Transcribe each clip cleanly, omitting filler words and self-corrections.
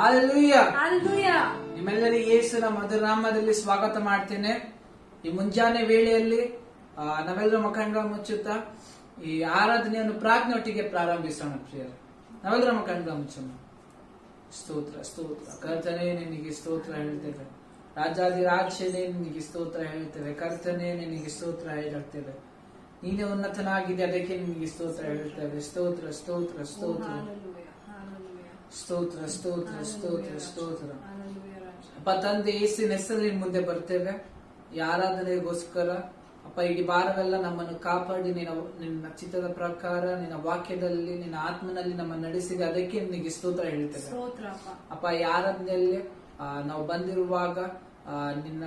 Hallelujah. Hallelujah. ನಿಮ್ಮೆಲ್ಲರಿಗೆ ಯೇಸುವಿನ ಮಧುರ ನಾಮದಲ್ಲಿ ಸ್ವಾಗತ ಮಾಡ್ತೇನೆ. ಈ ಮುಂಜಾನೆ ವೇಳೆಯಲ್ಲಿ ನಾವೆಲ್ಲರೂ ಮುಖಂಡ ಮುಚ್ಚುತ್ತಾ ಈ ಆರಾಧನೆಯನ್ನು ಪ್ರಾರ್ಥನೆಯೊಟ್ಟಿಗೆ ಪ್ರಾರಂಭಿಸೋಣ. ಪ್ರಿಯರೇ, ನಾವೆಲ್ಲರೂ ಮುಖಂಡ ಮುಚ್ಚೋಣ. ಸ್ತೋತ್ರ ಸ್ತೋತ್ರ ಕರ್ತನೇ, ನಿನಗೆ ಸ್ತೋತ್ರ ಹೇಳ್ತೇವೆ. ರಾಜಾದಿರಾಜನೇ, ನಿನಗೆ ಸ್ತೋತ್ರ ಹೇಳ್ತೇವೆ. ಕರ್ತನೇ, ನಿನಗೆ ಸ್ತೋತ್ರ ಹೇಳ್ತೇವೆ. ನೀನೇ ಉನ್ನತನಾಗಿದೆ, ಅದಕ್ಕೆ ನಿನಗೆ ಸ್ತೋತ್ರ ಹೇಳ್ತೇವೆ. ಸ್ತೋತ್ರ ಸ್ತೋತ್ರ ಸ್ತೋತ್ರ ಸ್ತೋತ್ರ ಸ್ತೋತ್ರ ಸ್ತೋತ್ರ ಸ್ತೋತ್ರ. ಅಪ್ಪ ತಂದೆ, ಯೇಸುವಿನ ಹೆಸರಿನ ಮುಂದೆ ಬರ್ತೇವೆ ಈ ಆರಾಧನೆಗೋಸ್ಕರ. ಅಪ್ಪ, ಇಡೀ ಭಾರವೆಲ್ಲ ನಮ್ಮನ್ನು ಕಾಪಾಡಿ ನಿನ್ನ ಚಿತ್ತದ ಪ್ರಕಾರ ನಿನ್ನ ವಾಕ್ಯದಲ್ಲಿ ನಿನ್ನ ಆತ್ಮನಲ್ಲಿ ನಮ್ಮನ್ನು ನಡೆಸಿದೆ, ಅದಕ್ಕೆ ನಿನಗೆ ಸ್ತೋತ್ರ ಹೇಳ್ತೇವೆ. ಅಪ್ಪ, ಈ ಆರಾಧನೆಯಲ್ಲಿ ನಾವು ಬಂದಿರುವಾಗ ನಿನ್ನ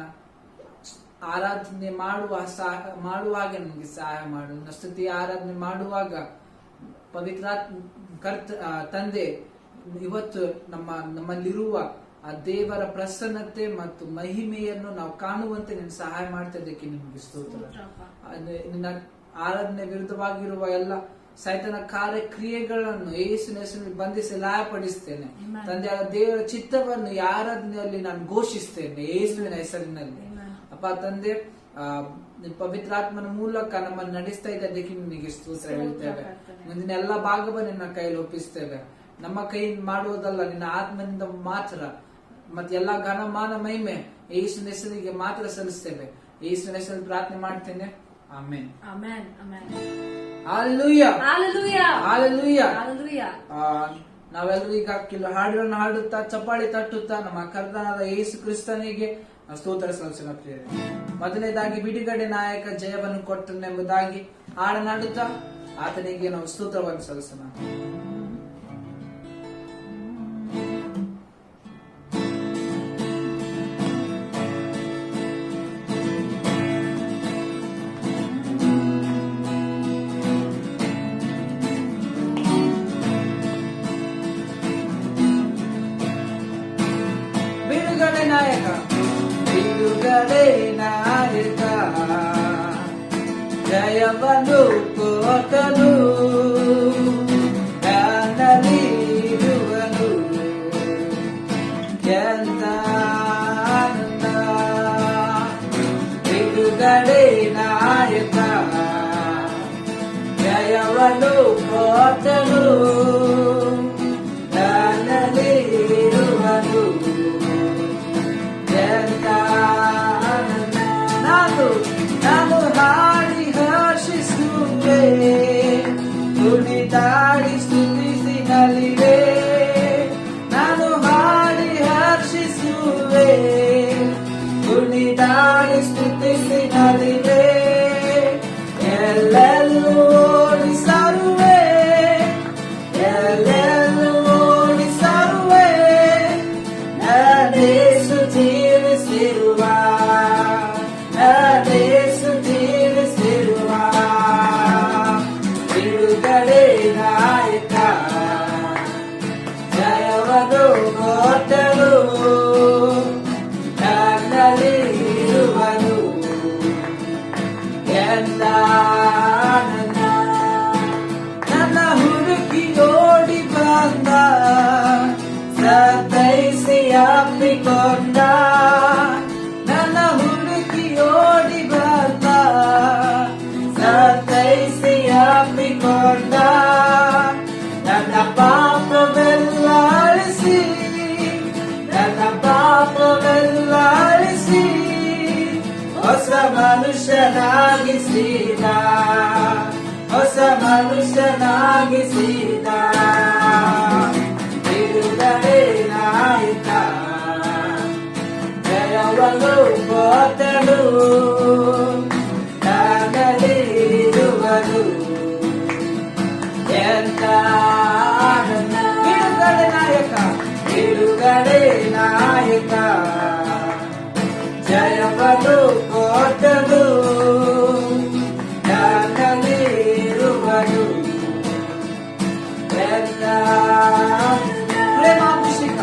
ಆರಾಧನೆ ಮಾಡುವಾಗ ನನಗೆ ಸಹಾಯ ಮಾಡು. ನಿನ್ನ ಸ್ತುತಿ ಆರಾಧನೆ ಮಾಡುವಾಗ ಪವಿತ್ರ ತಂದೆ, ಇವತ್ತು ನಮ್ಮಲ್ಲಿರುವ ಆ ದೇವರ ಪ್ರಸನ್ನತೆ ಮತ್ತು ಮಹಿಮೆಯನ್ನು ನಾವು ಕಾಣುವಂತೆ ನಿನ್ನ ಸಹಾಯ ಮಾಡ್ತಿದ್ದಕ್ಕೆ ನಿಮಗೆ ಸ್ತೋತ್ರ. ನಿನ್ನ ಆರಾಧನೆ ವಿರುದ್ಧವಾಗಿರುವ ಎಲ್ಲ ಸೈತನ ಕಾರ್ಯಕ್ರಿಯೆಗಳನ್ನು ಯೇಸುವಿನ ಹೆಸರಿನಲ್ಲಿ ಬಂಧಿಸಿ ಲಯಪಡಿಸ್ತೇನೆ. ತಂದೆ, ದೇವರ ಚಿತ್ತವನ್ನು ಈ ಆರಾಧನೆಯಲ್ಲಿ ನಾನು ಘೋಷಿಸ್ತೇನೆ ಯೇಸುವಿನ ಹೆಸರಿನಲ್ಲಿ. ಅಪ್ಪ ತಂದೆ, ಪವಿತ್ರಾತ್ಮನ ಮೂಲಕ ನಮ್ಮನ್ನು ನಡೆಸ್ತಾ ಇದ್ದಕ್ಕೆ ನಿನಗೆ ಸ್ತೋತ್ರ ಹೇಳ್ತೇವೆ. ಮುಂದಿನ ಎಲ್ಲ ಭಾಗವನ್ನು ನಿನ್ನ ಕೈಯಲ್ಲಿ ಒಪ್ಪಿಸ್ತೇವೆ. ನಮ್ಮ ಕೈಯಿಂದ ಮಾಡುವುದಲ್ಲ, ನಿನ್ನ ಆತ್ಮನಿಂದ ಮಾತ್ರ. ಮತ್ತೆ ಎಲ್ಲಾ ಘನಮಾನ ಮಹಿಮೆ ಯೇಸುವಿನ ಹೆಸರಿಗೆ ಮಾತ್ರ ಸಲ್ಲಿಸ್ತೇವೆ. ಯೇಸುವಿನ ಹೆಸರಲ್ಲಿ ಪ್ರಾರ್ಥನೆ ಮಾಡ್ತೇನೆ. Amen. Amen. Amen. Hallelujah. Hallelujah. Hallelujah. Hallelujah. ನಾವೆಲ್ಲರೂ ಈಗ ಕೆಲವು ಹಾಡುಗಳನ್ನು ಹಾಡುತ್ತಾ ಚಪ್ಪಾಳಿ ತಟ್ಟುತ್ತಾ ನಮ್ಮ ಕರ್ತನಾದ ಯೇಸು ಕ್ರಿಸ್ತನಿಗೆ ಸ್ತೋತ್ರ ಸಲ್ಲಿಸೋಣ. ಪ್ರಿಯರೇ, ಮೊದಲನೇದಾಗಿ ಬಿಡುಗಡೆ ನಾಯಕ ಜಯವನ್ನು ಕೊಟ್ಟನೆಂಬುದಾಗಿ ಹಾಡನಾಡುತ್ತಾ ಆತನಿಗೆ ನಾವು ಸ್ತೋತ್ರವನ್ನು ಸಲ್ಲಿಸೋಣ. ನಾಯಕ, ಬಿಡುಗಡೆ ನಾಯಕ, ಜಯವನ್ನು ಕೊಟ್ಟನು, ನನ್ನಲ್ಲಿರುವನು ಎಂತ ಆನಂದ. ಬಿಡುಗಡೆ ನಾಯಕ, ಜಯವನ್ನು ಕೊಟ್ಟನು, ನನ್ನಲ್ಲಿರುವನು ನಾನು ಹಾಡಿ ಹರ್ಷಿಸುವೆ, ಕುಣಿದಾಡಿ ಸ್ತುತಿಸಿ ನಲಿವೆ. ನಾನು ಹಾಡಿ ಹರ್ಷಿಸುವೆ, ಕುಣಿದಾಡಿ ಸ್ತುತಿಸಿ ನಲಿವೆ. ಎಲ್ಲೆಲ್ಲೂ ಓಡಿಸರುವೆ, ಎಲ್ಲೆಲ್ಲೂ ಓಡಿಸರುವೆ, ನನ್ನೇಸು ಜೀವಿಸಿರುವ, ನನ್ನೇಸು ಜೀವಿಸಿರುವ. ಬಿಡುಗಡೆ ನಾಯಕ, ಜಯವನ್ನು ಕೊಟ್ಟನು, ನನ್ನಲ್ಲಿರುವನು ಎಂದ ಆನಂದ. ನನ್ನ ಹುಡುಕಿ ಓಡಿ ಬಂದ, ಸಂತೈಸಿ ಅಪ್ಪಿಕೊಂಡ. ನನ್ನ ಹುಡುಕಿ ಓಡಿ ಬಂದ, ಸಂತೈಸಿ ಅಪ್ಪಿಕೊಂಡ. ನನ್ನ ಪಾಪವೆಲ್ಲ ಅಳಿಸಿ, ನನ್ನ ಪಾಪವೆಲ್ಲ ಅಳಿಸಿ, ಹೊಸ ಮನುಷ್ಯನಾಗಿಸಿದ, ಹೊಸ ಮನುಷ್ಯನಾಗಿಸಿದ. ಬಿಡುಗಡೆ ನಾಯಕ, ಜಯವನ್ನು ಕೊಟ್ಟನು, ನನ್ನಲ್ಲಿರುವನು ಎಂತ ಆನಂದ. ಬಿಡುಗಡೆ ನಾಯಕ, ಬಿಡುಗಡೆ ನಾಯಕ, ಜಯವನ್ನು ಕೊಟ್ಟನು, ನನ್ನಲ್ಲಿರುವನು ಎಂತ ಪ್ರೇಮಾಭಿಷೇಕ,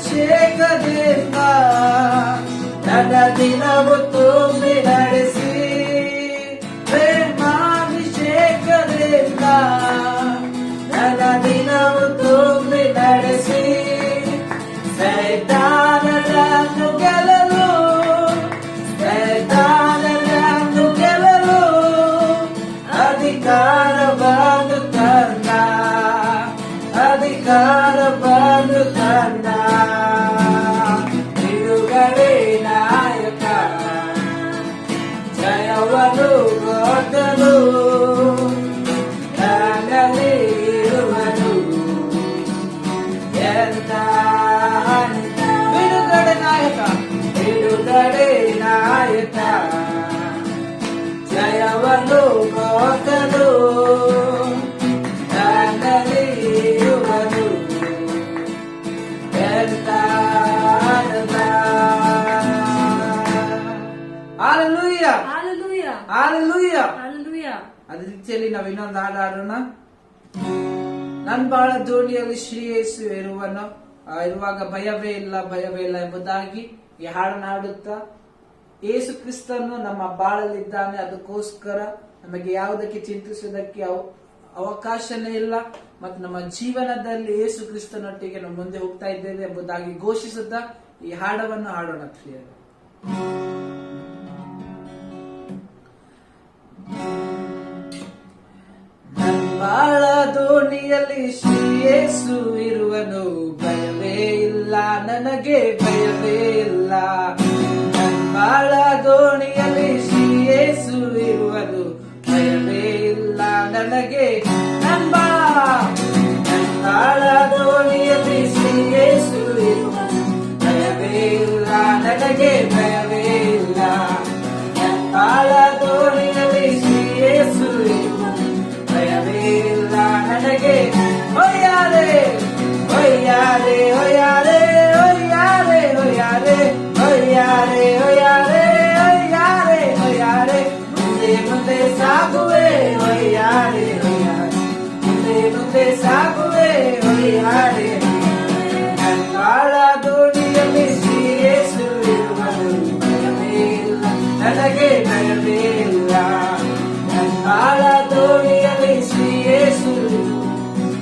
ಪ್ರೇಮಾಭಿಷೇಕದಿಂದ ನನ್ನ ದಿನವು ತುಂಬಿ ನಡೆಸಿ. ಪ್ರೇಮಾಭಿಷೇಕದಿಂದ ನನ್ನ ದಿನವು ತುಂಬಿ ನಡೆಸಿ. ನಾಯಕ ಜಯವನ್ನು ಕೊಟ್ಟನು ನನ್ನಲ್ಲಿ ಇರುವನು ಎಂತ ಬಿಡುಗಡೆ ನಾಯಕ ಜಯವನ್ನು ಕೊಟ್ಟನು ನನ್ನಲ್ಲಿ ಇರುವನು ಎಂತ Hallelujah. Hallelujah. Hallelujah. Hallelujah. ಅದೇ ರೀತಿಯಲ್ಲಿ ನಾವು ಇನ್ನೊಂದು ಹಾಡು ಹಾಡೋಣ. ನನ್ ಬಾಳ ದೋಣಿಯಲ್ಲಿ ಶ್ರೀ ಯೇಸು ಇರುವಾಗ ಭಯವೇ ಇಲ್ಲ ಎಂಬುದಾಗಿ ಈ ಹಾಡನ್ನು ಹಾಡುತ್ತಾ ಯೇಸು ಕ್ರಿಸ್ತನು ನಮ್ಮ ಬಾಳಲ್ಲಿದ್ದಾನೆ. ಅದಕ್ಕೋಸ್ಕರ ನಮಗೆ ಯಾವುದಕ್ಕೆ ಚಿಂತಿಸುವುದಕ್ಕೆ ಅವಕಾಶನೇ ಇಲ್ಲ ಮತ್ತು ನಮ್ಮ ಜೀವನದಲ್ಲಿ ಯೇಸು ಕ್ರಿಸ್ತನೊಟ್ಟಿಗೆ ನಾವು ಮುಂದೆ ಹೋಗ್ತಾ ಇದ್ದೇವೆ ಎಂಬುದಾಗಿ ಘೋಷಿಸುತ್ತಾ ಈ ಹಾಡವನ್ನು ಹಾಡೋಣ ಪ್ರಿಯರೇ. ಬಾಳ ದೋಣಿಯಲ್ಲಿ ಶ್ರೀ ಯೇಸು ಇರುವನು ಭಯವೇ ಇಲ್ಲ ನನಗೆ ಭಯವೇ ಇಲ್ಲ. ಬಾಳ ದೋಣಿಯಲ್ಲಿ ಶ್ರೀ ಯೇಸು ಇರುವನು ಭಯವೇ ಇಲ್ಲ ನನಗೆ. ಬಾಳ ದೋಣಿಯಲ್ಲಿ ಶ್ರೀ ಯೇಸು ಇರುವನು ಭಯವೇ ಇಲ್ಲ ನನಗೆ ಭಯವೇ ಇಲ್ಲ. ಬಾಳ ದೋಣಿಯಲ್ಲಿ ಶ್ರೀ ಯೇಸು ಭಯವೇ ಇಲ್ಲ ನನಗೆ. ಹೊಯ್ಯಾರೆ ಹೊಯ್ಯಾರೆ ಹೊಯ್ಯಾರೆ ಹೊಯ್ಯಾರೆ ಹೊಯ್ಯಾರೆ ಹೊಯ್ಯಾರೆ ಹೊಯ್ಯಾರೆ ಹೊಯ್ಯಾರೆ ಹೊಯ್ಯಾರೆ ಮುಂದೆ ಮುಂದೆ ಸಾಗುವೆ ಹೊಯ್ಯಾರೆ ಹೊಯ್ಯಾರೆ ಮುಂದೆ ಸಾಗುವೆ ಹೊಯ್ಯಾರೆ. ಬಾಳ ದೋಣಿಯಲ್ಲಿ ಶ್ರೀ ಯೇಸು ಇರುವನು ಭಯವೇ ಇಲ್ಲ ನನಗೆ ಭಯವೇ ಇಲ್ಲ. ಬಾಳ ದೋಣಿಯಲ್ಲಿ ಶ್ರೀ ಯೇಸು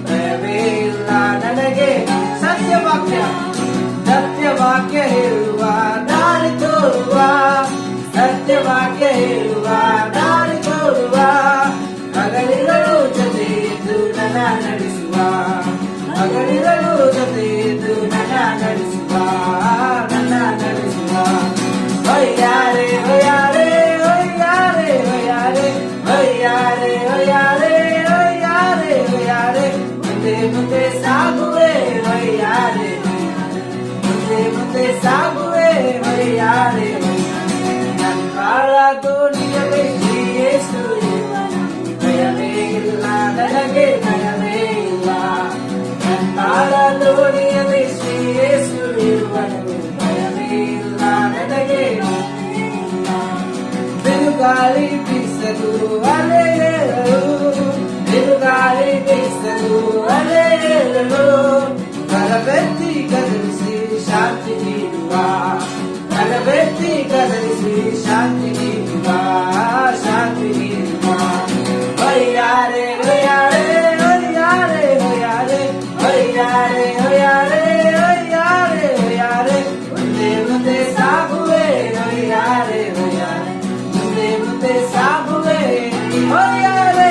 ಭಯವೇ ಇಲ್ಲ ನನಗೆ. ಸತ್ಯವಾಕ್ಯ ಹೇಳುವ ದಾರಿ ತೋರುವ ಸತ್ಯವಾಕ್ಯ ಹೇಳುವ ದಾರಿ ತೋರುವ ಹಗಲಿರಲು ಜೊತೆ ಇದ್ದು ನನ್ನ ನಡೆಸುವ ಹಗಲಿರಲು ಜೊತೆ ಇದ್ದು ನನ್ನ ನಡೆಸುವ ಹೊಯ್ಯಾರೆ ಹೊಯ್ಯಾರೆ ಹೊಯ್ಯಾರೆ ಹೊಯ್ಯಾರೆ ಹೊಯ್ಯಾರೆ ಹೊಯ್ಯಾರೆ ಹೊಯ್ಯಾರೆ ಹೊಯ್ಯಾರೆ ಮುಂದೆ ಸಾಗುವೆ ಹೊಯ್ಯಾರೆ ಮುಂದೆ ಸಾಗುವೆ ಹೊಯ್ಯಾರೆ. ನನ್ನ ಬಾಳ ದೋಣಿಯಲ್ಲಿ ಶ್ರೀ ಯೇಸು ಭಯವೇ ಇಲ್ಲ ನನಗೆ ಭಯವೇ ಇಲ್ಲ. ನನ್ನ ಬಾಳ ದೋಣಿಯಲ್ಲಿ ಶ್ರೀ ಯೇಸು ಇರುವನು ಭಯವೇ ಇಲ್ಲ ನನಗೆ. ಬಿರುಗಾಳಿ ಬೀಸಲು ಅಲೆ ಏಳಲು ಬಿರುಗಾಳಿ ಬೀಸಲು ಅಲೆ ಏಳಲು ಕರವೆತ್ತಿ ಕದಲಿಸಿ ಶಾಂತಿ ನೀಡುವ ಕರವೆತ್ತಿ ಕದಲಿಸಿ ಶಾಂತಿ ನೀಡುವ ಹೊಯ್ಯಾರೆ ಹೊಯ್ಯಾರೆ ಹೊಯ್ಯಾರೆ ಹೊಯ್ಯಾರೆ ಹೊಯ್ಯಾರೆ ಹೊಯ್ಯಾರೆ ಹೊಯ್ಯಾರೆ ಹೊಯ್ಯಾರೆ ಮುಂದೆ ಸಾಗುವೆ ಹೊಯ್ಯಾರೆ ಹೊಯ್ಯಾರೆ ಮುಂದೆ ಸಾಗುವೆ ಹೊಯ್ಯಾರೆ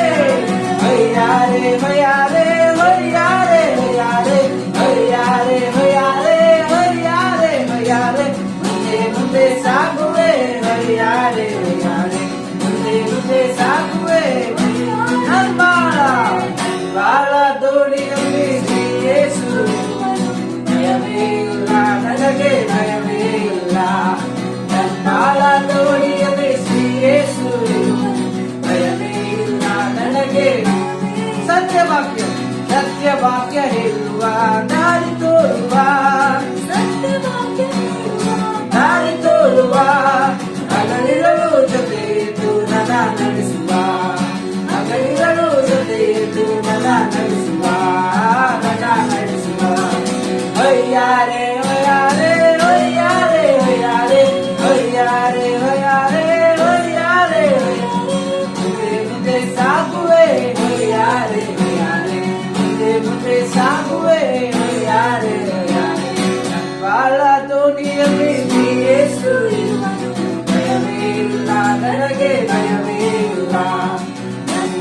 ಹೊಯ್ಯಾರೆ ಹೊಯ್ಯಾರೆ ಹೊಯ್ಯಾರೆ ಹೊಯ್ಯಾರೆ ಹೊಯ್ಯಾರೆ ಹೊಯ್ಯಾರೆ ಹೊಯ್ಯಾರೆ ಹೊಯ್ಯಾರೆ ಮುಂದೆ ಸಾಗುವೆ ಹೊಯ್ಯಾರೆ ಹೊಯ್ಯಾರೆ ಮುಂದೆ ಸಾಗುವೆ. ನನ್ನ ಬಾಳ ದೋಣಿಯಲ್ಲಿ ಶ್ರೀ ಯೇಸು ಭಯವೇ ಇಲ್ಲ ನನಗೆ ಭಯವೇ ಇಲ್ಲ. ನನ್ನ ಬಾಳ ದೋಣಿಯಲ್ಲಿ ಶ್ರೀ ಯೇಸು ಭಯವೇ ಇಲ್ಲ ನನಗೆ. ಸತ್ಯವಾಕ್ಯ ಹೇಳುವ ದಾರಿ ತೋರುವ ಹಗಲಿರಲು ಜೊತೆ ಇದ್ದು ನನ್ನ ನಡೆಸುವ ಹಗಲಿರಲು ಜೊತೆ ಇದ್ದು ನನ್ನ ನಡೆಸುವ ಹೊಯ್ಯಾರೆ ಹೊಯ್ಯಾರೆ ಹೊಯ್ಯಾರೆ ಹೊಯ್ಯಾರೆ ಹೊಯ್ಯಾರೆ ಹೊಯ್ಯಾರೆ ಹೊಯ್ಯಾರೆ ಮುಂದೆ ಸಾಗುವೆ ಹೊಯ್ಯಾರೆ ಹೊಯ್ಯಾರೆ ಮುಂದೆ ಸಾಗುವೆ ಹೊಯ್ಯಾರೆ ಹೊಯ್ಯಾರೆ. ಬಾಳ ದೋಣಿಯಲ್ಲಿ ಶ್ರೀ ಯೇಸು ಭಯವೇ ಇಲ್ಲ ನನಗೆ ಭಯವೇ ಇಲ್ಲ.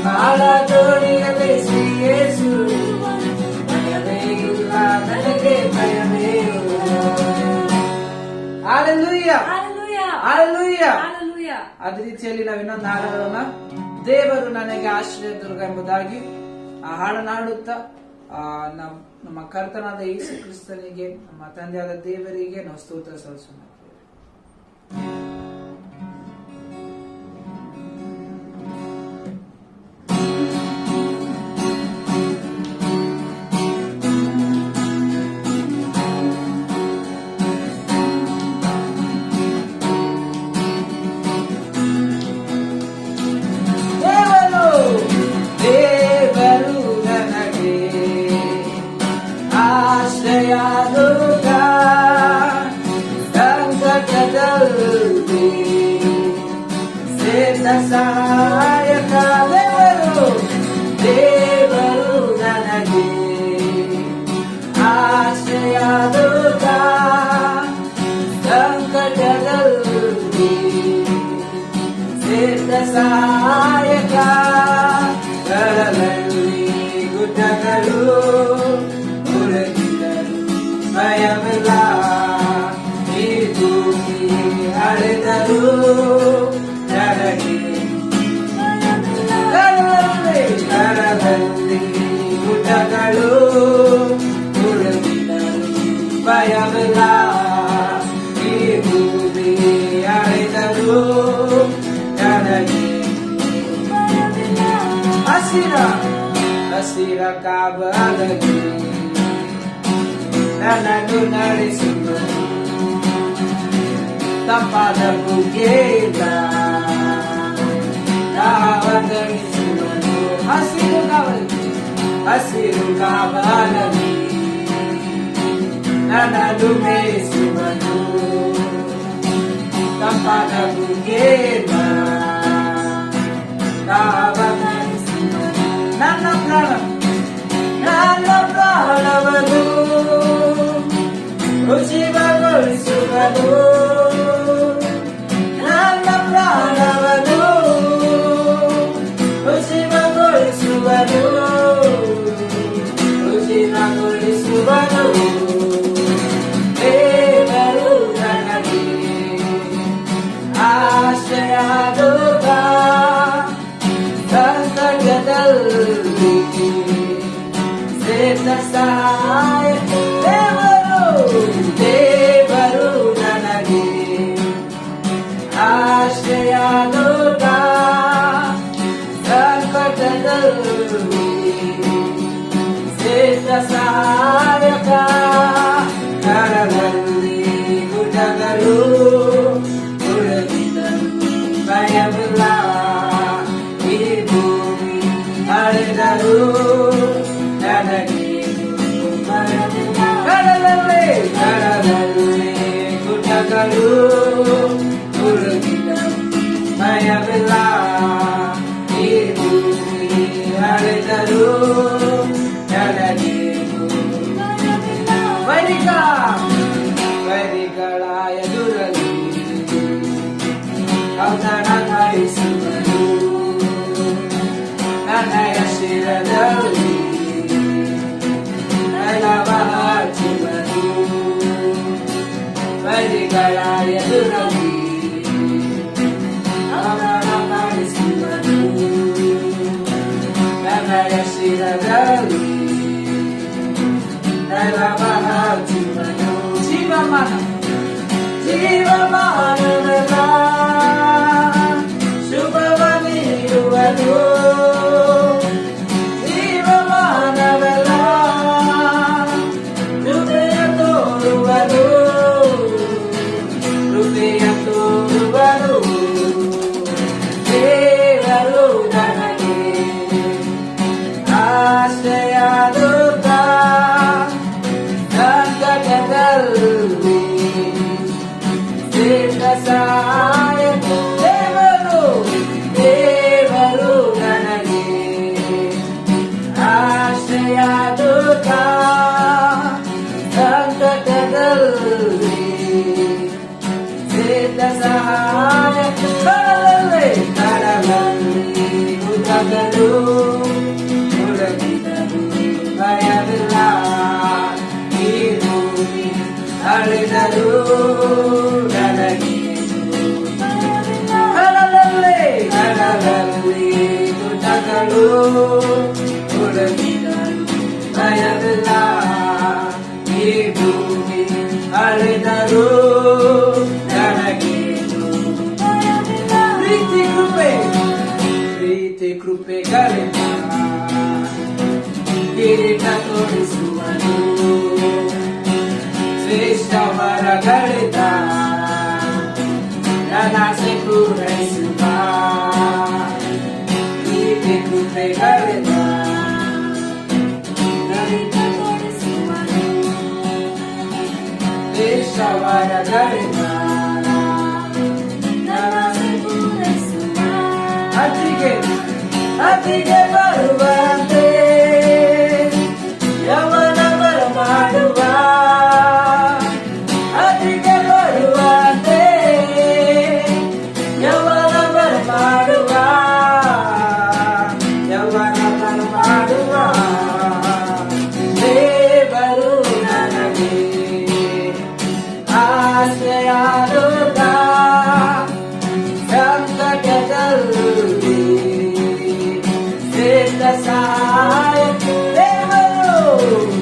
ಬಾಳ ದೋಣಿಯಲ್ಲಿ ಶ್ರೀ ಯೇಸು ಭಯವೇ ಇಲ್ಲ ನನಗೆ ಭಯವೇ ಇಲ್ಲ. Hallelujah. Hallelujah. Hallelujah. Hallelujah. ಅದೇ ರೀತಿಯಲ್ಲಿ ನಾವು ಇನ್ನೊಂದು ಹಾಡು ಹಾಡೋಣ. ದೇವರು ನನಗೆ ಆಶ್ರಯ ದುರ್ಗ ಎಂಬುದಾಗಿ ಆ ಹಾಡನ್ನು ಹಾಡುತ್ತಾ ನಮ್ಮ ಕರ್ತನಾದ ಯೇಸು ಕ್ರಿಸ್ತನಿಗೆ, ನಮ್ಮ ತಂದೆಯಾದ ದೇವರಿಗೆ ನಾವು ಸ್ತೋತ್ರ ಸಲ್ಲಿಸೋಣ. ಸಹಾಯಕ ದೇವರು ನನಗೆ ಆಶ್ರಯ ದುರ್ಗ, ಸಂಕಟದಲ್ಲಿ ಸಿದ್ಧ ಸಹಾಯಕ. ಕಡಲಲ್ಲಿ ಗುಡ್ಡಗಳು ಮುಳುಗಿದರು ಭಯವಿಲ್ಲ, ಈ ಭೂಮಿ ಅಳೆದರು ಕರದಲ್ಲಿ ಗುಡ್ಡಗಳು ಮುಳುಗಿದರು ಭಯವಿಲ್ಲ, ಈ ಭೂಮಿ ಅಳೆದರು ಹಸಿರ ಕಾಬಾಗಲಿ ನನ್ನನ್ನು ನಡೆಸುವುದು, ತಂಪಾದ ಬುಗ್ಗೆಯಿಂದ ದಾವದನಿಸುವುದು. ಹಸಿರು ಕಾಬಾಗಲಿ ನನ್ನನ್ನು ಮೇಯಿಸುವುದು, ತಂಪಾದ ಬುಗ್ಗೆಯಿಂದ ದಾವದನಿಸುವುದು. ನನ್ನ ಪ್ರಾಣವನ್ನು ರುಚಿಗೊಳಿಸುವುದು, ನನ್ನ ಪ್ರಾಣವನ್ನು ರುಚಿಗೊಳಿಸುವುದು, ರುಚಿಗೊಳಿಸುವುದು. ದೇವರು ನನಗೆ ಆಶ್ರಯ ದುರ್ಗ, ಸಂಕಟದಲ್ಲಿ ಸಿದ್ಧ ಸಹಾಯಕ. ದೇವರು ನನಗೆ ಆಶ್ರಯ ದುರ್ಗ, ಸಂಕಟದಲ್ಲಿ ಸಿದ್ಧ ಸಹಾಯಕ. ಕಡಲಲ್ಲಿ ಗುಡ್ಡಗಳು ಮುಳುಗಿದರು ಭಯವಿಲ್ಲ, ಈ ಭೂಮಿ ಅಳೆದರು ನನಗೆ ಭಯವಿಲ್ಲ. ಕಡಲಲ್ಲಿ ಗುಡ್ಡಗಳು ಮುಳುಗಿದರು ಭಯವಿಲ್ಲ, ಈ ಭೂಮಿ ಅಳೆದರು ನನಗೆ ವೈರಿಗಳ ಎದುರಲ್ಲಿ ಔತಣ ನಡೆಸುವರು, ನನ್ನ ಶಿರದಲ್ಲಿ ನೆಲವ ಹಚ್ಚುವರು. ವೈರಿಗಳ ಎದುರಲ್ಲಿ ಔತಣ ನಡೆಸುವರು, ನನ್ನ ಶಿರದಲ್ಲಿ ನೆಲವ ಹಚ್ಚುವರು. ಜೀವಮಾನವೆಲ್ಲ ಶುಭವ ನೀಡುವುದು, ಜೀವಮಾನವೆಲ್ಲ ಹೃದಯ ತೋರುವುದು, ಹೃದಯ ತೋರುವುದು. ದೇವರು ನನಗೆ ಆಶ್ರಯ ದುರ್ಗ, ಸಂಕಟದಲ್ಲಿ ಸಿದ್ಧ ಸಹಾಯಕ. ದೇವರು ನನಗೆ ಆಶ್ರಯ ದುರ್ಗ, ಸಂಕಟದಲ್ಲಿ ಸಿದ್ಧ ಸಹಾಯಕ. ಕಡಲಲ್ಲಿ ಗುಡ್ಡಗಳು ಮುಳುಗಿದರು ಭಯವಿಲ್ಲ, ಈ ಭೂಮಿ ಅಳೆದರು ನನಗೆ ಮುಳುಗಿದರು ಭಯವಿಲ್ಲ. ಈ ಭೂಮಿ ಅಳೆದರು ನನಗೇನು ಭಯವಿಲ್ಲ. ಪ್ರೀತಿ ಕೃಪೆಗಳಿಂದ ಕಿರೀಟ ತೋರಿಸುವನು. ಶ್ರೇಷ್ಠ ವರಗಳಿಂದ ನನಾಸೆ ಪೂರೈಸುವ. ಪ್ರೀತಿ ಕೃಪೆಗಳಿಂದ ಕಿರೀಟ ತೋರಿಸುವನು. ಶ್ರೇಷ್ಠ ವರಗಳಿಂದ ನನಾಸೆ ಪೂರೈಸುವ. ಅತಿಗೆ ಬರುವಂತೆ ಯವನ ಬರಮಾಡುವ. ಅತಿಗೆ ಬರುವಂತೆ ಯವನ ಬರಮಾಡುವ. ಯವನ ಬರಮಾಡುವ. ದೇವರು ನನಗೆ ಆಶ್ರಯಾಲೋಕ. ಸಂಕಟದಲ್ಲಿ ಸಹಾಯ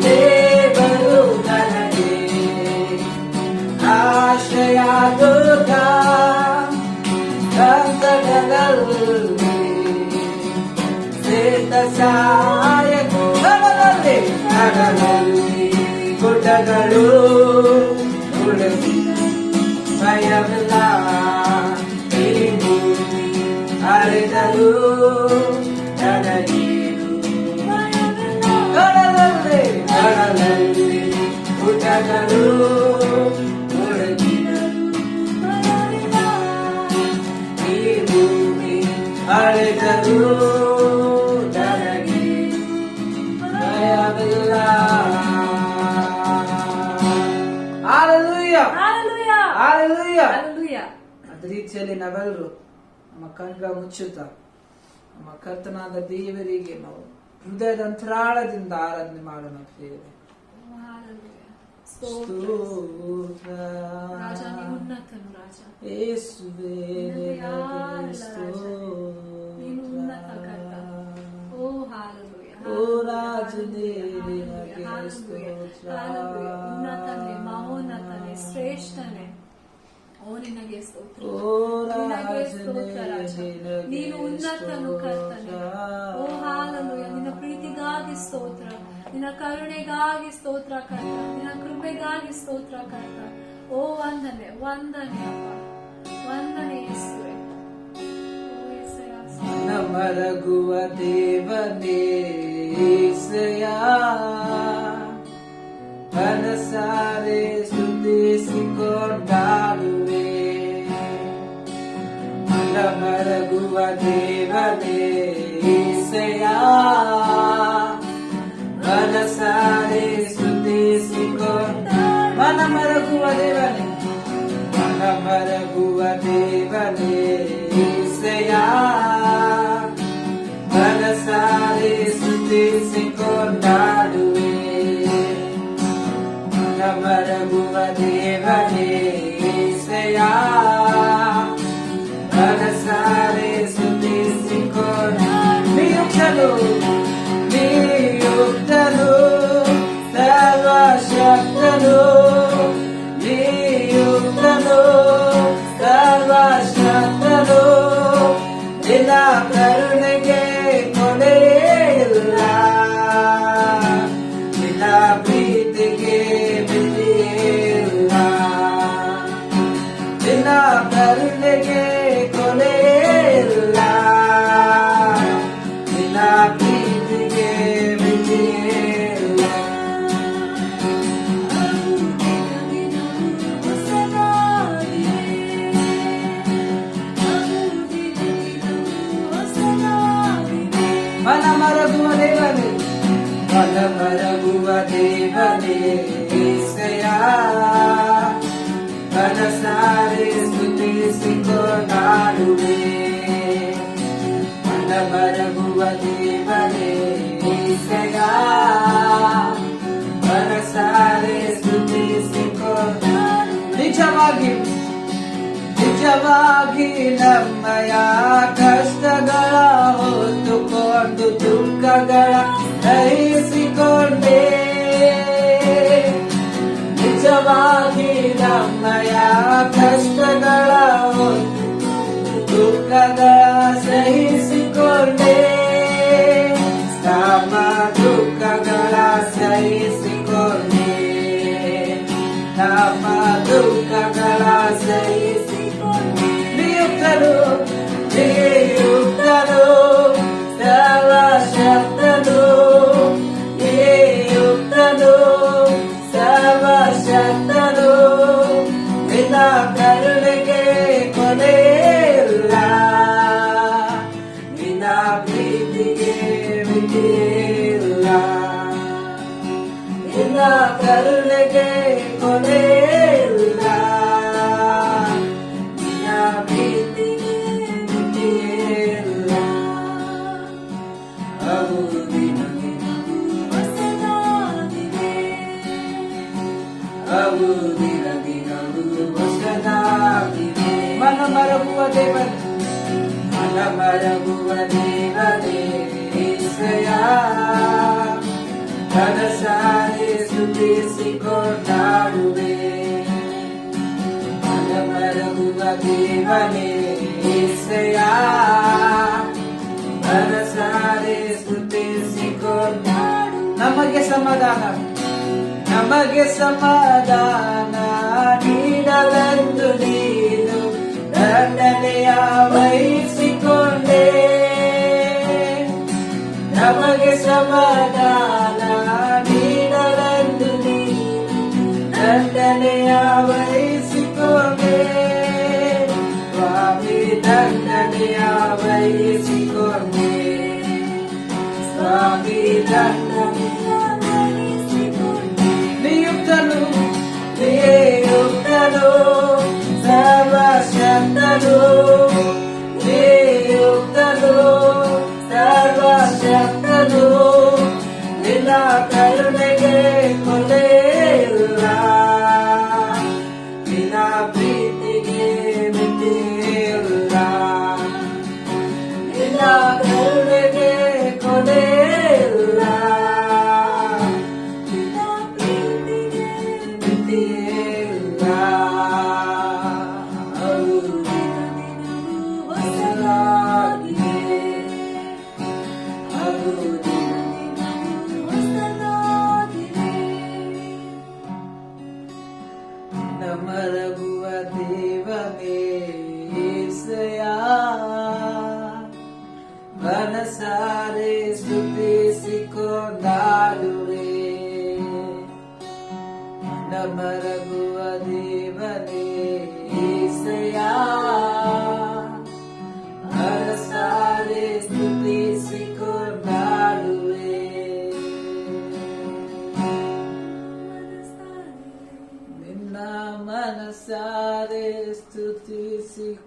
ದೇವರು ನನಗೆ ಆಶ್ರಯಾಲೋಕ. ಸಂಕಟದಲ್ಲಿ ಸಹಾಯ. ಕಡಲಲ್ಲಿ ಗುಡ್ಡಗಳು ಉಳಿಸಿ ಭಯವಿಲ್ಲ. ಈ ಭೂಮಿ ಅಳೆದರು ನನಗೇನು ಭಯವಿಲ್ಲ. ಕಡಲಲ್ಲಿ ಗುಡ್ಡಗಳು ಉಳಿಸಿದರು ಭಯವಿಲ್ಲ. ಈ ಭೂಮಿ ಅಳೆದರು ನನಗೇನು ಭಯವಿಲ್ಲ. Hallelujah. Hallelujah. Hallelujah. Hallelujah. ಅದೇ ರೀತಿಯಲ್ಲಿ ನಾವೆಲ್ಲರೂ ನಮ್ಮ ಕಣ್ಗ ಮುಚ್ಚುತ್ತಾ ನಮ್ಮ ಕರ್ತನಾದ ದೇವರಿಗೆ ನಾವು ಹೃದಯದ ಅಂತರಾಳದಿಂದ ಆರಾಧನೆ ಮಾಡೋಣ ಪ್ರಿಯರೇ. Hallelujah. ಸ್ತೋತ್ರ ರಾಜ ನೀನು ಉನ್ನತನು ರಾಜ. ಯೇಸುವೇ ನಿನಗೆ ಸ್ತೋತ್ರ. ನೀನು ಉನ್ನತ ಕರ್ತ. ಓ hallelujah. ಓ ರಾಜನೇ ನಿನಗೆ ಸ್ತೋತ್ರ. ಉನ್ನತನೇ ಮಹೋನ್ನತನೇ ಶ್ರೇಷ್ಠನೇ. ಓ ನಿನಗೆ ಸ್ತೋತ್ರ. ಓ ನಿನಗೆ ಸ್ತೋತ್ರ ರಾಜ. ರಾಜನೇ ನೀನು ಉನ್ನತನು ಕರ್ತನೆ. ಓ hallelujah. ನಿನ್ನ ಪ್ರೀತಿಗಾಗಿ ಸ್ತೋತ್ರ. ನಿನ್ನ ಕರುಣೆಗಾಗಿ ಸ್ತೋತ್ರ ಕರ್ತ. ನಿನ್ನ ಕೃಪೆಗಾಗಿ ಸ್ತೋತ್ರ ಕರ್ತ. ಓ ವಂದನೆ ವಂದನೆ ಅಪ್ಪ. ವಂದನೆ ಯೇಸುವೆ. ಓ ಯೇಸಯ್ಯ. ಮರಗುವ ದೇವನೇ ಯೇಸಯ್ಯ. ಮನಸಾರೆ ಸ್ತುತಿಸಿಕೊಂಡಾಡುವೆ. ಮರಗುವ ದೇವನೇ ಯೇಸಯ್ಯ. ಮನಸಾರೆ ಸ್ತುತಿಸಿಕೊಂಡ. ಮರಗುವ ದೇವನೇ ಮರಗುವ ದೇವನೇ ಯೇಸಯ್ಯ. ಮನಸಾರೆ ಸ್ತುತಿಸಿಕೊಂಡಾಡುವೆ. ಮರಗುವ ದೇವನೇ ಯೇಸಯ್ಯ. ಮನಸಾರೆ ಸ್ತುತಿಸಿಕೊಂಡ. ನಿಯುಕ್ತನು ಸರ್ವಶಕ್ತನು. ನಿಯುಕ್ತನು ಸರ್ವಶಕ್ತನು. ನಿನ್ನ ಕರುಣೆಗೆ ಕೊನೆಯಿಲ್ಲ. ನಿನ್ನ ಪ್ರೀತಿಗೆ ಮಿತಿಯಿಲ್ಲ. ನಿನ್ನ ಕರುಣೆಗೆ ಕೊನೆಯಿಲ್ಲ. ನಿನ್ನ ಪ್ರೀತಿಗೆ ಮಿತಿಯಿಲ್ಲ. ಮರಗುವ ದೇವನೇ ಮರಗುವ ದೇವನೇ ಯೇಸಯ್ಯ. ಮನಸಾರೆ ಸ್ತುತಿಸಿಕೊಂಡಾಡುವೆ. ಮರಗುವ ದೇವನೇ ಯೇಸಯ್ಯ. ಮನಸಾರೆ ಸ್ತುತಿಸಿಕೊಂಡಾಡುವೆ. ನಿಜವಾಗಿ ನಮ್ಮಯ ಕಷ್ಟಗಳ ಹೊತ್ತುಕೋ ಸಹಿಸಿಕೊಂಡು ದುಃಖಗಳ ಸಹಿಸಿಕೊಂಡೆ ನಿಜವಾಗಿ ನಮ್ಮಯ ಕಷ್ಟಗಳ ದುಃಖಗಳ ಸಹಿಸಿಕೊಂಡೆ ನಮ್ಮ ದುಃಖಗಳ ಸಹಿಸಿಕೊಂಡೆ ನಮ್ಮ ದುಃಖಗಳ ಸಹಿಸಿಕೊಂಡೆ ನಿಯುಕ್ತನು ನಿಯುಕ್ತನು ಸರ್ವಶಕ್ತನು ನಿಯುಕ್ತನು ಸರ್ವಶಕ್ತನು ನಿನ್ನ ಕರುಣೆಗೆ ಕೊನೆಯಿಲ್ಲ ನಿನ್ನ ಪ್ರೀತಿಗೆ ಮಿತಿಯಿಲ್ಲ ನಿನ್ನ ಕರುಣೆಗೆ ಕೊನೆಯಿಲ್ಲ ನಿನ್ನ ಪ್ರೀತಿಗೆ ಮಿತಿಯಿಲ್ಲ ಅವು ನಿನಗೆ ಹೊಸದಾಗಿದೆ ಅವು ದಿನದಿನವೂ ಹೊಸದಾಗಿದೆ ಮನ ಮರಗುವ ದೇವನೇ ಮನ ಮರಗುವ ದೇವನೇ ಶ್ರೇಯ ಕನಸಾರೆ ಸ್ತುತಿಸಿಕೊಂಡಾಡುವೆ ಮನ ಮರಗುವ ದೇವನೇ ಶ್ರೇಯ ಕನಸಾರೆ ಸ್ತುತಿಸಿಕೊಂಡಾಡು ನಮಗೆ ಸಮಾಧಾನ ನೀಡಲೆಂದು ನೀನು ದಂಡನೆಯ ವಹಿಸಿಕೊಂಡೆ ನಮಗೆ ಸಮಾಧಾನ ನೀಡಲೆಂದು ನೀನು ದಂಡನೆಯ ವಹಿಸಿಕೊಂಡೆ ಸ್ವಾಮಿ ದಂಡನೆಯ ವಹಿಸಿಕೊಂಡೆ ಸ್ವಾಮಿ ದಂಡನೆಯ ನಿಯುಕ್ತನು ನಿಯುಕ್ತನು ಸರ್ವಶಕ್ತನು ನಿಯುಕ್ತನು ಸರ್ವಶಕ್ತನು ನಿನ್ನ ಕರುಣೆಗೆ ಕೊನೆಯಿಲ್ಲ ನಿನ್ನ ಪ್ರೀತಿಗೆ ಮಿತಿಯಿಲ್ಲ ನಿನ್ನ ಕರುಣೆಗೆ ಕೊನೆಯಿಲ್ಲ ಮರಗುವ ದೇವನೇ ಶ್ರೇಯ ಮನಸಾರೆ ಸ್ತುತಿಸಿಕೊಂಡಾಡುವೆ ಮರಗುವ ದೇವನೇ ಶ್ರೇಯ ಮನಸಾರೆ ಸ್ತುತಿಸಿಕೊಂಡಾಡುವೆ ನಿನ್ನ ಮನಸಾರೆ ಸ್ತುತಿಸಿಕೊಂಡಾಡುವೆ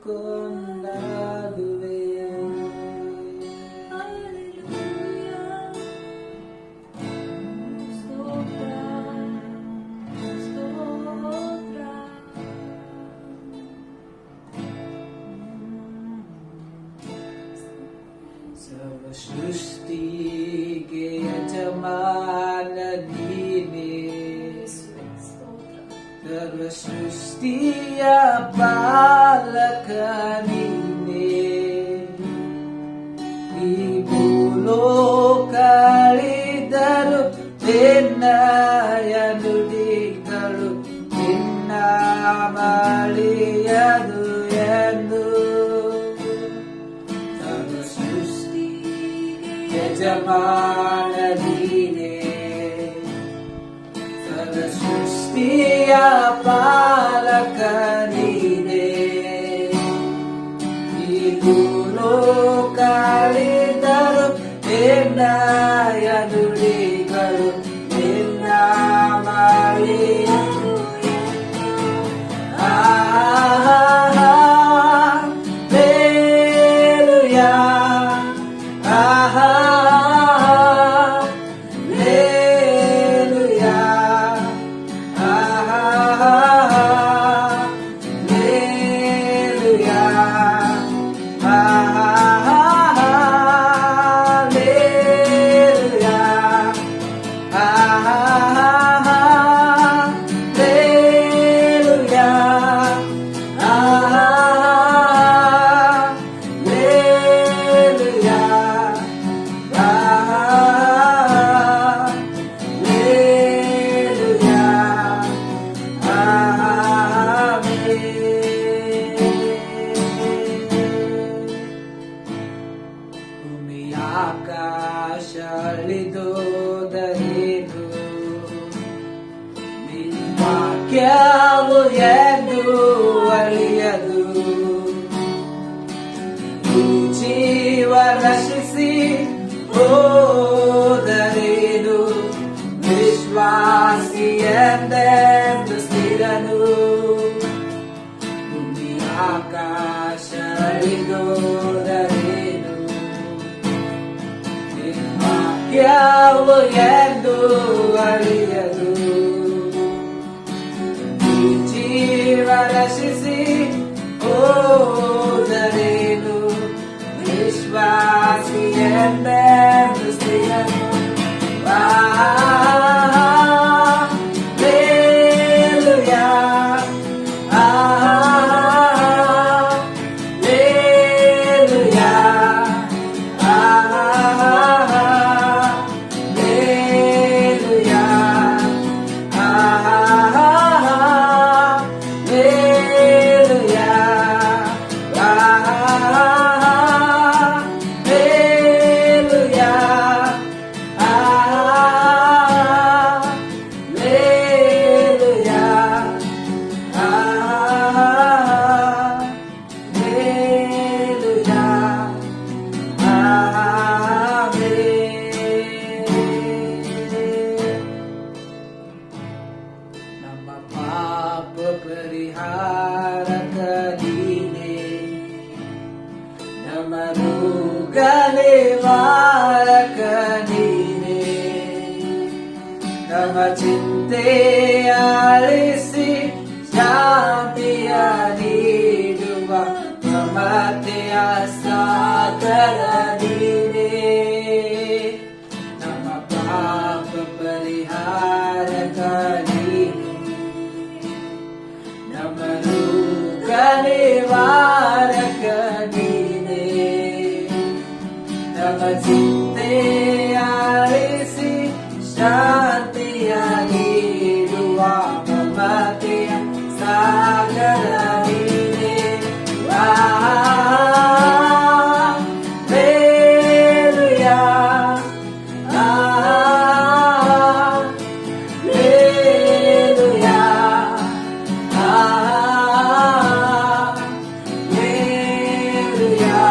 ಸೃಷ್ಟಿಗೆ ಯಜಮಾನ ನೀನೇ ಸರ್ವ ಸೃಷ್ಟಿಯ ಪಾಲಕ ನೀನೇ ಈ ಭೂಲೋಕಳಿದರು ನಿನ್ನಯ ನುಡಿಗಳು ನಿನ್ನ ಮಳಿಯದು ಎಂದು ಯಜಮಾನ ನೀನೇ ಸರ್ವ ಸೃಷ್ಟಿಯ ಪಾಲಕ ನೀನೇ ಈ ಭೂಲೋಕಳಿದರು ನಿನ್ನಯ ನುಡಿಗಳು ನಿನ್ನ ಮಳಿಯದು ಆಕಾಶವಿದೋದರೇನು ನಿಮ್ಮ ವಾಕ್ಯವು ಎಂದು ಅಳಿಯದು ಈ ಜೀವ ರಕ್ಷಿಸಿ ಹೋದರೇನು ವಿಶ್ವಾಸಿ ಎಂದೆಂದು ಸ್ಥಿರನು ನಮ್ಮ ಚಿಂತೆ ಆಳಿಸಿ ಶಾಂತಿಯ ನೀಡುವ ಮಮತೆಯ ಸಾಗರ ನೀನೇ ನಮ್ಮ ಪಾಪ ಪರಿಹಾರಕ ನೀನೇ ನಮ್ಮ ರೋಗ ನಿವಾರಕ ನೀನೇ ನಮ್ಮ ಚಿಂತೆ ಆಳಿಸಿ ಶಾಂತಿಯ ನೀಡುವ ಮಮತೆಯ ಸಾಗರ ನೀನೇ ಹಲ್ಲೆಲೂಯಾ ಹಲ್ಲೆಲೂಯಾ ಹಲ್ಲೆಲೂಯಾ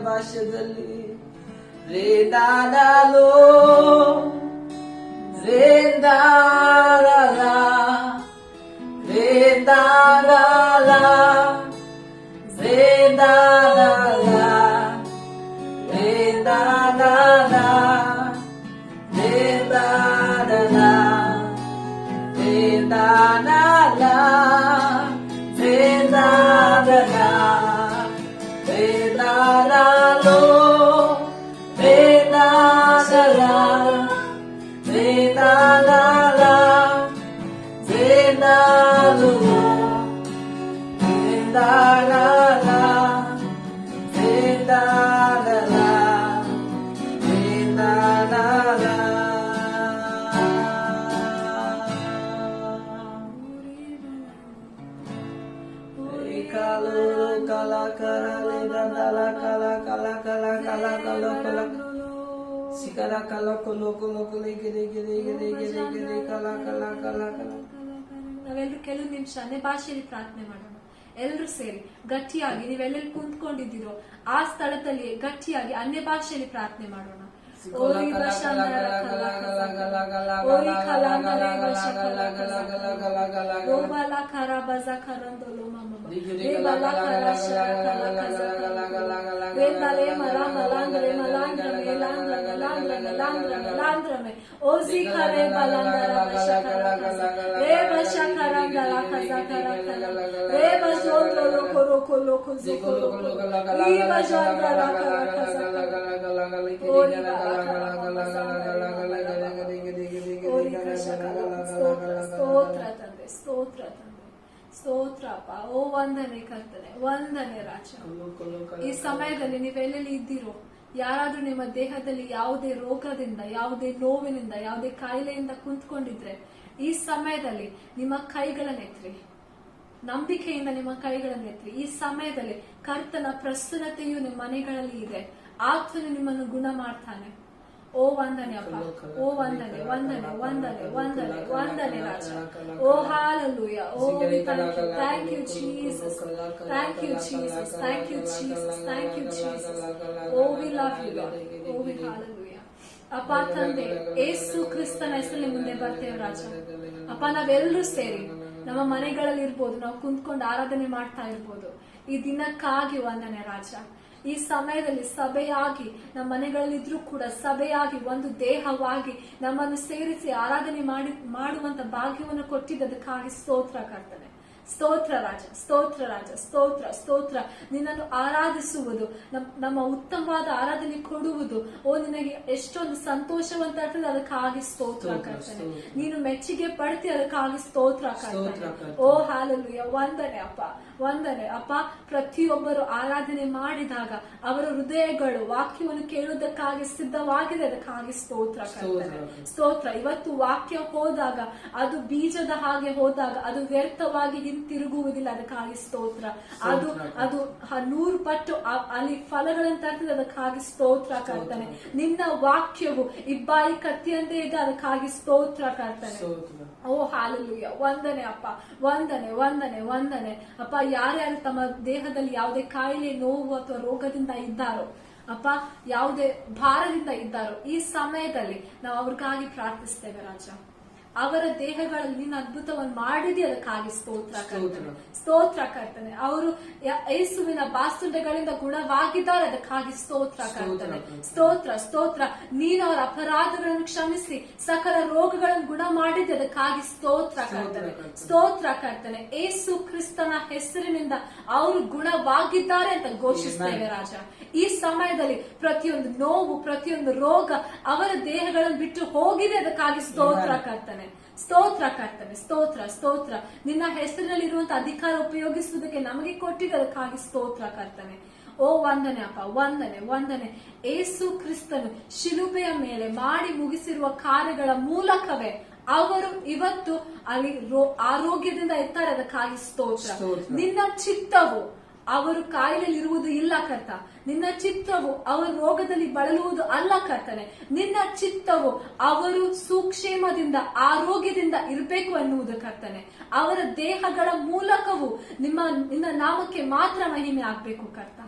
ಭಾಷೆಯಲ್ಲಿ ರೇದಾನಲೋ ರೇದಾನಲ ರೇದಾನಲ ರೇದಾನಲ ರೇದಾನಲ ರೇದಾನಲ ರೇದಾನಲ ರೇದಾನಲ ರೇದಾನಲೋ ರೇದಾನಲ ರೇದಾನಲ ರೇದಾನಲೋ ರೇದಾನಲ ರೇದಾನಲ ರೇದಾನಲ Kala kala kala dala kala kala kala kala kala kala sikala kala kolo kolo kole gede gede gede gede gede kala kala kala kala ನಾವೆಲ್ಲರೂ ಕೆಲವು ನಿಮಿಷ ಅನ್ಯ ಭಾಷೆಯಲ್ಲಿ ಪ್ರಾರ್ಥನೆ ಮಾಡೋಣ. ಎಲ್ಲರೂ ಸೇರಿ ಗಟ್ಟಿಯಾಗಿ ನೀವೆಲ್ಲೆಲ್ಲಿ ಕುಂತ್ಕೊಂಡಿದ್ದೀರೋ ಆ ಸ್ಥಳದಲ್ಲಿ ಗಟ್ಟಿಯಾಗಿ ಅನ್ಯ ಭಾಷೆಯಲ್ಲಿ ಪ್ರಾರ್ಥನೆ ಮಾಡೋಣ. ಓರಿ ಬಶಂದರ ಕಲ ಓರಿ ಕಲಾಂಗರೆ ಬಶಕಲ ಗೋಬಲ ಕರ ಬಜ ಕರಂದೋಲು ಮಮ್ಮ ರೇಬಲ ಕರ ಶಕಲ ರೇಬಲೆ ಮಲ ಮಲಾಂದ್ರೆ ಮಲಾಂದ್ರ ಮೇಲಾಂದ್ರ ಮಲಾಂದ್ರ ಮಲಾಂದ್ರ ಮಲಾಂದ್ರಮೆ ಓಸಿ ಕರೆ ಬಲಾಂದರ ಬಶಕಲ ರೇ ಬಶಕರಂದಲ ಕಜ ಕರ ರೇ ಬಜೋಂದ್ರ ಲೋಕೋ ಲೋಕೋ ಲೋಕೋ ಜೋಕೋ ರೀ ಬಜೋಂದ್ರ ಕರ ಕಜ ಓರಿ ಸ್ತೋತ್ರ ತಂದೆ, ಸ್ತೋತ್ರ ತಂದೆ, ಸ್ತೋತ್ರ ಅಪ್ಪ. ಓ ವಂದನೆ ಕರ್ತನೆ, ವಂದನೆ ರಾಜ. ಈ ಸಮಯದಲ್ಲಿ ನೀವೆಲ್ಲೆಲ್ಲಿ ಇದ್ದೀರೋ, ಯಾರಾದ್ರೂ ನಿಮ್ಮ ದೇಹದಲ್ಲಿ ಯಾವುದೇ ರೋಗದಿಂದ, ಯಾವುದೇ ನೋವಿನಿಂದ, ಯಾವುದೇ ಕಾಯಿಲೆಯಿಂದ ಕುಂತ್ಕೊಂಡಿದ್ರೆ ಈ ಸಮಯದಲ್ಲಿ ನಿಮ್ಮ ಕೈಗಳನ್ನೆತ್ರಿ, ನಂಬಿಕೆಯಿಂದ ನಿಮ್ಮ ಗಳನ್ನೆತ್ತಿ. ಈ ಸಮಯದಲ್ಲಿ ಕರ್ತನ ಪ್ರಸನ್ನತೆಯು ನಿಮ್ಮ ಮನೆಗಳಲ್ಲಿ ಇದೆ. ಆತನು ನಿಮ್ಮನ್ನು ಗುಣ ಮಾಡ್ತಾನೆ. ಓ ವಂದನೆ ಅಪ್ಪ, ಓ ವಂದನೆ, ವಂದನೆ, ವಂದನೆ, ವಂದನೆ, ವಂದನೆ ರಾಜ. Oh hallelujah. Oh thank you Jesus, thank you Jesus, thank you Jesus, thank you Jesus. Oh we love you Lord. Oh we hallelujah. ಅಪ್ಪ ತಂದೆ, ಯೇಸು ಕ್ರಿಸ್ತನ ಹೆಸರಲ್ಲಿ ಮುಂದೆ ಬರ್ತೇವೆ ರಾಜ. ಅಪ್ಪ ನಾವೆಲ್ಲರೂ ಸೇರಿ ನಮ್ಮ ಮನೆಗಳಲ್ಲಿ ಇರ್ಬೋದು, ನಾವು ಕುಂತ್ಕೊಂಡು ಆರಾಧನೆ ಮಾಡ್ತಾ ಇರ್ಬೋದು. ಈ ದಿನಕ್ಕಾಗಿ ವಂದನೆ ರಾಜ. ಈ ಸಮಯದಲ್ಲಿ ಸಭೆಯಾಗಿ ನಮ್ಮ ಮನೆಗಳಲ್ಲಿ ಇದ್ರೂ ಕೂಡ ಸಭೆಯಾಗಿ ಒಂದು ದೇಹವಾಗಿ ನಮ್ಮನ್ನು ಸೇರಿಸಿ ಆರಾಧನೆ ಮಾಡುವಂತ ಭಾಗ್ಯವನ್ನು ಕೊಟ್ಟಿದ್ದಕ್ಕಾಗಿ ಸ್ತೋತ್ರ ಕರ್ತನೆ. ಸ್ತೋತ್ರ ರಾಜ, ಸ್ತೋತ್ರ ರಾಜ, ಸ್ತೋತ್ರ, ಸ್ತೋತ್ರ. ನಿನ್ನನ್ನು ಆರಾಧಿಸುವುದು, ನಮ್ಮ ಉತ್ತಮವಾದ ಆರಾಧನೆ ಕೊಡುವುದು ಓ ನಿನಗೆ ಎಷ್ಟೊಂದು ಸಂತೋಷವಂತ ಆಗ್ತದೆ. ಅದಕ್ಕಾಗಿ ಸ್ತೋತ್ರ ಕರ್ತನೆ. ನೀನು ಮೆಚ್ಚುಗೆ ಪಡ್ತಿ, ಅದಕ್ಕಾಗಿ ಸ್ತೋತ್ರ ಕರ್ತನೆ. ಓ ಹಾಲೆಲೂಯ. ವಂದನೆ ಅಪ್ಪ, ವಂದನೆ ಅಪ್ಪ. ಪ್ರತಿಯೊಬ್ಬರು ಆರಾಧನೆ ಮಾಡಿದಾಗ ಅವರ ಹೃದಯಗಳು ವಾಕ್ಯವನ್ನು ಕೇಳುವುದಕ್ಕಾಗಿ ಸಿದ್ಧವಾಗಿದೆ. ಅದಕ್ಕಾಗಿ ಸ್ತೋತ್ರ ಕರ್ತನೆ, ಸ್ತೋತ್ರ. ಇವತ್ತು ವಾಕ್ಯ ಹೋದಾಗ ಅದು ಬೀಜದ ಹಾಗೆ ಹೋದಾಗ ಅದು ವ್ಯರ್ಥವಾಗಿ ಹಿಂತಿರುಗುವುದಿಲ್ಲ. ಅದಕ್ಕಾಗಿ ಸ್ತೋತ್ರ. ಅದು 100 ಪಟ್ಟು ಅಲ್ಲಿ ಫಲಗಳನ್ನು ತರ್ತದೆ. ಅದಕ್ಕಾಗಿ ಸ್ತೋತ್ರ ಕರ್ತನೆ. ನಿನ್ನ ವಾಕ್ಯವು ಇಬ್ಬಾಯಿ ಕತ್ತಿಯಂತೆ ಇದೆ. ಅದಕ್ಕಾಗಿ ಸ್ತೋತ್ರ ಕರ್ತನೆ. ಓ ಹಾಲೆಲೂಯ. ವಂದನೆ ಅಪ್ಪ, ವಂದನೆ, ವಂದನೆ, ವಂದನೆ ಅಪ್ಪ. ಯಾರ್ಯಾರು ತಮ್ಮ ದೇಹದಲ್ಲಿ ಯಾವುದೇ ಕಾಯಿಲೆ, ನೋವು ಅಥವಾ ರೋಗದಿಂದ ಇದ್ದಾರೋ ಅಪ್ಪ, ಯಾವುದೇ ಭಾರದಿಂದ ಇದ್ದಾರೋ ಈ ಸಮಯದಲ್ಲಿ ನಾವು ಅವ್ರಿಗಾಗಿ ಪ್ರಾರ್ಥಿಸ್ತೇವೆ ರಾಜ. ಅವರ ದೇಹಗಳಲ್ಲಿ ನಿನ್ನ ಅದ್ಭುತವನ್ನು ಮಾಡಿದಿ. ಅದಕ್ಕಾಗಿ ಸ್ತೋತ್ರ ಕರ್ತನೆ, ಸ್ತೋತ್ರ ಕರ್ತನೆ. ಅವರು ಯೇಸುವಿನ ಬಾಸುಂಡೆಗಳಿಂದ ಗುಣವಾಗಿದ್ದಾರೆ. ಅದಕ್ಕಾಗಿ ಸ್ತೋತ್ರ ಕರ್ತನೆ, ಸ್ತೋತ್ರ, ಸ್ತೋತ್ರ. ನೀನು ಅವರ ಅಪರಾಧಗಳನ್ನು ಕ್ಷಮಿಸಿ ಸಕಲ ರೋಗಗಳನ್ನು ಗುಣ ಮಾಡಿದ್ದೆ. ಅದಕ್ಕಾಗಿ ಸ್ತೋತ್ರ ಕರ್ತನೆ, ಸ್ತೋತ್ರ ಕರ್ತನೆ. ಯೇಸು ಕ್ರಿಸ್ತನ ಹೆಸರಿನಿಂದ ಅವರು ಗುಣವಾಗಿದ್ದಾರೆ ಅಂತ ಘೋಷಿಸ್ತೇವೆ ರಾಜ. ಈ ಸಮಯದಲ್ಲಿ ಪ್ರತಿಯೊಂದು ನೋವು, ಪ್ರತಿಯೊಂದು ರೋಗ ಅವರ ದೇಹಗಳನ್ನು ಬಿಟ್ಟು ಹೋಗಿದೆ. ಅದಕ್ಕಾಗಿ ಸ್ತೋತ್ರ ಕರ್ತನೆ, ಸ್ತೋತ್ರ ಕರ್ತನೆ, ಸ್ತೋತ್ರ, ಸ್ತೋತ್ರ. ನಿನ್ನ ಹೆಸರಿನಲ್ಲಿ ಇರುವಂತಹ ಅಧಿಕಾರ ಉಪಯೋಗಿಸುವುದಕ್ಕೆ ನಮಗೆ ಕೊಟ್ಟಿದೆ. ಅದಕ್ಕಾಗಿ ಸ್ತೋತ್ರ ಕರ್ತನೆ. ಓ ವಂದನೆ ಅಪ್ಪ, ವಂದನೆ, ವಂದನೆ. ಯೇಸು ಕ್ರಿಸ್ತನು ಶಿಲುಬೆಯ ಮೇಲೆ ಮಾಡಿ ಮುಗಿಸಿರುವ ಕಾರ್ಯಗಳ ಮೂಲಕವೇ ಅವರು ಇವತ್ತು ಅಲ್ಲಿ ಆರೋಗ್ಯದಿಂದ ಇರ್ತಾರೆ. ಅದಕ್ಕಾಗಿ ಸ್ತೋತ್ರ. ನಿನ್ನ ಚಿತ್ತವು ಅವರು ಕಾಯಿಲೆಯಲ್ಲಿ ಇರುವುದು ಇಲ್ಲ ಕರ್ತ. ನಿನ್ನ ಚಿತ್ತವು ಅವರು ರೋಗದಲ್ಲಿ ಬಳಲುವುದು ಅಲ್ಲ ಕರ್ತನೆ. ನಿನ್ನ ಚಿತ್ತವು ಅವರು ಸುಕ್ಷೇಮದಿಂದ, ಆರೋಗ್ಯದಿಂದ ಇರಬೇಕು ಎನ್ನುವುದು ಕರ್ತನೆ. ಅವರ ದೇಹಗಳ ಮೂಲಕವೂ ನಿನ್ನ ನಾಮಕ್ಕೆ ಮಾತ್ರ ಮಹಿಮೆ ಆಗ್ಬೇಕು ಕರ್ತ.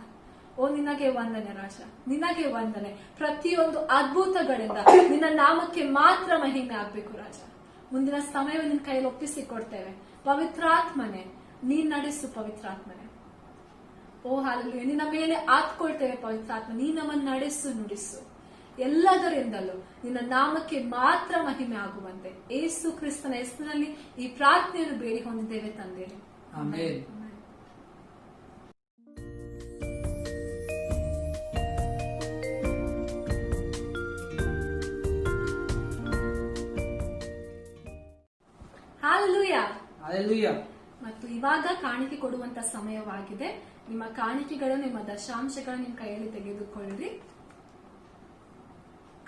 ಓ ನಿನಗೆ ವಂದನೆ ರಾಜ, ನಿನಗೆ ವಂದನೆ. ಪ್ರತಿಯೊಂದು ಅದ್ಭುತಗಳಿಂದ ನಿನ್ನ ನಾಮಕ್ಕೆ ಮಾತ್ರ ಮಹಿಮೆ ಆಗ್ಬೇಕು ರಾಜ. ಮುಂದಿನ ಸಮಯವನ್ನು ನಿನ್ನ ಕೈಯಲ್ಲಿ ಒಪ್ಪಿಸಿಕೊಡ್ತೇವೆ. ಪವಿತ್ರಾತ್ಮನೆ ನೀನ್ ನಡೆಸು. ಪವಿತ್ರಾತ್ಮನೆ, ಓ ಹಾಲೆಲೂಯ. ನಿನ್ನ ಮೇಲೆ ಆತ್ಕೊಳ್ತೇವೆ ಪವಿತ್ರಾತ್ಮ. ನೀ ನಮ್ಮನ್ನು ನಡೆಸು, ನುಡಿಸು. ಎಲ್ಲದರಿಂದಲೂ ನಿನ್ನ ನಾಮಕ್ಕೆ ಮಾತ್ರ ಮಹಿಮೆ ಆಗುವಂತೆ ಯೇಸು ಕ್ರಿಸ್ತನ ಹೆಸರಿನಲ್ಲಿ ಈ ಪ್ರಾರ್ಥನೆಯನ್ನು ಬೇಡಿ ಹೊಂದಿದ್ದೇವೆ ತಂದೆಯೇ. ಆಮೆನ್. Hallelujah, hallelujah. ಮತ್ತು ಇವಾಗ ಕಾಣಿಕೆ ಕೊಡುವಂತ ಸಮಯವಾಗಿದೆ. ನಿಮ್ಮ ಕಾಣಿಕೆಗಳು, ನಿಮ್ಮ ದಶಾಂಶಗಳನ್ನು ನಿಮ್ಮ ಕೈಯಲ್ಲಿ ತೆಗೆದುಕೊಳ್ಳಿರಿ.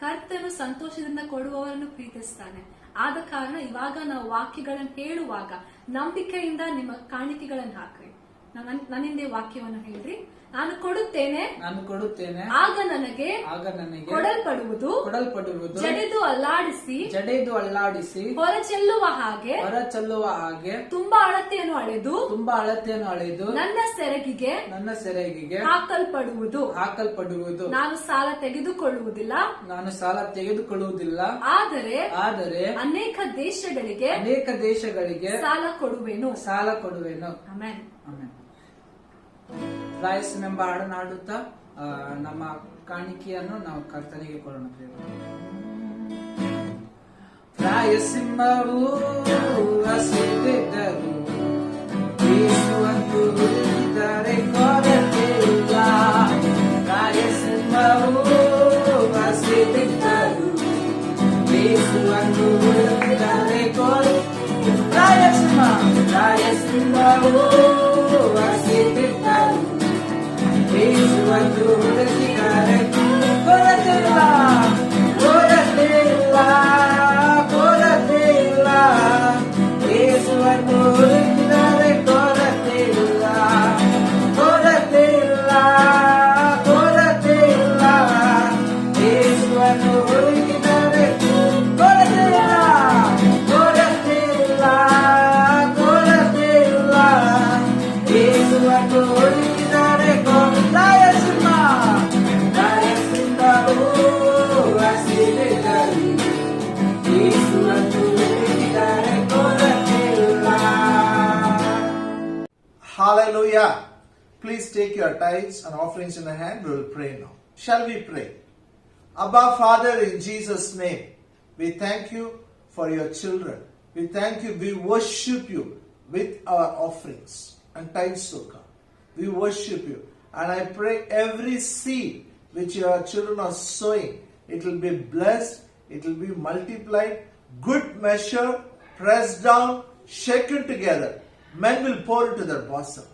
ಕರ್ತನು ಸಂತೋಷದಿಂದ ಕೊಡುವವರನ್ನು ಪ್ರೀತಿಸ್ತಾನೆ. ಆದ ಕಾರಣ ಇವಾಗ ನಾವು ವಾಕ್ಯಗಳನ್ನು ಹೇಳುವಾಗ ನಂಬಿಕೆಯಿಂದ ನಿಮ್ಮ ಕಾಣಿಕೆಗಳನ್ನು ಹಾಕ್ರಿ. ನನ್ನಿಂದ ವಾಕ್ಯವನ್ನು ಹೇಳ್ರಿ. ನಾನು ಕೊಡುತ್ತೇನೆ, ನಾನು ಕೊಡುತ್ತೇನೆ, ಆಗ ನನಗೆ ಕೊಡಲ್ಪಡುವುದು, ಜಡೆದು ಅಲ್ಲಾಡಿಸಿ ಹೊರಚೆಲ್ಲುವ ಹಾಗೆ ತುಂಬಾ ಅಳತೆಯನ್ನು ಅಳೆದು ನನ್ನ ಸೆರಗಿಗೆ ಹಾಕಲ್ಪಡುವುದು. ನಾನು ಸಾಲ ತೆಗೆದುಕೊಳ್ಳುವುದಿಲ್ಲ, ಆದರೆ ಅನೇಕ ದೇಶಗಳಿಗೆ ಸಾಲ ಕೊಡುವೆನು. ಆಮೆನ್. ಪ್ರಾಯಸ್ಸೆಂಬ ಹಾಡನ್ನು ಹಾಡುತ್ತಾ ನಮ್ಮ ಕಾಣಿಕೆಯನ್ನು ನಾವು ಕರ್ತನಿಗೆ ಕೊಡೋಣ. ಪ್ರಾಯಸ್ಸೆಂಬವು ಹಸಿದಿದ್ದರು, ಯೇಸುವನ್ನು ಹುಡುಕಿದರೆ ಕೊರತೆ ಇಲ್ಲ. ಪ್ರಾಯಸ್ಸೆಂಬವು ಹಸಿದಿದ್ದರು, ಯೇಸುವನ್ನು ಹುಡುಕಿದರೆ ಪ್ರಾಯಸ್ಸೆಂಬವು ಹಸಿದಿದ್ದರು, ಯೇಸುವನ್ನು ಹುಡುಕಿದರೆ ಕೊರತೆ ಇಲ್ಲ. ಯೇಸುವನ್ನು ಹುಡುಕಿದರೆ ಕೊರತೆ ಇಲ್ಲ. ಯೇಸುವನ್ನು ಹುಡುಕಿದರೆ ಕೊರತೆ ಇಲ್ಲ. ಯೇಸುವನ್ನು ಹುಡುಕಿದರೆ Hallelujah. Please take your tithes and offerings in the hand. We will pray now. Shall we pray? Abba, Father, in Jesus' name, we thank you for your children. We thank you. We worship you with our offerings and tithes, O God. We worship you. And I pray every seed which your children are sowing, it will be blessed, it will be multiplied, good measure, pressed down, shaken together. Men will pour into their bosom.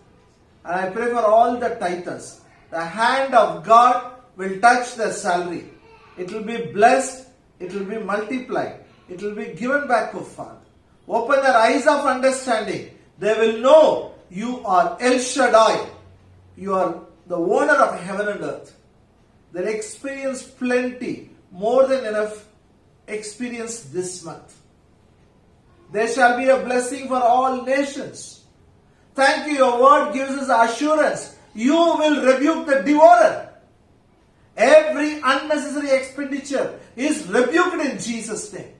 And I pray for all the tithers. The hand of God will touch their salary. It will be blessed, it will be multiplied, it will be given back to Father. Open their eyes of understanding. They will know you are El Shaddai. You are the owner of heaven and earth. They experience plenty, more than enough experience this month. There shall be a blessing for all nations. Thank you, your word gives us assurance. You will rebuke the devourer. Every unnecessary expenditure is rebuked in Jesus' name.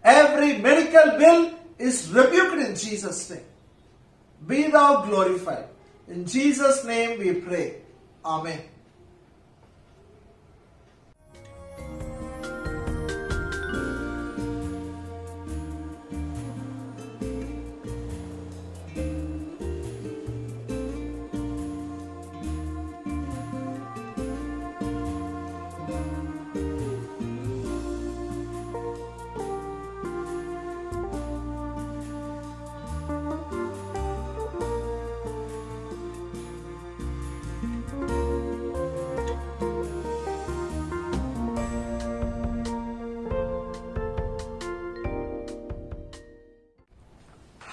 Every medical bill is rebuked in Jesus' name. Be thou glorified. In Jesus' name we pray. Amen.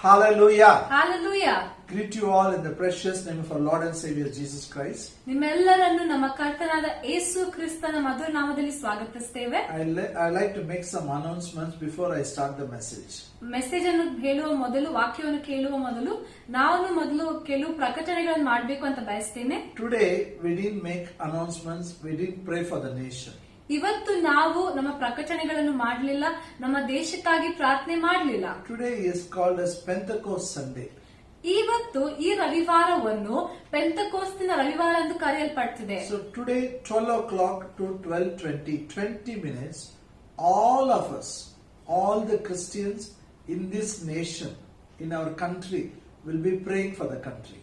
Hallelujah. Hallelujah. Greet you all in the precious name of our Lord and Savior Jesus Christ. ನಿಮ್ಮೆಲ್ಲರನ್ನು ನಮ್ಮ ಕರ್ತನಾದ ಯೇಸು ಕ್ರಿಸ್ತನ ಮಧುರ ನಾಮದಲ್ಲಿ ಸ್ವಾಗತಿಸುತ್ತೇವೆ. I like to make some announcements before I start the message. Message ಅನ್ನು ಹೇಳುವ ಮೊದಲು, ವಾಕ್ಯವನ್ನು ಕೇಳುವ ಮೊದಲು ನಾನು ಮೊದಲು ಕೆಲವು ಪ್ರಕಟಣೆಗಳನ್ನು ಮಾಡಬೇಕು ಅಂತ ಬಯಸ್ತೇನೆ. Today we didn't make announcements, we didn't pray for the nation. ಇವತ್ತು ನಾವು ನಮ್ಮ ಪ್ರಕಟಣೆಗಳನ್ನು ಮಾಡಲಿಲ್ಲ, ನಮ್ಮ ದೇಶಕ್ಕಾಗಿ ಪ್ರಾರ್ಥನೆ ಮಾಡಲಿಲ್ಲ. Today is called as Pentecost Sunday. ಇವತ್ತು ಈ ರವಿವಾರವನ್ನು ಪೆಂತಕೋಸ್ತಿನ ರವಿವಾರ ಎಂದು ಕರೆಯಲ್ಪಡುತ್ತದೆ. So today 12 o'clock to 12:20, 20 minutes, all of us, all the Christians in this nation, in our country, will be praying for the country.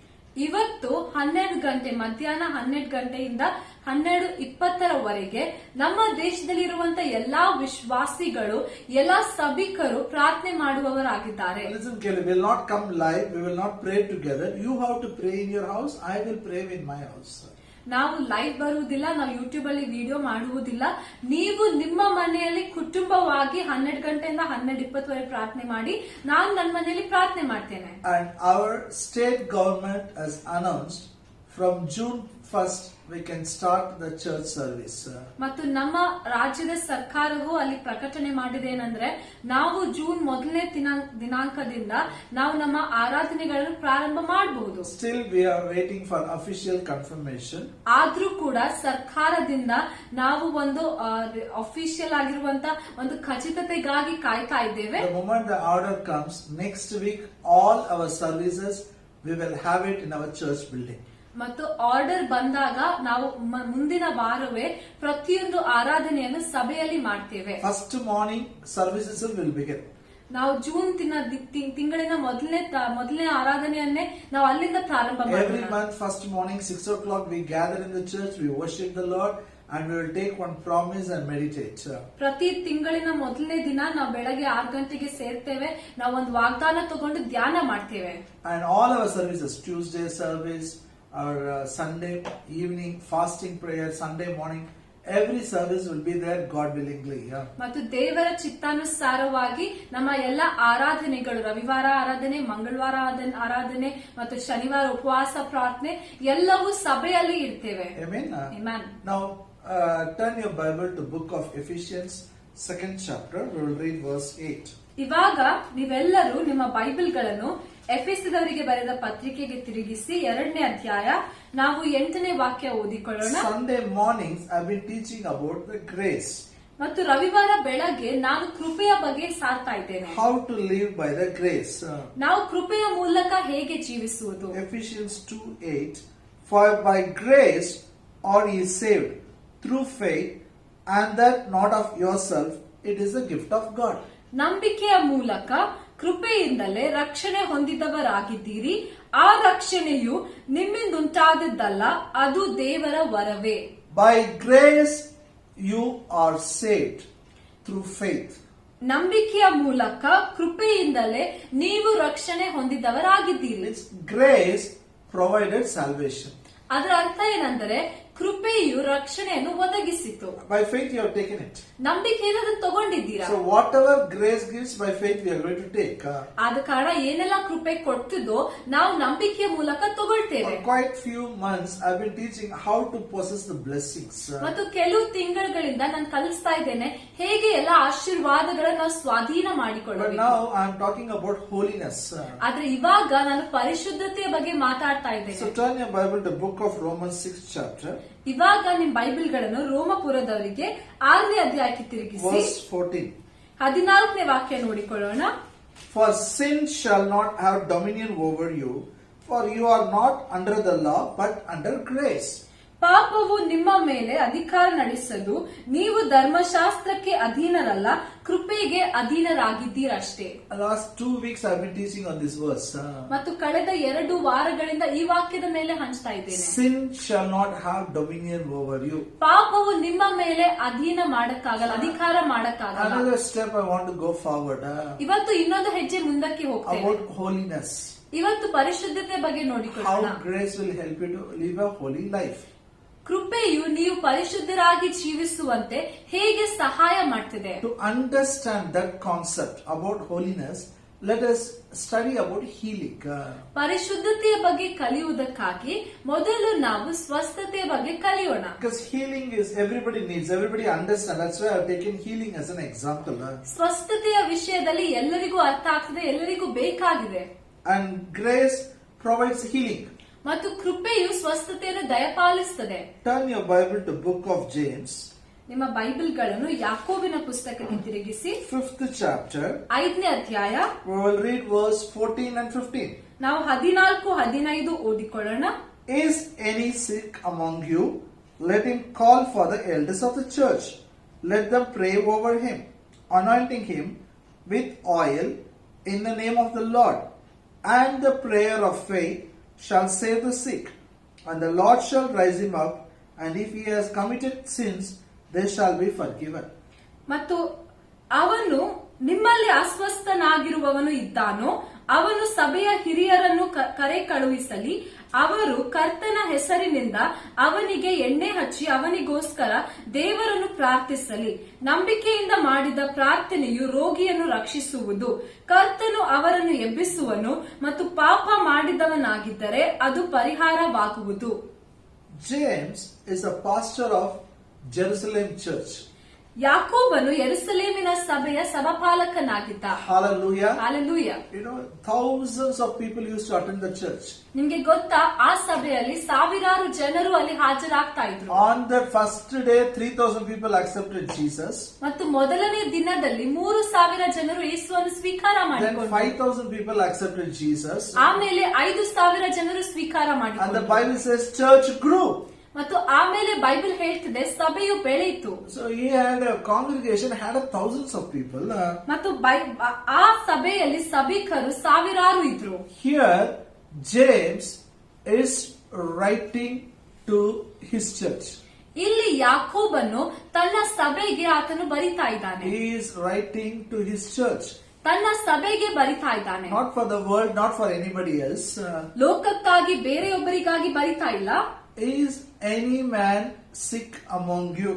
ಇವತ್ತು 12 ಗಂಟೆ, ಮಧ್ಯಾಹ್ನ 12 ಗಂಟೆಯಿಂದ 12:20 ನಮ್ಮ ದೇಶದಲ್ಲಿರುವಂತ ಎಲ್ಲಾ ವಿಶ್ವಾಸಿಗಳು, ಎಲ್ಲಾ ಸಭಿಕರು ಪ್ರಾರ್ಥನೆ ಮಾಡುವವರಾಗಿದ್ದಾರೆ. Listen, Kelly, we will not come live, we will not pray together. You have to pray in your house, I will pray in my house. ನಾವು ಲೈವ್ ಬರುವುದಿಲ್ಲ, ನಾವು ಯೂಟ್ಯೂಬ್ ಅಲ್ಲಿ ವಿಡಿಯೋ ಮಾಡುವುದಿಲ್ಲ. ನೀವು ನಿಮ್ಮ ಮನೆಯಲ್ಲಿ ಕುಟುಂಬವಾಗಿ 12 ಗಂಟೆಯಿಂದ 12:20 ಪ್ರಾರ್ಥನೆ ಮಾಡಿ, ನಾನು ನನ್ನ ಮನೆಯಲ್ಲಿ ಪ್ರಾರ್ಥನೆ ಮಾಡ್ತೇನೆ. And our state government has announced from June first we can start the church service. ಮತ್ತು ನಮ್ಮ ರಾಜ್ಯದ ಸರ್ಕಾರವು ಅಲ್ಲಿ ಪ್ರಕಟಣೆ ಮಾಡಿದೆ ಏನಂದ್ರೆ ನಾವು ಜೂನ್ 1ನೇ ದಿನಾಂಕದಿಂದ ನಾವು ನಮ್ಮ ಆರಾಧನೆಗಳನ್ನು ಪ್ರಾರಂಭ ಮಾಡಬಹುದು. Still we are waiting for official confirmation. ಆದ್ರೂ ಕೂಡ ಸರ್ಕಾರದಿಂದ ನಾವು ಒಂದು ಅಫಿಷಿಯಲ್ ಆಗಿರುವಂತ ಒಂದು ಖಚಿತತೆಗಾಗಿ ಕಾಯ್ತಾ ಇದ್ದೇವೆ. The moment the order comes, next week all our services we will have it in our church building. ಮತ್ತು ಆರ್ಡರ್ ಬಂದಾಗ ನಾವು ಮುಂದಿನ ವಾರವೇ ಪ್ರತಿಯೊಂದು ಆರಾಧನೆಯನ್ನು ಸಭೆಯಲ್ಲಿ ಮಾಡ್ತೇವೆ. First morning services will begin. ನಾವು ಜೂನ್ ತಿಂಗಳಿನ ಮೊದಲನೇ ಆರಾಧನೆಯನ್ನೇ ನಾವು ಅಲ್ಲಿಂದ ಪ್ರಾರಂಭ Every ಮಾಡ್ತೇವೆ. month first morning 6 o'clock we gather in the church, we worship the Lord and we will take one promise and meditate. ಪ್ರತಿ ತಿಂಗಳಿನ ಮೊದಲನೇ ದಿನ ನಾವು ಬೆಳಗ್ಗೆ 6 ಗಂಟೆಗೆ ಸೇರ್ತೇವೆ. ನಾವು ಒಂದು ವಾಗ್ದಾನ ತಗೊಂಡು ಧ್ಯಾನ ಮಾಡ್ತೇವೆ. And all our services, Tuesday service, our Sunday evening fasting prayer, Sunday morning, every service will be there, God willingly. ಮತ್ತು ದೇವರ ಚಿತ್ತಾನುಸಾರವಾಗಿ ನಮ್ಮ ಎಲ್ಲ ಆರಾಧನೆಗಳು, ರವಿವಾರ ಆರಾಧನೆ, ಮಂಗಳವಾರ ಆರಾಧನೆ ಮತ್ತು ಶನಿವಾರ ಉಪವಾಸ ಪ್ರಾರ್ಥನೆ ಎಲ್ಲವೂ ಸಭೆಯಲ್ಲಿ ಇರ್ತೇವೆ. Amen. Amen. Now turn your Bible to book of Ephesians, 2nd chapter. We will read verse 8. ಇವಾಗ ನೀವೆಲ್ಲರೂ ನಿಮ್ಮ ಬೈಬಲ್ಗಳನ್ನು ಎಫೆಸದವರಿಗೆ ಬರೆದ ಪತ್ರಿಕೆಗೆ ತಿರುಗಿಸಿ 2ನೇ ಅಧ್ಯಾಯ ನಾವು 8ನೇ ವಾಕ್ಯ ಓದಿಕೊಳ್ಳೋಣ. Sunday mornings I've been teaching about the grace. ಮತ್ತು ರವಿವಾರ ಬೆಳಗ್ಗೆ ನಾನು ಕೃಪೆಯ ಬಗ್ಗೆ ಸಾರ್ತಾ ಇದ್ದೇನೆ. How to live by the grace. ನಾವು ಕೃಪೆಯ ಮೂಲಕ ಹೇಗೆ ಜೀವಿಸುವುದು. Ephesians 2:8. For by grace are ye saved through faith, and that not of yourself, it is a gift of God. ನಂಬಿಕೆಯ ಮೂಲಕ ಕೃಪೆಯಿಂದಲೇ ರಕ್ಷಣೆ ಹೊಂದಿದವರಾಗಿದ್ದೀರಿ. ಆ ರಕ್ಷಣೆಯು ನಿಮ್ಮಿಂದುಂಟಾದದ್ದಲ್ಲ, ಅದು ದೇವರ ವರವೇ. By grace you are saved through faith. ನಂಬಿಕೆಯ ಮೂಲಕ ಕೃಪೆಯಿಂದಲೇ ನೀವು ರಕ್ಷಣೆ ಹೊಂದಿದವರಾಗಿದ್ದೀರಿ. It's grace provided salvation. ಅದರ ಅರ್ಥ ಏನಂದರೆ ಕೃಪೆಯು ರಕ್ಷಣೆಯನ್ನು ಒದಗಿಸಿತು. By faith you have taken it. ನಂಬಿಕೆಯಿಂದ ಅದನ್ನು ತಗೊಂಡಿದ್ದೀರಾ. So whatever grace gives, by faith we are going to take. ಆದ ಕಾರಣ ಏನೆಲ್ಲ ಕೃಪೆ ಕೊಡ್ತಿದ್ದೋ ನಾವು ನಂಬಿಕೆಯ ಮೂಲಕ ತಗೊಳ್ತೇವೆ. For quite few months I've been teaching how to possess the blessings. ಮತ್ತು ಕೆಲವು ತಿಂಗಳುಗಳಿಂದ ನಾನು ಕಲಿಸ್ತಾ ಇದ್ದೇನೆ ಹೇಗೆ ಎಲ್ಲ ಆಶೀರ್ವಾದಗಳನ್ನು ನಾವು ಸ್ವಾಧೀನ But ಮಾಡಿಕೊಳ್ಳಬೇಕು. now I'm talking about holiness. ಆದ್ರೆ ಇವಾಗ ನಾನು ಪರಿಶುದ್ಧತೆಯ ಬಗ್ಗೆ ಮಾತಾಡ್ತಾ ಇದ್ದೇನೆ. So turn your Bible to book of Romans 6th chapter. ಇವಾಗ ನಿಮ್ ಬೈಬಲ್ಗಳನ್ನು ರೋಮಪುರದವರಿಗೆ 6ನೇ ಅಧ್ಯಾಯಕ್ಕೆ ತಿರುಗಿಸಿ Verse 14. 14ನೇ ವಾಕ್ಯ ನೋಡಿಕೊಳ್ಳೋಣ. For sin shall not have dominion over you, for you are not under the law, but under grace. ಪಾಪವು ನಿಮ್ಮ ಮೇಲೆ ಅಧಿಕಾರ ನಡೆಸಲು ನೀವು ಧರ್ಮಶಾಸ್ತ್ರಕ್ಕೆ ಅಧೀನರಲ್ಲ, ಕೃಪೆಗೆ ಅಧೀನರಾಗಿದ್ದೀರಷ್ಟೇ. Last 2 weeks I've been teaching on this verse. ಮತ್ತು ಕಳೆದ 2 ವಾರಗಳಿಂದ ಈ ವಾಕ್ಯದ ಮೇಲೆ ಹಂಚ್ತಾ ಇದ್ದೇನೆ. Sin shall not have dominion over you. ಪಾಪವು ನಿಮ್ಮ ಮೇಲೆ ಅಧೀನ ಮಾಡಕ್ಕಾಗಲ್ಲ, ಅಧಿಕಾರ ಮಾಡಕ್ಕಾಗಲ್ಲ. Another step I want to go forward. ಇವತ್ತು ಇನ್ನೊಂದು ಹೆಜ್ಜೆ ಮುಂದಕ್ಕೆ ಹೋಗ್ತೇವೆ. About holiness. ಇವತ್ತು ಪರಿಶುದ್ಧತೆ ಬಗ್ಗೆ ನೋಡಿಕೊಳ್ಳೋಣ. How grace will help you to live a holy life. ಕೃಪೆಯು ನೀವು ಪರಿಶುದ್ಧರಾಗಿ ಜೀವಿಸುವಂತೆ ಹೇಗೆ ಸಹಾಯ ಮಾಡ್ತಿದೆ. To understand that concept about holiness, let us study about healing. ಪರಿಶುದ್ಧತೆಯ ಬಗ್ಗೆ ಕಲಿಯುವುದಕ್ಕಾಗಿ ಮೊದಲು ನಾವು ಸ್ವಸ್ಥತೆಯ ಬಗ್ಗೆ ಕಲಿಯೋಣ. Because healing is everybody needs, everybody understands. That's why I've taken healing as an example. ಸ್ವಸ್ಥತೆಯ ವಿಷಯದಲ್ಲಿ ಎಲ್ಲರಿಗೂ ಅರ್ಥ ಆಗ್ತದೆ, ಎಲ್ಲರಿಗೂ ಬೇಕಾಗಿದೆ. And grace provides healing. ಮತ್ತು ಕೃಪೆಯು ಸ್ವಸ್ಥತೆಯನ್ನು ದಯಪಾಲಿಸುತ್ತದೆ. Turn your Bible to book of James. ನಿಮ್ಮ ಬೈಬಲ್ಗಳನ್ನು ಯಾಕೋಬಿನ ಪುಸ್ತಕಕ್ಕೆ ತಿರುಗಿಸಿ 5th chapter. 5ನೇ ಅಧ್ಯಾಯ We will read verse 14 and 15. ನಾವು 14-15 ಓದಿಕೊಳ್ಳೋಣ. Is any sick among you? Let him call for the elders of the church. Let them pray over him, anointing him with oil in the name of the Lord. And the prayer of faith shall save the sick, and the Lord shall raise him up, and if he has committed sins, they shall be forgiven. ಮತ್ತು ಅವನು ನಿಮ್ಮಲ್ಲಿ ಅಸ್ವಸ್ಥನಾಗಿರುವವನು ಇದ್ದಾನೋ ಅವನು ಸಭೆಯ ಹಿರಿಯರನ್ನು ಕರೆ ಕಳುಹಿಸಲಿ, ಅವರು ಕರ್ತನ ಹೆಸರಿನಿಂದ ಅವನಿಗೆ ಎಣ್ಣೆ ಹಚ್ಚಿ ಅವನಿಗೋಸ್ಕರ ದೇವರನ್ನು ಪ್ರಾರ್ಥಿಸಲಿ. ನಂಬಿಕೆಯಿಂದ ಮಾಡಿದ ಪ್ರಾರ್ಥನೆಯು ರೋಗಿಯನ್ನು ರಕ್ಷಿಸುವುದು. ಕರ್ತನು ಅವರನ್ನು ಎಬ್ಬಿಸುವನು, ಮತ್ತು ಪಾಪ ಮಾಡಿದವನಾಗಿದ್ದರೆ ಅದು ಪರಿಹಾರವಾಗುವುದು. James is a pastor of Jerusalem church. ಯಾಕೋಬನು ಯೆರೂಸಲೇಮಿನ ಸಭೆಯ ಸಭಾಪಾಲಕನಾಗಿದ್ದ. Hallelujah. Hallelujah. You know, thousands of people used to attend the church. ನಿಮ್ಗೆ ಗೊತ್ತಾ, ಆ ಸಭೆಯಲ್ಲಿ ಸಾವಿರಾರು ಜನರು ಅಲ್ಲಿ ಹಾಜರಾಗ್ತಾ ಇದ್ರು. On the first day, 3,000 people accepted Jesus. ಮತ್ತು ಮೊದಲನೇ ದಿನದಲ್ಲಿ 3,000 ಜನರು ಯೇಸುವನ್ನು ಸ್ವೀಕಾರ Then ಮಾಡಿಕೊಂಡರು. 5,000 people accepted Jesus. ಆಮೇಲೆ 5,000 ಜನರು ಸ್ವೀಕಾರ And the ಮಾಡಿಕೊಂಡರು. Bible says church grew. ಮತ್ತು ಆಮೇಲೆ ಬೈಬಲ್ ಹೇಳ್ತಿದೆ ಸಭೆಯು ಬೆಳೆಯಿತು. So he had a congregation, had thousands of people. ಮತ್ತು ಆ ಸಭೆಯಲ್ಲಿ ಸಭಿಕರು ಸಾವಿರಾರು ಇದ್ರು. Here, James is writing to his church. ಇಲ್ಲಿ ಯಾಕೋಬನು ತನ್ನ ಸಭೆಗೆ ಆತನು ಬರಿತಾ ಇದ್ದಾನೆ. He is writing to his church. ತನ್ನ ಸಭೆಗೆ ಬರಿತಾ ಇದ್ದಾನೆ. Not for the world, not for anybody else. ಲೋಕಕ್ಕಾಗಿ ಬೇರೆಯೊಬ್ಬರಿಗಾಗಿ ಬರಿತಾ ಇಲ್ಲ. Is any man sick among you?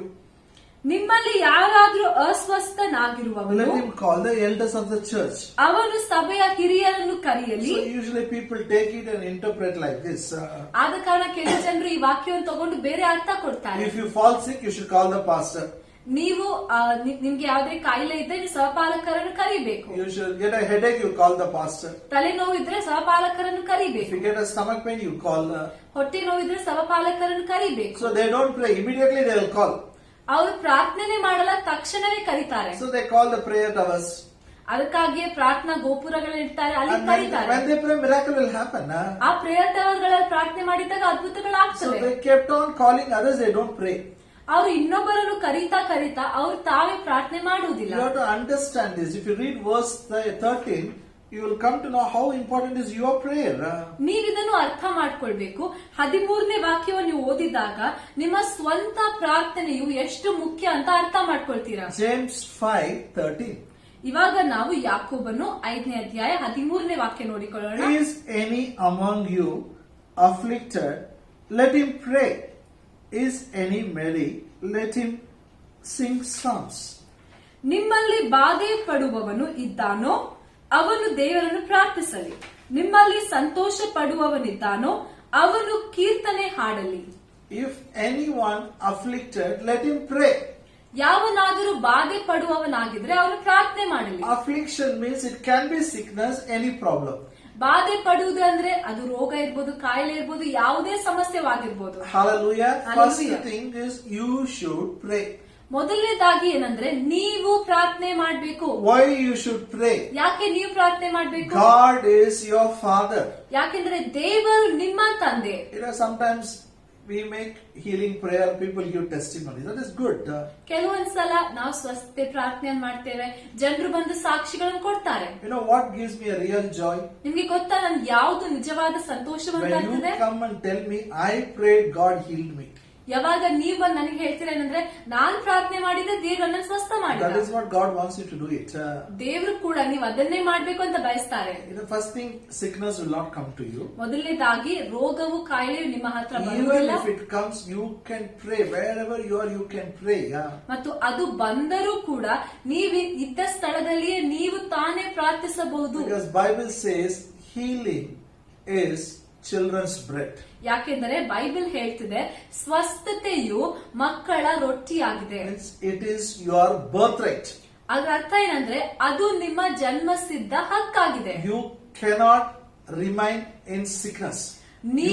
ನಿಮ್ಮಲ್ಲಿ ಯಾರಾದ್ರೂ Let ಅಸ್ವಸ್ಥನಾಗಿರುವವನು him call the elders of the church. ಅವನು ಸಭೆಯ ಹಿರಿಯರನ್ನು ಕರೆಯಲಿ. So usually people take it and interpret like this. ಆದ ಕಾರಣ ಕೆಲವು ಜನರು ಈ ವಾಕ್ಯವನ್ನು ತಗೊಂಡು ಬೇರೆ ಅರ್ಥ ಕೊಡ್ತಾರೆ. If you fall sick, you should call the pastor. ನೀವು ನಿಮ್ಗೆ ಯಾವ್ದೇ ಕಾಯಿಲೆ ಇದ್ರೆ ನೀವು ಸಹಪಾಲಕರನ್ನು ಕರಿಬೇಕು. You should get a headache, you call the pastor. ತಲೆನೋವಿದ್ರೆ ಸಹಪಾಲಕರನ್ನು If ಕರಿಬೇಕು. you get a stomach pain, you call. ಹೊಟ್ಟೆ ನೋವಿದ್ರೆ ಸಹಪಾಲಕರನ್ನು ಕರಿಬೇಕು. So they don't pray, immediately they will call. ಅವರು ಪ್ರಾರ್ಥನೆ ಮಾಡಲ್ಲ, ತಕ್ಷಣವೇ ಕರೀತಾರೆ. So they call the prayer towers. ಅದಕ್ಕಾಗಿಯೇ ಪ್ರಾರ್ಥನಾ ಗೋಪುರಗಳಿರ್ತಾರೆ, ಅಲ್ಲಿ And ಕರೀತಾರೆ. when they pray, miracle will happen. ಆ ಪ್ರೇಯರ್ ಟವರ್ ಗಳಲ್ಲಿ ಪ್ರಾರ್ಥನೆ ಮಾಡಿದಾಗ So ಅದ್ಭುತಗಳಾಗ್ತವೆ. they kept on calling others, they don't pray. ಅವರು ಇನ್ನೊಬ್ಬರನ್ನು ಕರೀತಾ ಕರೀತಾ ಅವರು ತಾವೇ ಪ್ರಾರ್ಥನೆ ಮಾಡುವುದಿಲ್ಲ. You have to understand this. If you read verse 13, you will come to know how important is your prayer. ನೀವಿದನ್ನು ಅರ್ಥ ಮಾಡ್ಕೊಳ್ಬೇಕು. 13ನೇ ವಾಕ್ಯವನ್ನು ನೀವು ಓದಿದಾಗ ನಿಮ್ಮ ಸ್ವಂತ ಪ್ರಾರ್ಥನೆಯು ಎಷ್ಟು ಮುಖ್ಯ ಅಂತ ಅರ್ಥ ಮಾಡ್ಕೊಳ್ತೀರಾ. James 5:13. ಇವಾಗ ನಾವು ಯಾಕೋಬನು 5ನೇ ಅಧ್ಯಾಯ 13ನೇ ವಾಕ್ಯ ನೋಡಿಕೊಳ್ಳೋಣ. Is any among you afflicted? Let him pray. Is any merry? Let him sing psalms. ನಿಮ್ಮಲ್ಲಿ ಬಾಧೆ ಪಡುವವನು ಇದ್ದಾನೋ ಅವನು ದೇವರನ್ನು ಪ್ರಾರ್ಥಿಸಲಿ. ನಿಮ್ಮಲ್ಲಿ ಸಂತೋಷ ಪಡುವವನಿದ್ದಾನೋ ಅವನು ಕೀರ್ತನೆ ಹಾಡಲಿ. If anyone afflicted, let him pray. ಯಾವನಾದರೂ ಬಾಧೆ ಪಡುವವನಾಗಿದ್ರೆ ಅವನು ಪ್ರಾರ್ಥನೆ ಮಾಡಲಿ. Affliction means it can be sickness, any problem. ಬಾಧೆ ಪಡುವುದು ಅಂದ್ರೆ ಅದು ರೋಗ ಇರ್ಬೋದು, ಕಾಯಿಲೆ ಇರ್ಬೋದು, ಯಾವುದೇ ಸಮಸ್ಯೆವಾಗಿರ್ಬೋದು. Hallelujah. Hallelujah. First thing is you should pray. ಮೊದಲನೇದಾಗಿ ಏನಂದ್ರೆ ನೀವು ಪ್ರಾರ್ಥನೆ ಮಾಡ್ಬೇಕು. Why you should pray? ಯಾಕೆ ನೀವು ಪ್ರಾರ್ಥನೆ ಮಾಡ್ಬೇಕು? God is your father. ಯಾಕೆಂದ್ರೆ ದೇವರು ನಿಮ್ಮ ತಂದೆ. You know, sometimes we make healing prayer, people give testimony. That is good. ಕೆಲವೊಂದ್ಸಲ ನಾವು ಸ್ವಸ್ಥತೆ ಪ್ರಾರ್ಥನೆ ಮಾಡ್ತೇವೆ, ಜನರು ಬಂದು ಸಾಕ್ಷಿಗಳನ್ನು ಕೊಡ್ತಾರೆ. You know what gives me a real joy? ನಿಮ್ಗೆ ಗೊತ್ತಾ ನನ್ಗೆ ಯಾವ್ದು ನಿಜವಾದ ಸಂತೋಷವಂತ When you ಆಗ್ತದೆ? come and tell me, I prayed, God healed me. ಯಾವಾಗ ನೀವು ಬಂದು ನನಗೆ ಹೇಳ್ತೀರ ಏನಂದ್ರೆ ನಾನ್ ಪ್ರಾರ್ಥನೆ ಮಾಡಿದ್ರೆ ದೇವ್ರು ನನ್ನ ಸ್ವಸ್ಥ That ಮಾಡಿದ. is what God wants you to do it. ದೇವ್ರು ಕೂಡ ನೀವು ಅದನ್ನೇ ಮಾಡ್ಬೇಕು ಅಂತ ಬಯಸ್ತಾರೆ. You know, first thing, sickness will not come to you. ಮೊದಲನೇದಾಗಿ ರೋಗವು ಕಾಯಿಲೆಯು ನಿಮ್ಮ ಹತ್ರ Even ಬರುವುದಿಲ್ಲ. if it comes, you can pray. Wherever you are, you can pray. ಮತ್ತು ಅದು ಬಂದರೂ ಕೂಡ ನೀವು ಇದ್ದ ಸ್ಥಳದಲ್ಲಿಯೇ ನೀವು ತಾನೇ ಪ್ರಾರ್ಥಿಸಬಹುದು. Because Bible says healing is children's bread. ಯಾಕೆಂದರೆ ಬೈಬಲ್ ಹೇಳ್ತಿದೆ ಸ್ವಸ್ಥತೆಯು ಮಕ್ಕಳ ರೊಟ್ಟಿಯಾಗಿದೆ. It is your birthright. ಅದರ ಅರ್ಥ ಏನಂದ್ರೆ ಅದು ನಿಮ್ಮ ಜನ್ಮಸಿದ್ಧ ಹಕ್ಕಾಗಿದೆ. You cannot remain in sickness.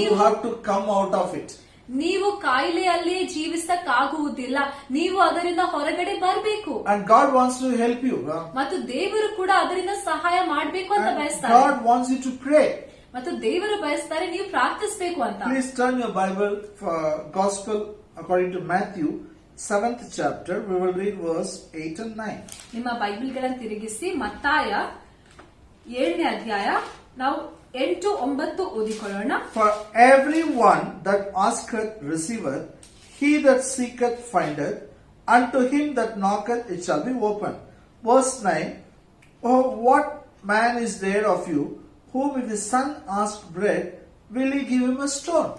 You have to come out of it. ನೀವು ಕಾಯಿಲೆಯಲ್ಲೇ ಜೀವಿಸಕ್ಕಾಗುವುದಿಲ್ಲ, ನೀವು ಅದರಿಂದ ಹೊರಗಡೆ ಬರಬೇಕು. And God wants to help you. ಮತ್ತು ದೇವರು ಕೂಡ ಅದರಿಂದ ಸಹಾಯ ಮಾಡಬೇಕು ಅಂತ And ಬಯಸ್ತಾರೆ. God wants you to pray. ಮತ್ತು ದೇವರು ಬಯಸ್ತಾರೆ ನೀವು ಪ್ರಾರ್ಥಿಸಬೇಕು ಅಂತ. Please turn your Bible for Gospel according to Matthew 7th chapter. We will read verse 8 and 9. ನಿಮ್ಮ ಬೈಬಲ್ಗಳನ್ನು ತಿರುಗಿಸಿ ಮತ್ತಾಯ 7ನೇ ಅಧ್ಯಾಯ ನಾವು 8, 9 ಓದಿಕೊಳ್ಳೋಣ. For everyone that asketh receiveth, he that seeketh findeth, unto him that knocketh it shall be opened. Verse 9. Oh, what man is there of you, whom if his son ask bread, will he give him a stone?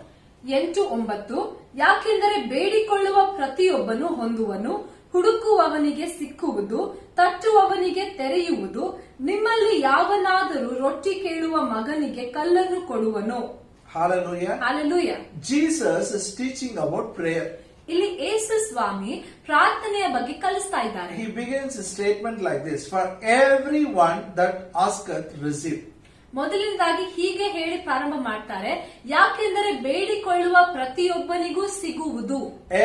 8, 9 ಯಾಕೆಂದರೆ ಬೇಡಿಕೊಳ್ಳುವ ಪ್ರತಿಯೊಬ್ಬನು ಹೊಂದುವನು, ಹುಡುಕುವವನಿಗೆ ಸಿಕ್ಕುವುದು, ತಟ್ಟುವವನಿಗೆ ತೆರೆಯುವುದು. ನಿಮ್ಮಲ್ಲಿ ಯಾವನಾದರೂ ರೊಟ್ಟಿ ಕೇಳುವ ಮಗನಿಗೆ ಕಲ್ಲನ್ನು ಕೊಡುವನು? Hallelujah. Hallelujah. Jesus is teaching about prayer. ಇಲ್ಲಿ ಯೇಸು ಸ್ವಾಮಿ ಪ್ರಾರ್ಥನೆಯ ಬಗ್ಗೆ ಕಲಿಸ್ತಾ ಇದ್ದಾರೆ. He begins his statement like this: for everyone that asketh, receive. ಮೊದಲನೇದಾಗಿ ಹೀಗೆ ಹೇಳಿ ಪ್ರಾರಂಭ ಮಾಡ್ತಾರೆ, ಯಾಕೆಂದರೆ ಬೇಡಿಕೊಳ್ಳುವ ಪ್ರತಿಯೊಬ್ಬನಿಗೂ ಸಿಗುವುದು.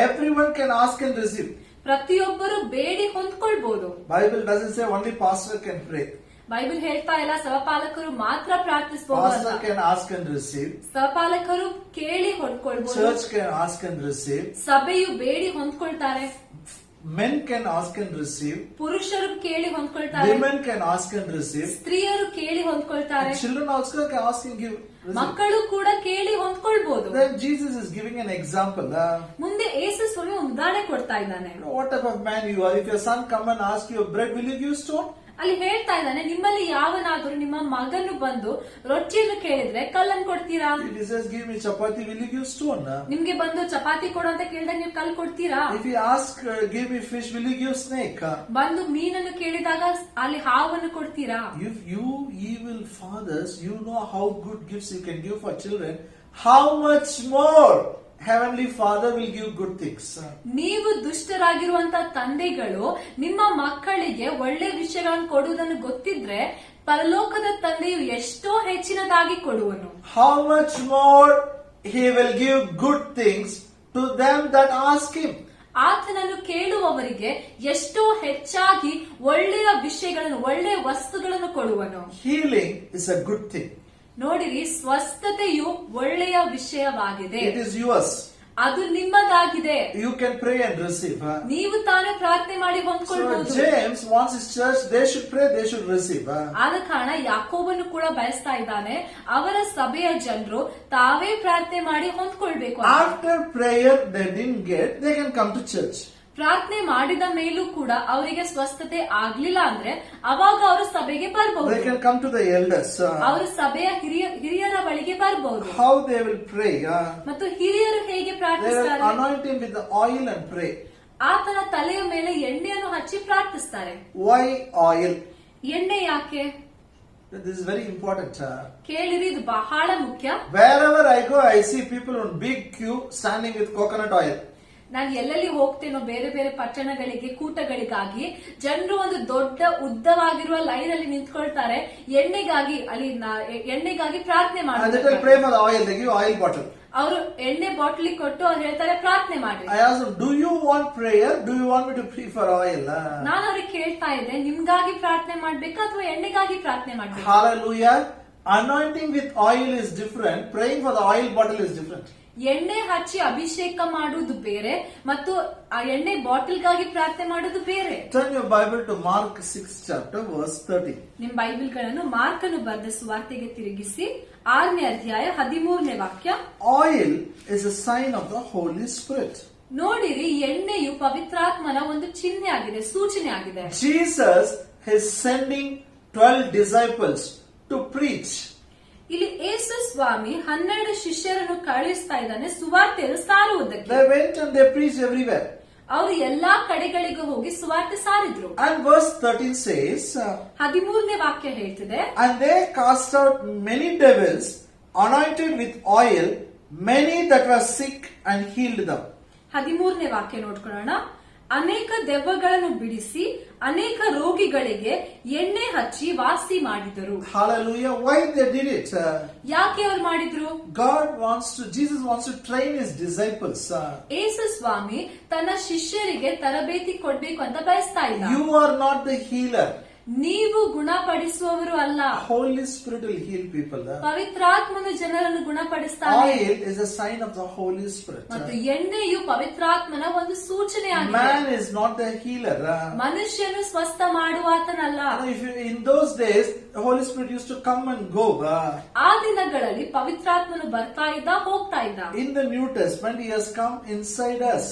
Everyone can ask and receive. ಪ್ರತಿಯೊಬ್ಬರು ಬೇಡಿ ಹೊಂದ್ಕೊಳ್ಬಹುದು. Bible doesn't say only pastor can pray. Bible ಹೇಳ್ತಾ ಇಲ್ಲ ಸಭಾಪಾಲಕರು ಮಾತ್ರ ಪ್ರಾರ್ಥಿಸಬಹುದು Pastor ಅಂತ. can ask and receive. ಸಭಾಪಾಲಕರು ಕೇಳಿ ಹೊಂದ್ಕೊಳ್ಬಹುದು. Church can ask and receive. ಸಭೆಯು ಬೇಡಿ ಹೊಂದ್ಕೊಳ್ತಾರೆ. Men can ask and receive. ಪುರುಷರು ಕೇಳಿ ಹೊಂದ್ಕೊಳ್ತಾರೆ. Women can ask and receive. ಸ್ತ್ರೀಯರು ಕೇಳಿ ಹೊಂದ್ಕೊಳ್ತಾರೆ. Children also can ask and give. Receive. ಮಕ್ಕಳು ಕೂಡ ಕೇಳಿ ಹೊಂದ್ಕೊಳ್ಬಹುದು. Then Jesus is giving an example. ಮುಂದೆ ಯೇಸು ಸ್ವಾಮಿ ಒಂದು ಉದಾಹರಣೆ ಕೊಡ್ತಾ ಇದ್ದಾನೆ. What type of man you are? If your son come and ask you bread, will you give stone? ಅಲ್ಲಿ ಹೇಳ್ತಾ ಇದ್ದಾನೆ, ನಿಮ್ಮಲ್ಲಿ ಯಾವನಾದ್ರೂ ನಿಮ್ಮ ಮಗನು ಬಂದು ರೊಟ್ಟಿಯನ್ನು ಕೇಳಿದ್ರೆ ಕಲ್ಲನ್ನು ಕೊಡ್ತೀರಾ? If he says give me chapati, will you give stone? ನಿಮ್ಗೆ ಬಂದು ಚಪಾತಿ ಕೊಡು ಅಂತ ಕೇಳಿದಾಗ ನೀವು ಕಲ್ಲು ಕೊಡ್ತೀರಾ? If he asks give me fish, will you give snake? ಬಂದು ಮೀನನ್ನು ಕೇಳಿದಾಗ ಅಲ್ಲಿ ಹಾವನ್ನು ಕೊಡ್ತೀರಾ? If you evil fathers, you know how good gifts you can give for children, how much more Heavenly Father will give good things. ನೀವು ದುಷ್ಟರಾಗಿರುವಂತ ತಂದೆಗಳು ನಿಮ್ಮ ಮಕ್ಕಳಿಗೆ ಒಳ್ಳೆ ವಿಷಯಗಳನ್ನು ಕೊಡುವುದನ್ನು ಗೊತ್ತಿದ್ರೆ ಪರಲೋಕದ ತಂದೆಯು ಎಷ್ಟೋ ಹೆಚ್ಚಿನದಾಗಿ ಕೊಡುವನು. How much more He will give good things to them that ask Him. ಆತನನ್ನು ಕೇಳುವವರಿಗೆ ಎಷ್ಟೋ ಹೆಚ್ಚಾಗಿ ಒಳ್ಳೆಯ ವಿಷಯಗಳನ್ನು, ಒಳ್ಳೆಯ ವಸ್ತುಗಳನ್ನು ಕೊಡುವನು. Healing is a good thing. ನೋಡಿರಿ, ಸ್ವಸ್ಥತೆಯು ಒಳ್ಳೆಯ ವಿಷಯವಾಗಿದೆ. It is yours. ಅದು ನಿಮ್ಮದಾಗಿದೆ. You can pray and receive. ನೀವು ತಾನೇ ಪ್ರಾರ್ಥನೆ ಮಾಡಿ So ಹೊಂದ್ಕೊಳ್ಬಹುದು. James wants his church, they should pray, they should receive. ಆದ ಕಾರಣ ಯಾಕೋಬನು ಕೂಡ ಬಯಸ್ತಾ ಇದ್ದಾನೆ, ಅವರ ಸಭೆಯ ಜನರು ತಾವೇ ಪ್ರಾರ್ಥನೆ ಮಾಡಿ ಹೊಂದ್ಕೊಳ್ಬೇಕು. After prayer they didn't get, they can come to church. ಪ್ರಾರ್ಥನೆ ಮಾಡಿದ ಮೇಲೂ ಕೂಡ ಅವರಿಗೆ ಸ್ವಸ್ಥತೆ ಆಗ್ಲಿಲ್ಲ ಅಂದ್ರೆ ಅವಾಗ ಅವರು ಸಭೆಗೆ They ಬರಬಹುದು. can come to the elders. ಅವರು ಸಭೆಯ ಹಿರಿಯರ ಬಳಿಗೆ ಬರಬಹುದು. How they will pray? ಮತ್ತು ಹಿರಿಯರು ಹೇಗೆ They will ಪ್ರಾರ್ಥಿಸ್ತಾರೆ? anoint him with the oil and pray. ಆತನ ತಲೆಯ ಮೇಲೆ ಎಣ್ಣೆಯನ್ನು ಹಚ್ಚಿ ಪ್ರಾರ್ಥಿಸ್ತಾರೆ. Why oil? ಎಣ್ಣೆ ಯಾಕೆ? This is very important. ಕೇಳಿರಿ, ಇದು ಬಹಳ ಮುಖ್ಯ. Wherever I go, I see people on big queue standing with coconut oil. ನಾನು ಎಲ್ಲೆಲ್ಲಿ ಹೋಗ್ತೇನೋ ಬೇರೆ ಬೇರೆ ಪಟ್ಟಣಗಳಿಗೆ, ಕೂಟಗಳಿಗಾಗಿ ಜನರು ಒಂದು ದೊಡ್ಡ ಉದ್ದವಾಗಿರುವ ಲೈನ್ ಅಲ್ಲಿ ನಿಂತ್ಕೊಳ್ತಾರೆ ಎಣ್ಣೆಗಾಗಿ. ಅಲ್ಲಿ ಎಣ್ಣೆಗಾಗಿ ಪ್ರಾರ್ಥನೆ And they will ಮಾಡ್ತಾರೆ. pray for the oil. They give oil bottle. ಅವರು ಎಣ್ಣೆ ಬಾಟ್ಲಿ ಕೊಟ್ಟು ಅವ್ರು ಹೇಳ್ತಾರೆ ಪ್ರಾರ್ಥನೆ ಮಾಡಿ. I asked them, do you want prayer? Do you want me to pray for oil? ನಾನು ಅವ್ರಿಗೆ ಕೇಳ್ತಾ ಇದ್ದೆ, ನಿಮ್ಗಾಗಿ ಪ್ರಾರ್ಥನೆ ಮಾಡ್ಬೇಕಾ ಅಥವಾ ಎಣ್ಣೆಗಾಗಿ ಪ್ರಾರ್ಥನೆ ಮಾಡ್ಬೇಕಾ? Hallelujah. Anointing with oil is different. Praying for the oil bottle is different. ಎಣ್ಣೆ ಹಚ್ಚಿ ಅಭಿಷೇಕ ಮಾಡುವುದು ಬೇರೆ ಮತ್ತು ಆ ಎಣ್ಣೆ ಬಾಟಲ್ಗಾಗಿ ಪ್ರಾರ್ಥನೆ ಮಾಡುವುದು ಬೇರೆ. Turn your Bible to Mark 6th chapter verse 30. ನಿಮ್ ಬೈಬಲ್ಗಳನ್ನು ಮಾರ್ಕನು ಬರೆದ ಸುವಾರ್ತೆಗೆ ತಿರುಗಿಸಿ 6ನೇ ಅಧ್ಯಾಯ 13ನೇ ವಾಕ್ಯ. Oil is a sign of the Holy Spirit. ನೋಡಿರಿ, ಎಣ್ಣೆಯು ಪವಿತ್ರಾತ್ಮನ ಒಂದು ಚಿಹ್ನೆ ಆಗಿದೆ, ಸೂಚನೆ ಆಗಿದೆ. Jesus is sending 12 disciples to preach. ಇಲ್ಲಿ ಯೇಸು ಸ್ವಾಮಿ 12 ಶಿಷ್ಯರನ್ನು ಕಳುಹಿಸ್ತಾ ಇದ್ದಾನೆ ಸುವಾರ್ತೆಯನ್ನು ಸಾರುವುದಕ್ಕೆ. They went and they preached everywhere. ಅವರು ಎಲ್ಲಾ ಕಡೆಗಳಿಗೂ ಹೋಗಿ ಸುವಾರ್ತೆ ಸಾರಿದ್ರು. And verse 13 says, 13ನೇ ವಾಕ್ಯ ಹೇಳ್ತಿದೆ, and they cast out many devils, anointed with oil, many that were sick and healed them. 13ನೇ ವಾಕ್ಯ ನೋಡ್ಕೊಳ್ಳೋಣ. ಅನೇಕ ದೆವ್ವಗಳನ್ನು ಬಿಡಿಸಿ ಅನೇಕ ರೋಗಿಗಳಿಗೆ ಎಣ್ಣೆ ಹಚ್ಚಿ ವಾಸಿ ಮಾಡಿದರು. Hallelujah. Why they did it? ಯಾಕೆ ಅವ್ರು ಮಾಡಿದ್ರು? Jesus wants to train his disciples. ಯೇಸು ಸ್ವಾಮಿ ತನ್ನ ಶಿಷ್ಯರಿಗೆ ತರಬೇತಿ ಕೊಡ್ಬೇಕು ಅಂತ ಬಯಸ್ತಾ ಇಲ್ಲ. You are not the healer. ನೀವು ಗುಣಪಡಿಸುವವರು ಅಲ್ಲ. Holy Spirit will heal people. ಪವಿತ್ರಾತ್ಮನು ಜನರನ್ನು ಗುಣಪಡಿಸ್ತಾನೆ. Oil is a sign of the Holy Spirit. ಮತ್ತು ಎಣ್ಣೆಯು ಪವಿತ್ರಾತ್ಮನ ಒಂದು ಸೂಚನೆ ಆಗಿದೆ. Man is not the healer. ಮನುಷ್ಯನು ಸ್ವಸ್ಥ ಮಾಡುವಾತನಲ್ಲ. In those days, the Holy Spirit used to come and go. ಆ ದಿನಗಳಲ್ಲಿ ಪವಿತ್ರಾತ್ಮನು ಬರ್ತಾ ಇದ್ದ, ಹೋಗ್ತಾ ಇದ್ದ. In the New Testament, he has come inside us.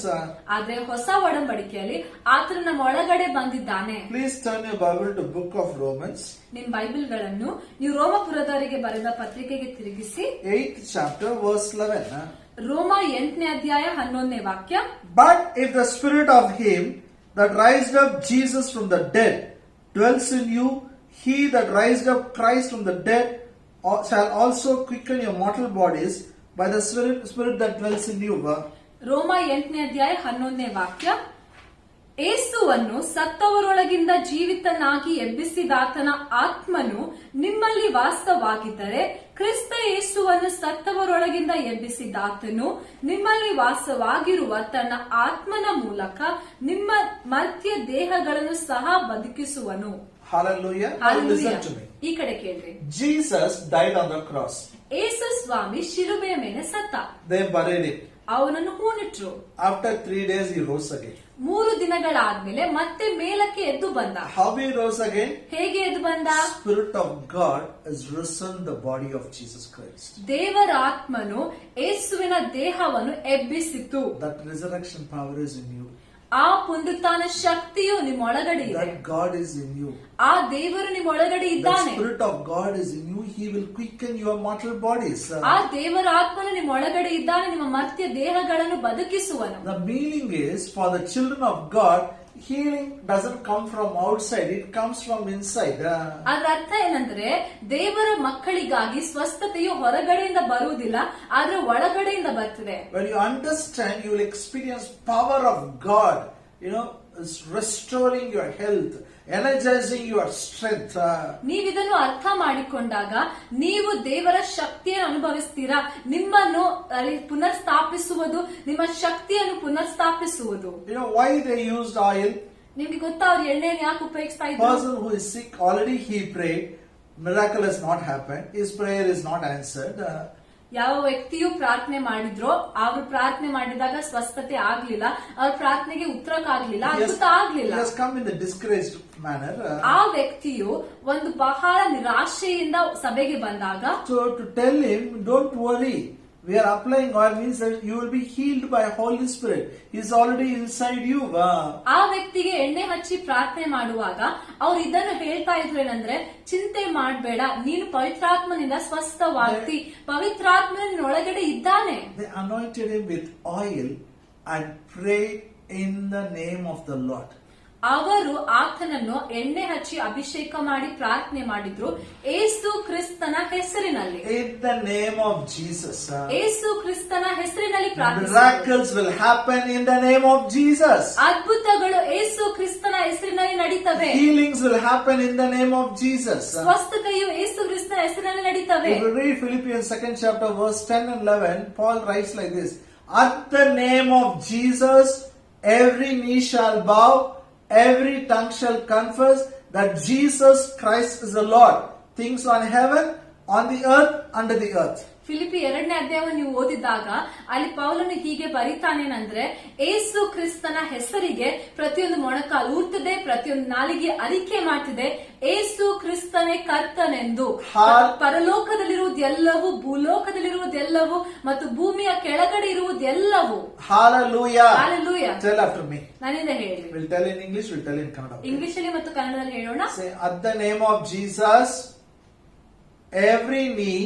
ಆದ್ರೆ ಹೊಸ ಒಡಂಬಡಿಕೆಯಲ್ಲಿ ಆತನು ನಮ್ಮ ಒಳಗಡೆ ಬಂದಿದ್ದಾನೆ. Please turn your Bible to book of Romans. ನಿಮ್ ಬೈಬಲ್ಗಳನ್ನು ನೀವು ರೋಮಪುರದವರಿಗೆ ಬರೆದ ಪತ್ರಿಕೆಗೆ ತಿರುಗಿಸಿ 8th chapter verse 11. ರೋಮ 8ನೇ ಅಧ್ಯಾಯ 11ನೇ ವಾಕ್ಯ. But if the spirit of him that raised up Jesus from the dead dwells in you, he that raised up Christ from the dead shall also quicken your mortal bodies by the Spirit that dwells in you. ರೋಮ 8ನೇ ಅಧ್ಯಾಯ 11ನೇ ವಾಕ್ಯ. ಏಸುವನ್ನು ಸತ್ತವರೊಳಗಿಂದ ಜೀವಿತನಾಗಿ ಎಬ್ಬಿಸಿದಾತನ ಆತ್ಮನು ನಿಮ್ಮಲ್ಲಿ ವಾಸವಾಗಿದ್ದರೆ, ಕ್ರಿಸ್ತ ಯೇಸುವನ್ನು ಸತ್ತವರೊಳಗಿಂದ ಎಬ್ಬಿಸಿದಾತನು ನಿಮ್ಮಲ್ಲಿ ವಾಸವಾಗಿರುವ ತನ್ನ ಆತ್ಮನ ಮೂಲಕ ನಿಮ್ಮ ಮರ್ತ್ಯ ದೇಹಗಳನ್ನು ಸಹ ಬದುಕಿಸುವನು. Hallelujah. Now listen to me. ಈ ಕಡೆ ಕೇಳ್ರಿ. Jesus died on the cross. ಏಸು ಸ್ವಾಮಿ ಶಿಲುಬೆಯ ಮೇಲೆ ಸತ್ತ. They buried him. ಅವನನ್ನು ಹೂಣಿಟ್ರು. After 3 days he rose again. 3 ದಿನಗಳಾದ್ಮೇಲೆ ಮತ್ತೆ ಮೇಲಕ್ಕೆ ಎದ್ದು ಬಂದ. How he rose again? ಹೇಗೆ ಎದ್ದು ಬಂದ? Spirit of God has risen the body of Jesus Christ. ದೇವರ ಆತ್ಮನು ಯೇಸುವಿನ ದೇಹವನ್ನು ಎಬ್ಬಿಸಿತು. That resurrection power is in you. ಆ ಪುನರುತ್ಥಾನ ಶಕ್ತಿಯು ನಿಮ್ಮೊಳಗಡೆ ಇದೆ. That God is in you. ಆ ದೇವರು ನಿಮ್ಮೊಳಗಡೆ The ಇದ್ದಾನೆ. Spirit of God is in you. He will quicken your mortal bodies. ಆ ದೇವರ ಆತ್ಮನು ನಿಮ್ಮೊಳಗಡೆ ಇದ್ದಾನೆ, ನಿಮ್ಮ ಮರ್ತ್ಯ ದೇಹಗಳನ್ನು ಬದುಕಿಸುವನು. The meaning is, for the children of God, healing doesn't come from outside, it comes from inside. ಅದರ ಅರ್ಥ ಏನಂದ್ರೆ, ದೇವರ ಮಕ್ಕಳಿಗಾಗಿ ಸ್ವಸ್ಥತೆಯು ಹೊರಗಡೆಯಿಂದ ಬರುವುದಿಲ್ಲ, ಆದ್ರೆ ಒಳಗಡೆಯಿಂದ ಬರ್ತದೆ. When you understand, you will experience power of God, it's restoring your health, energizing your strength. ನೀವಿದನ್ನು ಅರ್ಥ ಮಾಡಿಕೊಂಡಾಗ ನೀವು ದೇವರ ಶಕ್ತಿಯನ್ನು ಅನುಭವಿಸ್ತೀರಾ. ನಿಮ್ಮನ್ನು ಪುನರ್ ಸ್ಥಾಪಿಸುವುದು, ನಿಮ್ಮ ಶಕ್ತಿಯನ್ನು ಪುನರ್ ಸ್ಥಾಪಿಸುವುದು. Why they used oil? ನಿಮ್ಗೆ ಗೊತ್ತಾ ಅವ್ರು ಎಣ್ಣೆಯನ್ನು ಯಾಕೆ ಉಪಯೋಗಿಸ್ತಾ ಇದ್ರು? Person who is sick, already he prayed, miracle has not happened, his prayer is not answered. ಯಾವ ವ್ಯಕ್ತಿಯು ಪ್ರಾರ್ಥನೆ ಮಾಡಿದ್ರೋ ಅವರು ಪ್ರಾರ್ಥನೆ ಮಾಡಿದಾಗ ಸ್ವಸ್ಥತೆ ಆಗ್ಲಿಲ್ಲ, ಅವ್ರ ಪ್ರಾರ್ಥನೆಗೆ ಉತ್ತರಕ್ಕಾಗ್ಲಿಲ್ಲ, ಅದ್ಭುತ ಆಗ್ಲಿಲ್ಲ. He has come in the discouraged manner. ಆ ವ್ಯಕ್ತಿಯು ಒಂದು ಬಹಳ ನಿರಾಶೆಯಿಂದ ಸಭೆಗೆ ಬಂದಾಗ, So to tell him, don't worry, we are applying oil means that you will be healed by Holy Spirit. He is already inside you. ಆ ವ್ಯಕ್ತಿಗೆ ಎಣ್ಣೆ ಹಚ್ಚಿ ಪ್ರಾರ್ಥನೆ ಮಾಡುವಾಗ ಅವ್ರು ಇದನ್ನು ಹೇಳ್ತಾ ಇದ್ರು ಏನಂದ್ರೆ, ಚಿಂತೆ ಮಾಡಬೇಡ, ನೀನು ಪವಿತ್ರಾತ್ಮನಿಂದ ಸ್ವಸ್ಥವಾಗ್ತಿ, ಪವಿತ್ರಾತ್ಮನ ಒಳಗಡೆ ಇದ್ದಾನೆ. They anointed him with oil and prayed in the name of the Lord. ಅವರು ಆತನನ್ನು ಎಣ್ಣೆ ಹಚ್ಚಿ ಅಭಿಷೇಕ ಮಾಡಿ ಪ್ರಾರ್ಥನೆ ಮಾಡಿದ್ರು, ಏಸು ಕ್ರಿಸ್ತನ ಹೆಸರಿನಲ್ಲಿ. In the name of Jesus. ಏಸು ಕ್ರಿಸ್ತನ ಹೆಸರಿನಲ್ಲಿ ಪ್ರಾರ್ಥಿಸಿದ್ರು. Miracles will happen in the name of Jesus. ಅದ್ಭುತಗಳು ಏಸು ಕ್ರಿಸ್ತನ ಹೆಸರಿನಲ್ಲಿ ನಡೀತವೆ. Healings will happen in the name of Jesus. ಸ್ವಸ್ಥತೆಯು ಏಸು ಕ್ರಿಸ್ತನ ಹೆಸರಿನಲ್ಲಿ ನಡೀತವೆ. If you read Philippians 2nd chapter verse 10 and 11, Paul writes like this: At the name of Jesus, every knee shall bow, every tongue shall confess that Jesus Christ is the Lord. Things on heaven, on the earth, under the earth. Philippi 2ನೇ ಅಧ್ಯಾಯವನ್ನು ನೀವು ಓದಿದಾಗ ಅಲ್ಲಿ ಪೌಲನು ಹೀಗೆ ಬರೀತಾನೇನಂದ್ರೆ, ಏಸು ಕ್ರಿಸ್ತನ ಹೆಸರಿಗೆ ಪ್ರತಿಯೊಂದು ಮೊಣಕಾಲು ಊರ್ತದೆ, ಪ್ರತಿಯೊಂದು ನಾಲಿಗೆ ಅರಿಕೆ ಮಾಡ್ತಿದೆ, ಏಸು ಕ್ರಿಸ್ತನೇ ಕರ್ತನೆಂದು. ಪರಲೋಕದಲ್ಲಿರುವುದೆಲ್ಲವೂ, ಭೂಲೋಕದಲ್ಲಿರುವುದೆಲ್ಲವೂ ಮತ್ತು ಭೂಮಿಯ ಕೆಳಗಡೆ ಇರುವುದೆಲ್ಲವೂ. Hallelujah. Hallelujah. Tell after me. ನನ್ನಿಂದ ಹೇಳಿ. We'll tell in English, we'll tell in Kannada. English ಅಲ್ಲಿ ಮತ್ತು ಕನ್ನಡದಲ್ಲಿ ಹೇಳೋಣ. Say, at the name of Jesus, every knee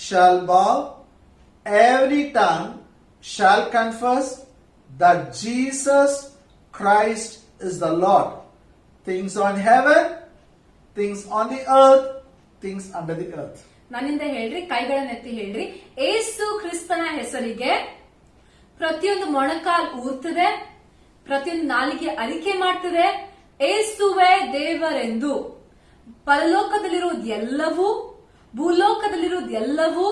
shall bow, every tongue shall confess that Jesus Christ is the Lord. Things on heaven, things on the earth, things under the earth. ನನ್ನಿಂದ ಹೇಳ್ರಿ, ಕೈಗಳನ್ನೆತ್ತಿ ಹೇಳ್ರಿ. ಏಸು ಕ್ರಿಸ್ತನ ಹೆಸರಿಗೆ ಪ್ರತಿಯೊಂದು ಮೊಣಕಾಲ್ ಊರ್ತದೆ, ಪ್ರತಿಯೊಂದು ನಾಲಿಗೆ ಅರಿಕೆ ಮಾಡ್ತದೆ, ಏಸುವೆ ದೇವರೆಂದು. ಪರಲೋಕದಲ್ಲಿರುವುದೆಲ್ಲವೂ, ಭೂಲೋಕದಲ್ಲಿರುವುದೆಲ್ಲವೂ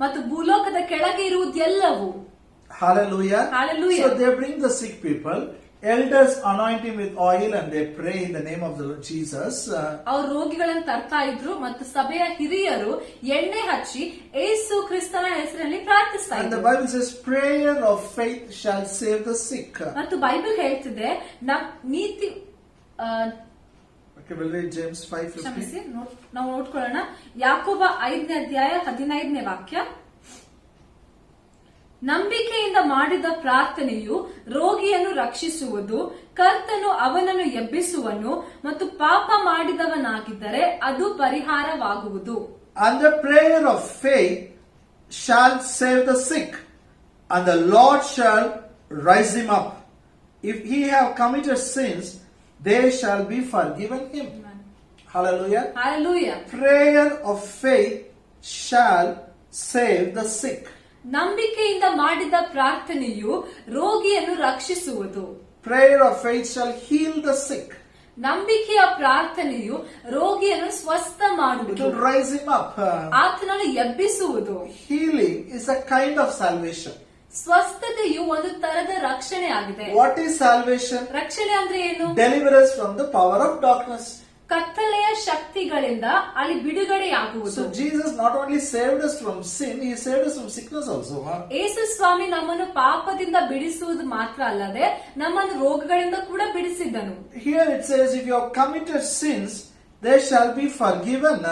ಮತ್ತು ಭೂಲೋಕದ ಕೆಳಗೆ ಇರುವುದೆಲ್ಲವೂ. Hallelujah. Hallelujah. So they bring the sick people, elders anoint him with oil and they pray in the name of the Lord Jesus. ಅವ್ರು ರೋಗಿಗಳನ್ನು ತರ್ತಾ ಇದ್ರು ಮತ್ತು ಸಭೆಯ ಹಿರಿಯರು ಎಣ್ಣೆ ಹಚ್ಚಿ ಏಸು ಕ್ರಿಸ್ತನ ಹೆಸರಿನಲ್ಲಿ ಪ್ರಾರ್ಥಿಸ್ತಾ And the ಇದ್ರು. Bible says, prayer of faith shall save the sick. ಮತ್ತು ಬೈಬಲ್ ಹೇಳ್ತಿದೆ, ನೀತಿ Okay, we'll read James 5:15. ಕ್ಷಮಿಸಿ, ನಾವು ನೋಡ್ಕೊಳ್ಳೋಣ. ಯಾಕೋಬ 5ನೇ ಅಧ್ಯಾಯ 15ನೇ ವಾಕ್ಯ. ನಂಬಿಕೆಯಿಂದ ಮಾಡಿದ ಪ್ರಾರ್ಥನೆಯು ರೋಗಿಯನ್ನು ರಕ್ಷಿಸುವುದು, ಕರ್ತನು ಅವನನ್ನು ಎಬ್ಬಿಸುವನು ಮತ್ತು ಪಾಪ ಮಾಡಿದವನಾಗಿದ್ದರೆ ಅದು ಪರಿಹಾರವಾಗುವುದು. And the prayer of faith shall save the sick, and the Lord shall rise him up. If he have committed sins, they shall be forgiven him. Hallelujah. Hallelujah. Prayer of faith shall save the sick. ನಂಬಿಕೆಯಿಂದ ಮಾಡಿದ ಪ್ರಾರ್ಥನೆಯು ರೋಗಿಯನ್ನು ರಕ್ಷಿಸುವುದು. Prayer of faith shall heal the sick. ನಂಬಿಕೆಯ ಪ್ರಾರ್ಥನೆಯು ರೋಗಿಯನ್ನು ಸ್ವಸ್ಥ It ಮಾಡುವುದು, will raise him up. ಆತನನ್ನು ಎಬ್ಬಿಸುವುದು. Healing is a kind of salvation. ಸ್ವಸ್ಥತೆಯು ಒಂದು ತರದ ರಕ್ಷಣೆ ಆಗಿದೆ. What is salvation? ರಕ್ಷಣೆ ಅಂದ್ರೆ ಏನು? Deliverance from the power of darkness. ಕತ್ತಲೆಯ ಶಕ್ತಿಗಳಿಂದ ಅಲ್ಲಿ ಬಿಡುಗಡೆಯಾಗುವುದು. So Jesus not only saved us from sin, he saved us from sickness also. ಯೇಸು ಸ್ವಾಮಿ ನಮ್ಮನ್ನು ಪಾಪದಿಂದ ಬಿಡಿಸುವುದು ಮಾತ್ರ ಅಲ್ಲದೆ ನಮ್ಮನ್ನು ರೋಗಗಳಿಂದ ಕೂಡ ಬಿಡಿಸಿದ್ದನು. Here it says, if you have committed sins, they shall be forgiven.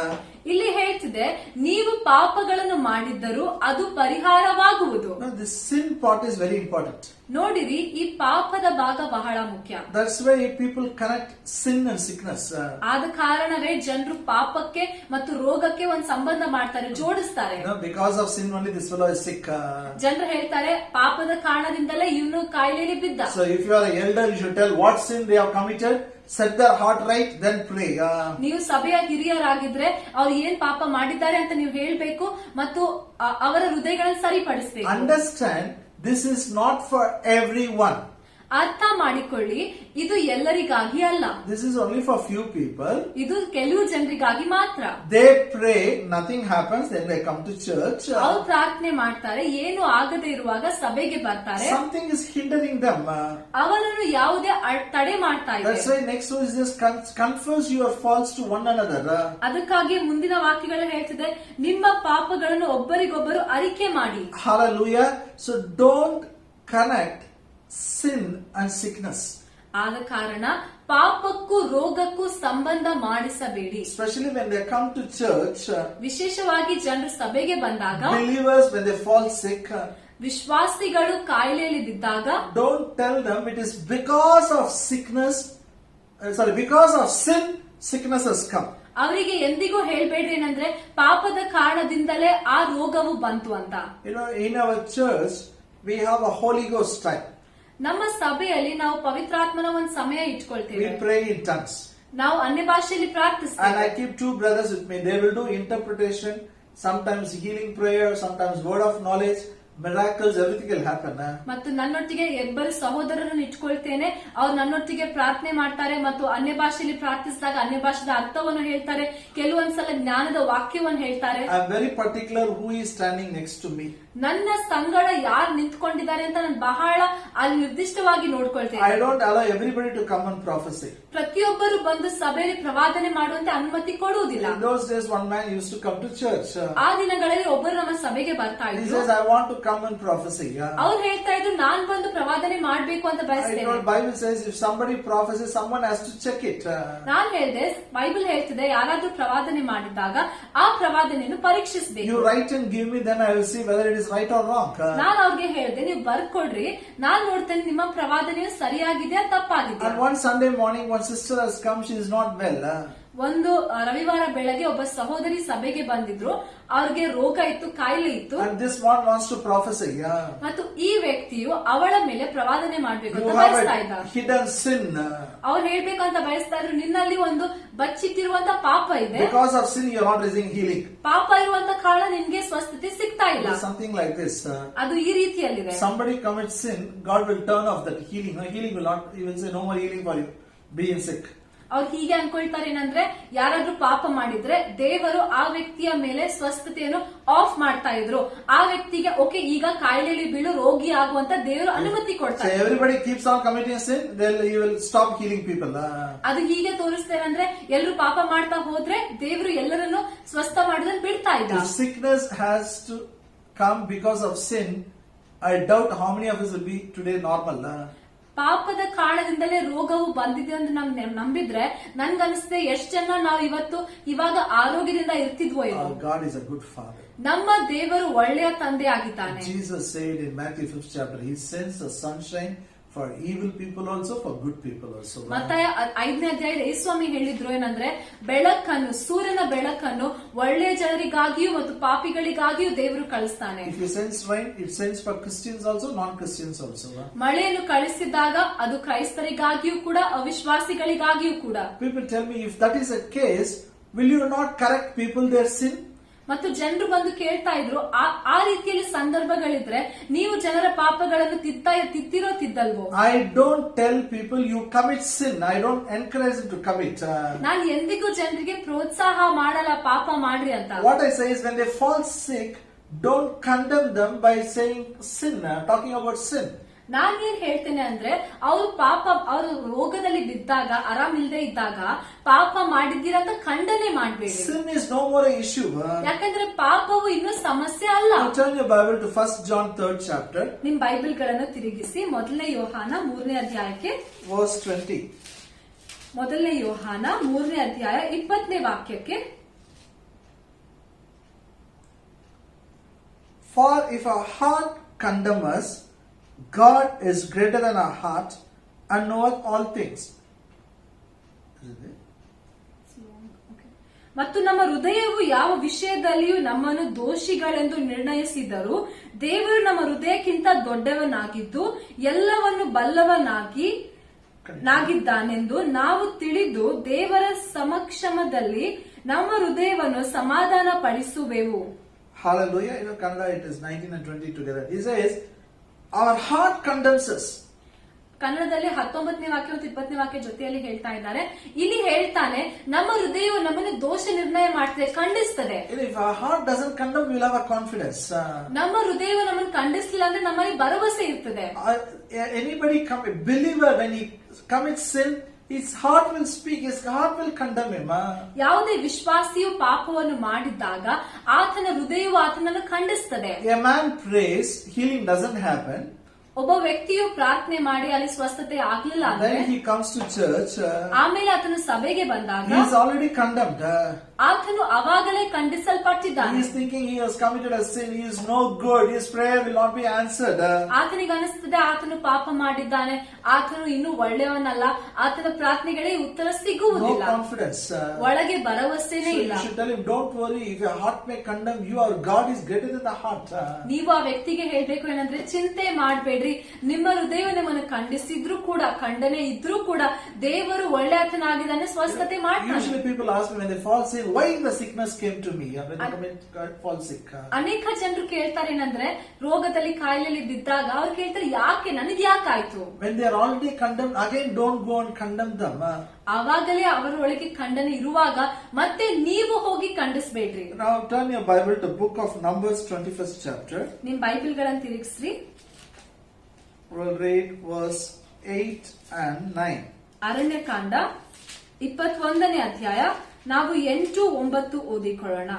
ಇಲ್ಲಿ ಹೇಳ್ತಿದೆ, ನೀವು ಪಾಪಗಳನ್ನು ಮಾಡಿದ್ದರೂ ಅದು ಪರಿಹಾರವಾಗುವುದು. Now this sin part is very important. ನೋಡಿರಿ, ಈ ಪಾಪದ ಭಾಗ ಬಹಳ ಮುಖ್ಯ. That's why people connect sin and sickness. ಆದ ಕಾರಣವೇ ಜನರು ಪಾಪಕ್ಕೆ ಮತ್ತು ರೋಗಕ್ಕೆ ಒಂದು ಸಂಬಂಧ ಮಾಡ್ತಾರೆ, ಜೋಡಿಸ್ತಾರೆ. Because of sin only this fellow is sick. ಜನರು ಹೇಳ್ತಾರೆ, ಪಾಪದ ಕಾರಣದಿಂದಲೇ ಇವನು ಕಾಯಿಲೆಗೆ ಬಿದ್ದ. So if you are an elder, you should tell what sin they have committed, set their heart right, then pray. ನೀವು ಸಭೆಯ ಹಿರಿಯರಾಗಿದ್ರೆ ಅವ್ರು ಏನ್ ಪಾಪ ಮಾಡಿದ್ದಾರೆ ಅಂತ ನೀವು ಹೇಳ್ಬೇಕು ಮತ್ತು ಅವರ ಹೃದಯಗಳನ್ನು ಸರಿಪಡಿಸಬೇಕು. Understand, this is not for everyone. ಅರ್ಥ ಮಾಡಿಕೊಳ್ಳಿ, ಇದು ಎಲ್ಲರಿಗಾಗಿ ಅಲ್ಲ. This is only for few people. ಇದು ಕೆಲವು ಜನರಿಗಾಗಿ ಮಾತ್ರ. They pray, nothing happens, then they come to church. ಅವ್ರು ಪ್ರಾರ್ಥನೆ ಮಾಡ್ತಾರೆ, ಏನು ಆಗದೆ ಇರುವಾಗ ಸಭೆಗೆ ಬರ್ತಾರೆ. Something is hindering them. ಅವರನ್ನು ಯಾವುದೇ ತಡೆ ಮಾಡ್ತಾ ಇದೆ. That's why next verse is just confess your faults to one another. ಅದಕ್ಕಾಗಿ ಮುಂದಿನ ವಾಕ್ಯಗಳು ಹೇಳ್ತಿದೆ, ನಿಮ್ಮ ಪಾಪಗಳನ್ನು ಒಬ್ಬರಿಗೊಬ್ಬರು ಅರಿಕೆ ಮಾಡಿ. Hallelujah. So don't connect sin and sickness. ಆದ ಕಾರಣ ಪಾಪಕ್ಕೂ ರೋಗಕ್ಕೂ ಸಂಬಂಧ ಮಾಡಿಸಬೇಡಿ. Especially when they come to church. ವಿಶೇಷವಾಗಿ ಜನರು ಸಭೆಗೆ ಬಂದಾಗ, Believers when they fall sick. ವಿಶ್ವಾಸಿಗಳು ಕಾಯಿಲೆಯಲ್ಲಿ ಬಿದ್ದಾಗ, Don't tell them it is because of sickness. Because of sin, sickness has come. ಅವರಿಗೆ ಎಂದಿಗೂ ಹೇಳ್ಬೇಡ್ರಿ ಏನಂದ್ರೆ ಪಾಪದ ಕಾರಣದಿಂದಲೇ ಆ ರೋಗವು ಬಂತು ಅಂತ. In our church we have a Holy Ghost time. ನಮ್ಮ ಸಭೆಯಲ್ಲಿ ನಾವು ಪವಿತ್ರಾತ್ಮನ ಒಂದು ಸಮಯ We ಇಟ್ಕೊಳ್ತೇವೆ. pray in tongues. ನಾವು ಅನ್ಯ ಭಾಷೆಯಲ್ಲಿ And ಪ್ರಾರ್ಥಿಸ್ತೇವೆ. I keep two brothers with me. They will do interpretation, sometimes healing prayer, sometimes word of knowledge, miracles, everything will happen. ಮತ್ತು ನನ್ನೊಟ್ಟಿಗೆ ಇಬ್ಬರು ಸಹೋದರರನ್ನು ಇಟ್ಕೊಳ್ತೇನೆ. ಅವ್ರು ನನ್ನೊಟ್ಟಿಗೆ ಪ್ರಾರ್ಥನೆ ಮಾಡ್ತಾರೆ ಮತ್ತು ಅನ್ಯ ಭಾಷೆಯಲ್ಲಿ ಪ್ರಾರ್ಥಿಸಿದಾಗ ಅನ್ಯ ಭಾಷೆದ ಅರ್ಥವನ್ನು ಹೇಳ್ತಾರೆ, ಕೆಲವೊಂದ್ಸಲ ಜ್ಞಾನದ ವಾಕ್ಯವನ್ನು ಹೇಳ್ತಾರೆ. I am very particular who is standing next to me. ನನ್ನ ಸಂಗಡ ಯಾರು ನಿಂತ್ಕೊಂಡಿದ್ದಾರೆ ಅಂತ ನಾನು ಬಹಳ ಅಲ್ಲಿ ನಿರ್ದಿಷ್ಟವಾಗಿ ನೋಡ್ಕೊಳ್ತೇನೆ. I don't allow everybody to come and prophesy. ಪ್ರತಿಯೊಬ್ಬರು ಬಂದು ಸಭೆಯಲ್ಲಿ ಪ್ರವಾದನೆ ಮಾಡುವಂತೆ ಅನುಮತಿ ಕೊಡುವುದಿಲ್ಲ. In those days one man used to come to church. ಆ ದಿನಗಳಲ್ಲಿ ಒಬ್ಬರು ನಮ್ಮ ಸಭೆಗೆ ಬರ್ತಾ He ಇದ್ರು. says, I want to come and prophesy. ಅವ್ರು ಹೇಳ್ತಾ ಇದ್ರು, ನಾನ್ ಬಂದು ಪ್ರವಾದನೆ ಮಾಡ್ಬೇಕು ಅಂತ ಬಯಸ್ತೇನೆ. Bible says if somebody prophesies, someone has to check it. ನಾನ್ ಹೇಳ್ದೆ, ಬೈಬಲ್ ಹೇಳ್ತಿದೆ, ಯಾರಾದ್ರೂ ಪ್ರವಾದನೆ ಮಾಡಿದಾಗ ಆ ಪ್ರವಾದನೆಯನ್ನು ಪರೀಕ್ಷಿಸಬೇಕು. You write and give me, then I will see whether it is right or wrong. ನಾನ್ ಅವ್ರಿಗೆ ಹೇಳ್ದೆ, ನೀವು ಬರ್ಕೊಡ್ರಿ, ನಾನ್ ನೋಡ್ತೇನೆ ನಿಮ್ಮ ಪ್ರವಾದನೆಯು ಸರಿಯಾಗಿದೆಯಾ ತಪ್ಪಾಗಿದೆಯಾ. And one Sunday morning one sister has come, she is not well. ಒಂದು ರವಿವಾರ ಬೆಳಗ್ಗೆ ಒಬ್ಬ ಸಹೋದರಿ ಸಭೆಗೆ ಬಂದಿದ್ರು, ಅವ್ರಿಗೆ ರೋಗ ಇತ್ತು, ಕಾಯಿಲೆ ಇತ್ತು. And this one wants to prophesy. ಮತ್ತು ಈ ವ್ಯಕ್ತಿಯು ಅವಳ ಮೇಲೆ ಪ್ರವಾದನೆ ಮಾಡ್ಬೇಕು You ಅಂತ have ಬಯಸ್ತಾ a ಇದ್ದ. hidden sin. ಅವ್ರು ಹೇಳ್ಬೇಕಂತ ಬಯಸ್ತಾ ಇದ್ರು, ನಿನ್ನಲ್ಲಿ ಒಂದು ಬಚ್ಚಿಟ್ಟಿರುವಂತ ಪಾಪ ಇದೆ. Because of sin you are not receiving healing. ಪಾಪ ಇರುವಂತ ಕಾರಣ ನಿನ್ಗೆ ಸ್ವಸ್ಥತೆ ಸಿಗ್ತಾ ಇಲ್ಲ. It is something like this. ಅದು ಈ ರೀತಿಯಲ್ಲಿದೆ. Somebody commits sin, God will turn off that healing. No, healing will not, he will say no more healing for you. Being sick. ಅವ್ರು ಹೀಗೆ ಅನ್ಕೊಳ್ತಾರೆ ಏನಂದ್ರೆ, ಯಾರಾದ್ರೂ ಪಾಪ ಮಾಡಿದ್ರೆ ದೇವರು ಆ ವ್ಯಕ್ತಿಯ ಮೇಲೆ ಸ್ವಸ್ಥತೆಯನ್ನು ಆಫ್ ಮಾಡ್ತಾ ಇದ್ರು. ಆ ವ್ಯಕ್ತಿಗೆ ಓಕೆ, ಈಗ ಕಾಯಿಲೆಯಲ್ಲಿ ಬೀಳು, ರೋಗಿ ಆಗುವಂತ ದೇವರು ಅನುಮತಿ So ಕೊಡ್ತಾರೆ. everybody keeps on committing sin, then you will stop healing people. ಅದು ಹೀಗೆ ತೋರಿಸ್ತೇನೆ ಅಂದ್ರೆ, ಎಲ್ಲರೂ ಪಾಪ ಮಾಡ್ತಾ ಹೋದ್ರೆ ದೇವರು ಎಲ್ಲರನ್ನು ಸ್ವಸ್ಥ ಮಾಡೋದನ್ನ ಬಿಡ್ತಾ ಇದ್ದ. If sickness has to come because of sin, I doubt how many of us will be today normal. ಪಾಪದ ಕಾರಣದಿಂದಲೇ ರೋಗವು ಬಂದಿದೆ ಅಂತ ನಂಬಿದ್ರೆ ನನ್ಗನ್ಸುತ್ತೆ ಎಷ್ಟು ಜನ ನಾವು ಇವಾಗ ಆರೋಗ್ಯದಿಂದ ಇರ್ತಿದ್ವೋ Our ಇವು. God is a good father. ನಮ್ಮ ದೇವರು ಒಳ್ಳೆಯ ತಂದೆ ಆಗಿದ್ದಾನೆ. Jesus said in Matthew 5th chapter, He sends the sunshine for evil people also, for good people also. ಮತ್ತಾಯ 5ನೇ ಅಧ್ಯಾಯದ ಯೇಸುಸ್ವಾಮಿ ಹೇಳಿದ್ರು ಏನಂದ್ರೆ, ಬೆಳಕನ್ನು, ಸೂರ್ಯನ ಬೆಳಕನ್ನು ಒಳ್ಳೆಯ ಜನರಿಗಾಗಿಯೂ ಮತ್ತು ಪಾಪಿಗಳಿಗಾಗಿಯೂ ದೇವರು ಕಳಿಸ್ತಾನೆ. If He sends rain, it sends for Christians also, non-Christians also. ಮಳೆಯನ್ನು ಕಳಿಸಿದಾಗ ಅದು ಕ್ರೈಸ್ತರಿಗಾಗಿಯೂ ಕೂಡ ಅವಿಶ್ವಾಸಿಗಳಿಗಾಗಿಯೂ ಕೂಡ. People tell me, if that is the case, will you not correct people their sin? ಮತ್ತು ಜನರು ಬಂದು ಕೇಳ್ತಾ ಇದ್ರು, ಆ ರೀತಿಯಲ್ಲಿ ಸಂದರ್ಭಗಳಿದ್ರೆ ನೀವು ಜನರ ಪಾಪಗಳನ್ನು ತಿದ್ದಿರೋ ತಿದ್ದಲ್ವೋ? I don't tell people you commit sin. I don't encourage them to commit. ನಾನು ಎಂದಿಗೂ ಜನರಿಗೆ ಪ್ರೋತ್ಸಾಹ ಮಾಡಲ್ಲ ಪಾಪ ಮಾಡ್ರಿ ಅಂತ. What I say is when they fall sick, don't condemn them by saying sin, talking about sin. ನಾನ್ ಏನ್ ಹೇಳ್ತೇನೆ ಅಂದ್ರೆ, ಅವರು ರೋಗದಲ್ಲಿ ಬಿದ್ದಾಗ, ಆರಾಮಿಲ್ದೇ ಇದ್ದಾಗ ಪಾಪ ಮಾಡಿದ್ದೀರಾ ಅಂತ ಖಂಡನೆ ಮಾಡ್ಬೇಡಿ. Sin is no more an issue. ಯಾಕಂದ್ರೆ ಪಾಪವು ಇನ್ನೂ ಸಮಸ್ಯೆ ಅಲ್ಲ. Now turn your Bible to 1 John 3rd chapter. ನಿಮ್ ಬೈಬಲ್ ಗಳನ್ನು ತಿರುಗಿಸಿ ಮೊದಲನೇ ಯೋಹಾನ 3ನೇ ಅಧ್ಯಾಯಕ್ಕೆ. Verse 20. ಮೊದಲನೇ ಯೋಹಾನ 3ನೇ ಅಧ್ಯಾಯ 20ನೇ ವಾಕ್ಯಕ್ಕೆ. For if our heart condemn us, God is greater than our heart and knoweth all things. ಮತ್ತು ನಮ್ಮ ಹೃದಯವು ಯಾವ ವಿಷಯದಲ್ಲಿಯೂ ನಮ್ಮನ್ನು ದೋಷಿಗಳೆಂದು ನಿರ್ಣಯಿಸಿದರೂ ದೇವರು ನಮ್ಮ ಹೃದಯಕ್ಕಿಂತ ದೊಡ್ಡವನಾಗಿದ್ದು ಎಲ್ಲವನ್ನು ಬಲ್ಲವನಾಗಿದ್ದಾನೆಂದು ನಾವು ತಿಳಿದು ದೇವರ ಸಮಕ್ಷಮದಲ್ಲಿ ನಮ್ಮ ಹೃದಯವನ್ನು ಸಮಾಧಾನ ಪಡಿಸುವೆವು. Hallelujah. In Kannada it is 19 and 20 together. He says, our heart condemns us. ಕನ್ನಡದಲ್ಲಿ 19ನೇ ವಾಕ್ಯ ಮತ್ತು 20ನೇ ವಾಕ್ಯ ಜೊತೆಯಲ್ಲಿ ಹೇಳ್ತಾ ಇದ್ದಾರೆ. ಇಲ್ಲಿ ಹೇಳ್ತಾನೆ, ನಮ್ಮ ಹೃದಯವು ನಮ್ಮನ್ನು ದೋಷ ನಿರ್ಣಯ ಮಾಡ್ತದೆ, ಖಂಡಿಸ್ತದೆ. If our heart doesn't condemn, we'll have a confidence. ನಮ್ಮ ಹೃದಯವು ನಮ್ಮನ್ನು ಖಂಡಿಸ್ಲಿಲ್ಲ ಅಂದ್ರೆ ನಮ್ಮಲ್ಲಿ ಭರವಸೆ ಇರ್ತದೆ. Anybody believer, when he commits sin, his heart will speak, his heart will condemn him. ಯಾವುದೇ ವಿಶ್ವಾಸಿಯು ಪಾಪವನ್ನು ಮಾಡಿದಾಗ ಆತನ ಹೃದಯವು ಆತನನ್ನು ಖಂಡಿಸ್ತದೆ. A man prays, healing doesn't happen. ಒಬ್ಬ ವ್ಯಕ್ತಿಯು ಪ್ರಾರ್ಥನೆ ಮಾಡಿ ಅಲ್ಲಿ ಸ್ವಸ್ಥತೆ ಆಗ್ಲಿಲ್ಲ ಅಂದ್ರೆ, then he comes to church, ಆಮೇಲೆ ಆತನು ಸಭೆಗೆ ಬಂದಾಗ he is already condemned. ಆತನು ಅವಾಗಲೇ ಖಂಡಿಸಲ್ಪಟ್ಟಿದ್ದಾನೆ. He is thinking he has committed a sin, he is no good, his prayer will not be answered. ಆತನಿಗೆ ಅನಿಸ್ತದೆ ಆತನು ಪಾಪ ಮಾಡಿದ್ದಾನೆ, ಆತನು ಇನ್ನೂ ಒಳ್ಳೆಯವನಲ್ಲ, ಆತನ ಪ್ರಾರ್ಥನೆಗಳೇ ಉತ್ತರ ಸಿಗುವುದಿಲ್ಲ. No confidence. ಒಳಗೆ ಭರವಸೆನೇ ಇಲ್ಲ. You should tell him, don't worry, if your heart may condemn you, our God is greater than the heart. ನೀವು ಆ ವ್ಯಕ್ತಿಗೆ ಹೇಳ್ಬೇಕು ಏನಂದ್ರೆ, ಚಿಂತೆ ಮಾಡಬೇಡ್ರಿ, ನಿಮ್ಮ ಹೃದಯ ನಿಮ್ಮನ್ನು ಖಂಡಿಸಿದ್ರು ಕೂಡ, ಖಂಡನೆ ಇದ್ರೂ ಕೂಡ ದೇವರು ಒಳ್ಳೆ ಆತನಾಗಿದ್ದಾನೆ, ಸ್ವಸ್ಥತೆ ಮಾಡ್ತಾನೆ. Usually people ask me when they fall sick, why the sickness came to me when they fall sick. ಅನೇಕ ಜನರು ಕೇಳ್ತಾರೆ ಏನಂದ್ರೆ, ರೋಗದಲ್ಲಿ ಕಾಯಿಲೆಯಲ್ಲಿ ಬಿದ್ದಾಗ ಅವ್ರು ಕೇಳ್ತಾರೆ, ಯಾಕೆ ನನಗೆ ಯಾಕಾಯ್ತು? When they are already condemned, again don't go and condemn them. ಅವಾಗಲೇ ಅವರೊಳಗೆ ಖಂಡನೆ ಇರುವಾಗ ಮತ್ತೆ ನೀವು ಹೋಗಿ ಖಂಡಿಸಬೇಡ್ರಿ. Now turn your Bible to book of Numbers 21st chapter. ನಿಮ್ ಬೈಬಲ್ ಗಳನ್ನು ತಿರುಗಿಸ್ರಿ. We'll read verse 8 and 9. Aranya Kanda 21ನೇ ಅಧ್ಯಾಯ ನಾವು 8-9 ಓದಿಕೊಳ್ಳೋಣ.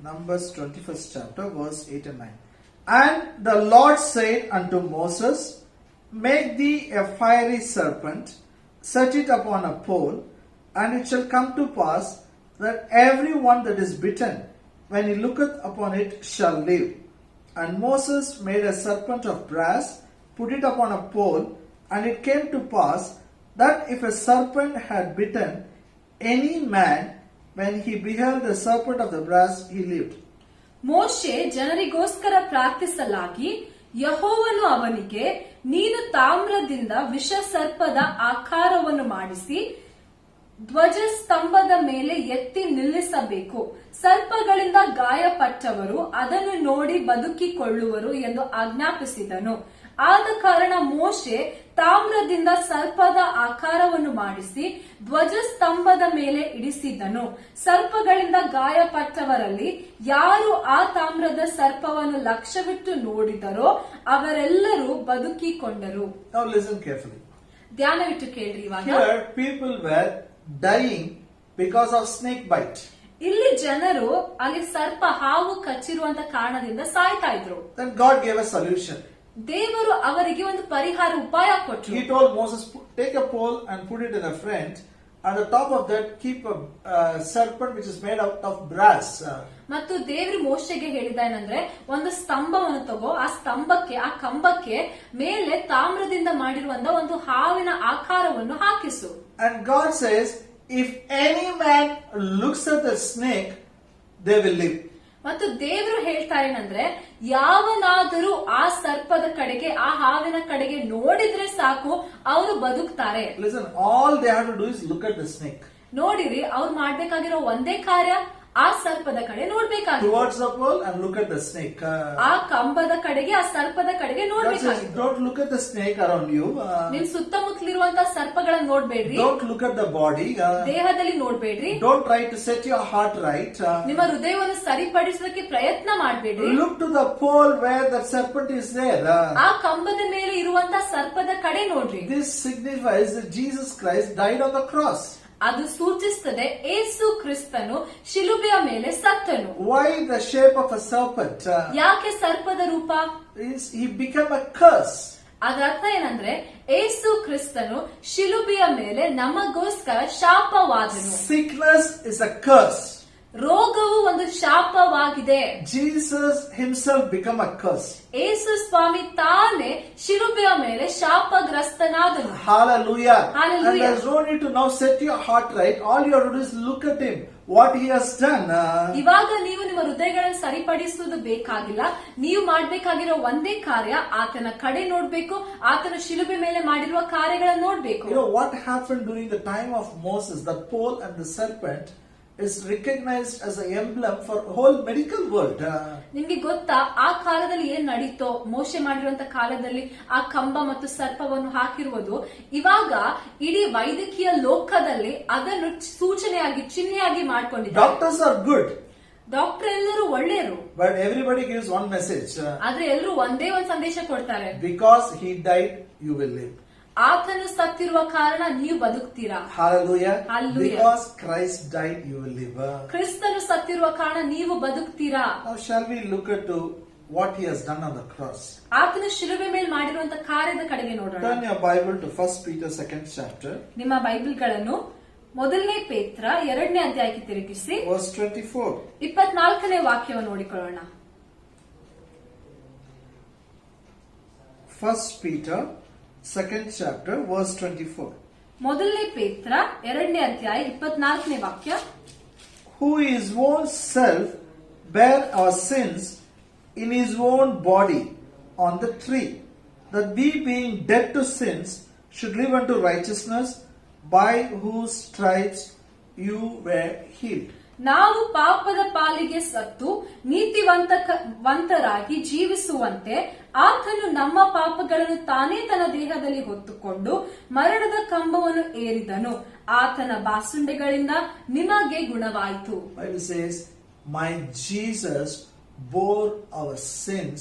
Numbers 21st chapter verse 8 and 9. And the Lord said unto Moses, make thee a fiery serpent, set it upon a pole, and it shall come to pass that every one that is bitten, when he looketh upon it, shall live. And Moses made a serpent of brass, put it upon a pole, and it came to pass that if a serpent had bitten any man, when he beheld the serpent of the brass, he lived. ಮೋಶೆ ಜನರಿಗೋಸ್ಕರ ಪ್ರಾರ್ಥಿಸಲಾಗಿ ಯೆಹೋವನು ಅವನಿಗೆ, ನೀನು ತಾಮ್ರದಿಂದ ವಿಷ ಸರ್ಪದ ಆಕಾರವನ್ನು ಮಾಡಿಸಿ ಧ್ವಜಸ್ತಂಭದ ಮೇಲೆ ಎತ್ತಿ ನಿಲ್ಲಿಸಬೇಕು. ಸರ್ಪಗಳಿಂದ ಗಾಯಪಟ್ಟವರು ಅದನ್ನು ನೋಡಿ ಬದುಕಿಕೊಳ್ಳುವರು ಎಂದು ಆಜ್ಞಾಪಿಸಿದನು. ಆದ ಕಾರಣ ಮೋಶೆ ತಾಮ್ರದಿಂದ ಸರ್ಪದ ಆಕಾರವನ್ನು ಮಾಡಿಸಿ ಧ್ವಜಸ್ತಂಭದ ಮೇಲೆ ಇಡಿಸಿದನು. ಸರ್ಪಗಳಿಂದ ಗಾಯಪಟ್ಟವರಲ್ಲಿ ಯಾರು ಆ ತಾಮ್ರದ ಸರ್ಪವನ್ನು ಲಕ್ಷ್ಯವಿಟ್ಟು ನೋಡಿದರೋ ಅವರೆಲ್ಲರೂ ಬದುಕಿಕೊಂಡರು. Now listen carefully. ಧ್ಯಾನವಿಟ್ಟು ಕೇಳ್ರಿ. ಇವಾಗ Here people were dying because of snake bite. ಇಲ್ಲಿ ಜನರು ಅಲ್ಲಿ ಸರ್ಪ ಹಾವು ಕಚ್ಚಿರುವಂತ ಕಾರಣದಿಂದ ಸಾಯ್ತಾ ಇದ್ರು. Then God gave a solution. ದೇವರು ಅವರಿಗೆ ಒಂದು ಪರಿಹಾರ ಉಪಾಯ ಕೊಟ್ಟರು. He told Moses, take a pole and put it in the front. On the top of that, keep a serpent which is made out of brass. ಮತ್ತು ದೇವರು ಮೋಶೆಗೆ ಹೇಳಿದ ಏನಂದ್ರೆ, ಒಂದು ಸ್ತಂಭವನ್ನು ತಗೋ, ಆ ಕಂಬಕ್ಕೆ ಮೇಲೆ ತಾಮ್ರದಿಂದ ಮಾಡಿರುವಂತ ಒಂದು ಹಾವಿನ ಆಕಾರವನ್ನು ಹಾಕಿಸು. And God says, if any man looks at the snake, they will live. ಮತ್ತು ದೇವರು ಹೇಳ್ತಾರೆ ಏನಂದ್ರೆ, ಯಾವನಾದರೂ ಆ ಸರ್ಪದ ಕಡೆಗೆ, ಆ ಹಾವಿನ ಕಡೆಗೆ ನೋಡಿದ್ರೆ ಸಾಕು, ಅವರು ಬದುಕ್ತಾರೆ. Listen, all they have to do is look at the snake. ನೋಡಿರಿ, ಅವ್ರು ಮಾಡ್ಬೇಕಾಗಿರೋ ಒಂದೇ ಕಾರ್ಯ ಆ ಸರ್ಪದ ಕಡೆ ನೋಡ್ಬೇಕಾಗಿತ್ತು. towards the pole and look at the snake. ಆ ಕಂಬದ ಕಡೆಗೆ, ಆ ಸರ್ಪದ ಕಡೆಗೆ ನೋಡ್ಬೇಕಾಗಿತ್ತು. Don't look at the snake around you. ನಿಮ್ ಸುತ್ತಮುತ್ತಲಿರುವಂತಹ ಸರ್ಪಗಳನ್ನ ನೋಡ್ಬೇಡ್ರಿ. Don't look at the body. ದೇಹದಲ್ಲಿ ನೋಡ್ಬೇಡ್ರಿ. Don't try to set your heart right. ನಿಮ್ಮ ಹೃದಯವನ್ನು ಸರಿಪಡಿಸೋದಕ್ಕೆ ಪ್ರಯತ್ನ ಮಾಡ್ಬೇಡ್ರಿ. Look to the pole where the serpent is there. ಆ ಕಂಬದ ಮೇಲೆ ಇರುವಂತಹ ಸರ್ಪದ ಕಡೆ ನೋಡ್ರಿ. This signifies that Jesus Christ died on the cross. ಅದು ಸೂಚಿಸುತ್ತದೆ ಏಸು ಕ್ರಿಸ್ತನು ಶಿಲುಬೆಯ ಮೇಲೆ ಸತ್ತನು. Why the shape of a serpent? ಯಾಕೆ ಸರ್ಪದ ರೂಪ? He became a curse. ಅದರ ಅರ್ಥ ಏನಂದ್ರೆ ಏಸು ಕ್ರಿಸ್ತನು ಶಿಲುಬೆಯ ಮೇಲೆ ನಮಗೋಸ್ಕರ ಶಾಪವಾದನು. Sickness is a curse. ರೋಗವು ಒಂದು ಶಾಪವಾಗಿದೆ. Jesus himself became a curse. ಏಸು ಸ್ವಾಮಿ ತಾನೇ ಶಿಲುಬೆಯ ಮೇಲೆ ಶಾಪಗ್ರಸ್ತನಾದನು. Hallelujah. Hallelujah. And there's no need to now set your heart right. All you have to do is look at him, what he has done. ಇವಾಗ ನೀವು ನಿಮ್ಮ ಹೃದಯಗಳನ್ನು ಸರಿಪಡಿಸುವುದು ಬೇಕಾಗಿಲ್ಲ. ನೀವು ಮಾಡ್ಬೇಕಾಗಿರೋ ಒಂದೇ ಕಾರ್ಯ ಆತನ ಕಡೆ ನೋಡ್ಬೇಕು, ಆತನ ಶಿಲುಬೆ ಮೇಲೆ ಮಾಡಿರುವ ಕಾರ್ಯಗಳನ್ನು ನೋಡ್ಬೇಕು. You know what happened during the time of Moses? The pole and the serpent is recognized as an emblem for whole medical world. ನಿಮ್ಗೆ ಗೊತ್ತಾ ಆ ಕಾಲದಲ್ಲಿ ಏನ್ ನಡೀತೋ? ಮೋಶೆ ಮಾಡಿರುವಂತ ಕಾಲದಲ್ಲಿ ಆ ಕಂಬ ಮತ್ತು ಸರ್ಪವನ್ನು ಹಾಕಿರುವುದು ಇವಾಗ ಇಡೀ ವೈದ್ಯಕೀಯ ಲೋಕದಲ್ಲಿ ಅದನ್ನು ಸೂಚನೆಯಾಗಿ, ಚಿಹ್ನೆಯಾಗಿ ಮಾಡ್ಕೊಂಡಿದ್ದಾರೆ. Doctors are good. ಡಾಕ್ಟರ್ ಎಲ್ಲರೂ ಒಳ್ಳೆಯರು, but everybody gives one message. ಆದ್ರೆ ಎಲ್ಲರೂ ಒಂದೇ ಒಂದು ಸಂದೇಶ ಕೊಡ್ತಾರೆ. Because he died, you will live. ಆತನು ಸತ್ತಿರುವ ಕಾರಣ ನೀವು ಬದುಕ್ತೀರಾ. Hallelujah. Hallelujah. Because Christ died, you will live. ಕ್ರಿಸ್ತನು ಸತ್ತಿರುವ ಕಾರಣ ನೀವು ಬದುಕ್ತೀರಾ. Now shall we look at what he has done on the cross? ಆತನು ಶಿಲುಬೆ ಮೇಲೆ ಮಾಡಿರುವಂತ ಕಾರ್ಯದ ಕಡೆಗೆ ನೋಡೋಣ. Turn your Bible to 1 Peter 2nd chapter. ನಿಮ್ಮ ಬೈಬಲ್ಗಳನ್ನು ಮೊದಲನೇ ಪೇತ್ರ 2ನೇ ಅಧ್ಯಾಯಕ್ಕೆ ತಿರುಗಿಸಿ verse 24. 24ನೇ ವಾಕ್ಯವನ್ನು ನೋಡಿಕೊಳ್ಳೋಣ. 1 Peter 2nd chapter verse 24. ಮೊದಲನೇ ಪೇತ್ರ 2ನೇ ಅಧ್ಯಾಯ 24ನೇ ವಾಕ್ಯ. Who his own self bare our sins in his own body on the tree, that we being dead to sins should live unto righteousness, by whose stripes you were healed. ನಾವು ಪಾಪದ ಪಾಲಿಗೆ ಸತ್ತು ನೀತಿವಂತರಾಗಿ ಜೀವಿಸುವಂತೆ ಆತನು ನಮ್ಮ ಪಾಪಗಳನ್ನು ತಾನೇ ತನ್ನ ದೇಹದಲ್ಲಿ ಹೊತ್ತುಕೊಂಡು ಮರಣದ ಕಂಬವನ್ನು ಏರಿದನು. ಆತನ ಬಾಸುಂಡೆಗಳಿಂದ ನಿಮಗೆ ಗುಣವಾಯಿತು. Bible says, my Jesus bore our sins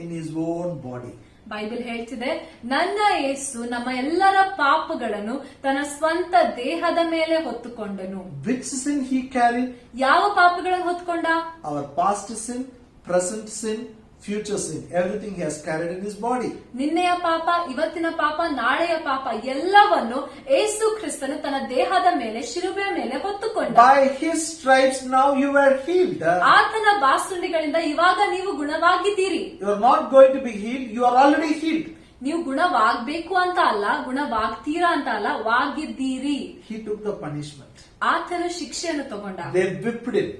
in his own body. Bible ಹೇಳ್ತಿದೆ, ನನ್ನ ಯೇಸು ನಮ್ಮ ಎಲ್ಲರ ಪಾಪಗಳನ್ನು ತನ್ನ ಸ್ವಂತ ದೇಹದ ಮೇಲೆ ಹೊತ್ತುಕೊಂಡನು. Which sin he carried? ಯಾವ ಪಾಪಗಳನ್ನು ಹೊತ್ತುಕೊಂಡ? Our past sin, present sin, future sin. Everything he has carried in his body. ನಿನ್ನೆಯ ಪಾಪ, ಇವತ್ತಿನ ಪಾಪ, ನಾಳೆಯ ಪಾಪ ಎಲ್ಲವನ್ನು ಯೇಸು ಕ್ರಿಸ್ತನು ತನ್ನ ದೇಹದ ಮೇಲೆ, ಶಿಲುಬೆಯ ಮೇಲೆ ಹೊತ್ತುಕೊಂಡ. By his stripes now you were healed. ಆತನ ಬಾಸುಂಡಿಗಳಿಂದ ಇವಾಗ ನೀವು ಗುಣವಾಗಿದ್ದೀರಿ. You are not going to be healed, you are already healed. ನೀವು ಗುಣವಾಗಬೇಕು ಅಂತ ಅಲ್ಲ, ಗುಣವಾಗ್ತೀರಾ ಅಂತ ಅಲ್ಲ, ವಾಗಿದ್ದೀರಿ. He took the punishment. ಆತನು ಶಿಕ್ಷೆಯನ್ನು ತಗೊಂಡ. They whipped him.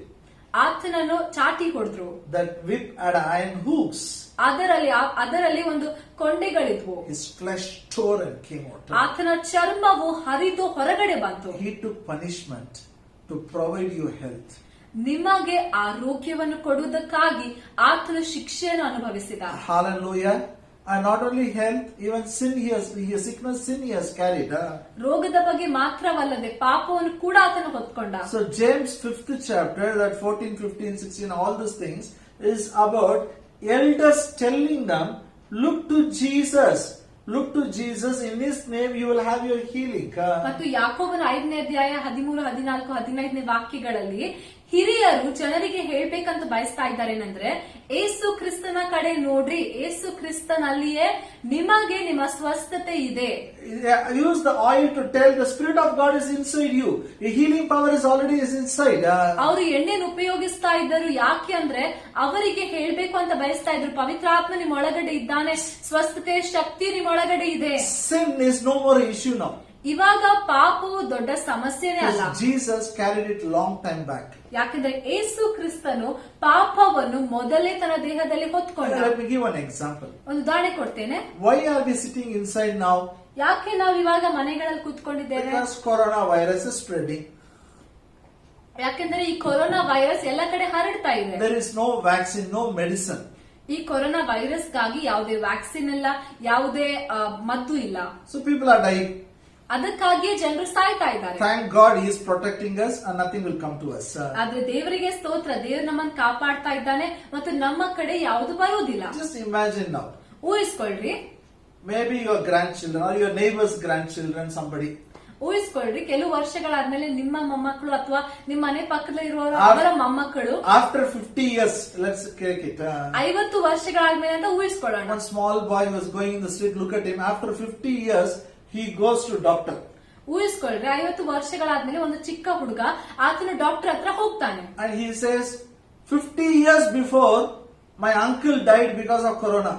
ಆತನನ್ನು ಚಾಟಿ ಹೊಡೆದ್ರು. That whip had iron hooks. ಅದರಲ್ಲಿ ಒಂದು ಕೊಂಡೆಗಳಿದ್ವು. His flesh tore and came out. ಆತನ ಚರ್ಮವು ಹರಿದು ಹೊರಗಡೆ ಬಂತು. He took punishment to provide you health. ನಿಮಗೆ ಆರೋಗ್ಯವನ್ನು ಕೊಡುವುದಕ್ಕಾಗಿ ಆತನು ಶಿಕ್ಷೆಯನ್ನು ಅನುಭವಿಸಿದ. Hallelujah. And not only health, even sin sickness, sin he has carried. ರೋಗದ ಬಗ್ಗೆ ಮಾತ್ರವಲ್ಲದೆ ಪಾಪವನ್ನು ಕೂಡ ಆತನು ಹೊತ್ಕೊಂಡ. So James 5th chapter, that 14, 15, 16, all these things is about elders telling them, look to Jesus. Look to Jesus, in his name you will have your healing. ಮತ್ತು ಯಾಕೋಬನ 5ನೇ ಅಧ್ಯಾಯ 13, 14, 15ನೇ ವಾಕ್ಯಗಳಲ್ಲಿ ಹಿರಿಯರು ಜನರಿಗೆ ಹೇಳ್ಬೇಕಂತ ಬಯಸ್ತಾ ಇದ್ದಾರೆ ಏನಂದ್ರೆ, ಏಸು ಕ್ರಿಸ್ತನ ಕಡೆ ನೋಡ್ರಿ, ಏಸು ಕ್ರಿಸ್ತನಲ್ಲಿಯೇ ನಿಮಗೆ ನಿಮ್ಮ ಸ್ವಸ್ಥತೆ ಇದೆ. Use the oil to tell the Spirit of God is inside you. The healing power is already inside. ಅವರು ಎಣ್ಣೆಯನ್ನು ಉಪಯೋಗಿಸ್ತಾ ಇದ್ದರು. ಯಾಕೆ ಅಂದ್ರೆ ಅವರಿಗೆ ಹೇಳ್ಬೇಕು ಅಂತ ಬಯಸ್ತಾ ಇದ್ರು, ಪವಿತ್ರಾತ್ಮ ನಿಮ್ಮ ಒಳಗಡೆ ಇದ್ದಾನೆ, ಸ್ವಸ್ಥತೆ ಶಕ್ತಿ ನಿಮ್ಮ ಒಳಗಡೆ ಇದೆ. Sin is no more an issue now. ಇವಾಗ ಪಾಪವು ದೊಡ್ಡ ಸಮಸ್ಯೆನೇ ಅಲ್ಲ. Jesus carried it long time back. ಯಾಕಂದ್ರೆ ಏಸು ಕ್ರಿಸ್ತನು ಪಾಪವನ್ನು ಮೊದಲೇ ತನ್ನ ದೇಹದಲ್ಲಿ ಹೊತ್ಕೊಂಡ. Let me give one example. ಒಂದು ಉದಾಹರಣೆ ಕೊಡ್ತೇನೆ. Why are we sitting inside now? ಯಾಕೆ ನಾವು ಇವಾಗ ಮನೆಗಳಲ್ಲಿ ಕೂತ್ಕೊಂಡಿದ್ದೇವೆ? Because coronavirus is spreading. ಯಾಕೆಂದ್ರೆ ಈ ಕೊರೋನಾ ವೈರಸ್ ಎಲ್ಲ ಕಡೆ ಹರಡ್ತಾ ಇದೆ. There is no vaccine, no medicine. ಈ ಕೊರೋನಾ ವೈರಸ್ ಗಾಗಿ ಯಾವುದೇ ವ್ಯಾಕ್ಸಿನ್ ಇಲ್ಲ, ಯಾವುದೇ ಮದ್ದು ಇಲ್ಲ. So people are dying. ಅದಕ್ಕಾಗಿಯೇ ಜನರು ಸಾಯ್ತಾ ಇದ್ದಾರೆ. Thank God He is protecting us and nothing will come to us. ಆದ್ರೆ ದೇವರಿಗೆ ಸ್ತೋತ್ರ, ದೇವರು ನಮ್ಮನ್ನು ಕಾಪಾಡ್ತಾ ಇದ್ದಾನೆ ಮತ್ತು ನಮ್ಮ ಕಡೆ ಯಾವುದು ಬರುವುದಿಲ್ಲ. Just imagine now. ಊಹಿಸ್ಕೊಳ್ರಿ, Maybe your grandchildren or your neighbor's grandchildren, somebody. ಊಹಿಸ್ಕೊಳ್ರಿ, ಕೆಲವು ವರ್ಷಗಳಾದ್ಮೇಲೆ ನಿಮ್ಮ ಮೊಮ್ಮಕ್ಕಳು ಅಥವಾ ನಿಮ್ಮ ಮನೆ ಪಕ್ಕದಲ್ಲಿರುವವರು ಅವರ ಮೊಮ್ಮಕ್ಕಳು After 50 years, let's take it. 50 ವರ್ಷಗಳಾದ್ಮೇಲೆ ಅಂತ ಊಹಿಸ್ಕೊಳ್ಳೋಣ. One small boy was going in the street, look at him. After 50 years, he goes to doctor. ಊಹಿಸ್ಕೊಳ್ರಿ, 50 ವರ್ಷಗಳಾದ್ಮೇಲೆ ಒಂದು ಚಿಕ್ಕ ಹುಡುಗ ಆತನು ಡಾಕ್ಟರ್ ಹತ್ರ ಹೋಗ್ತಾನೆ. And he says, 50 years before, my uncle died because of corona.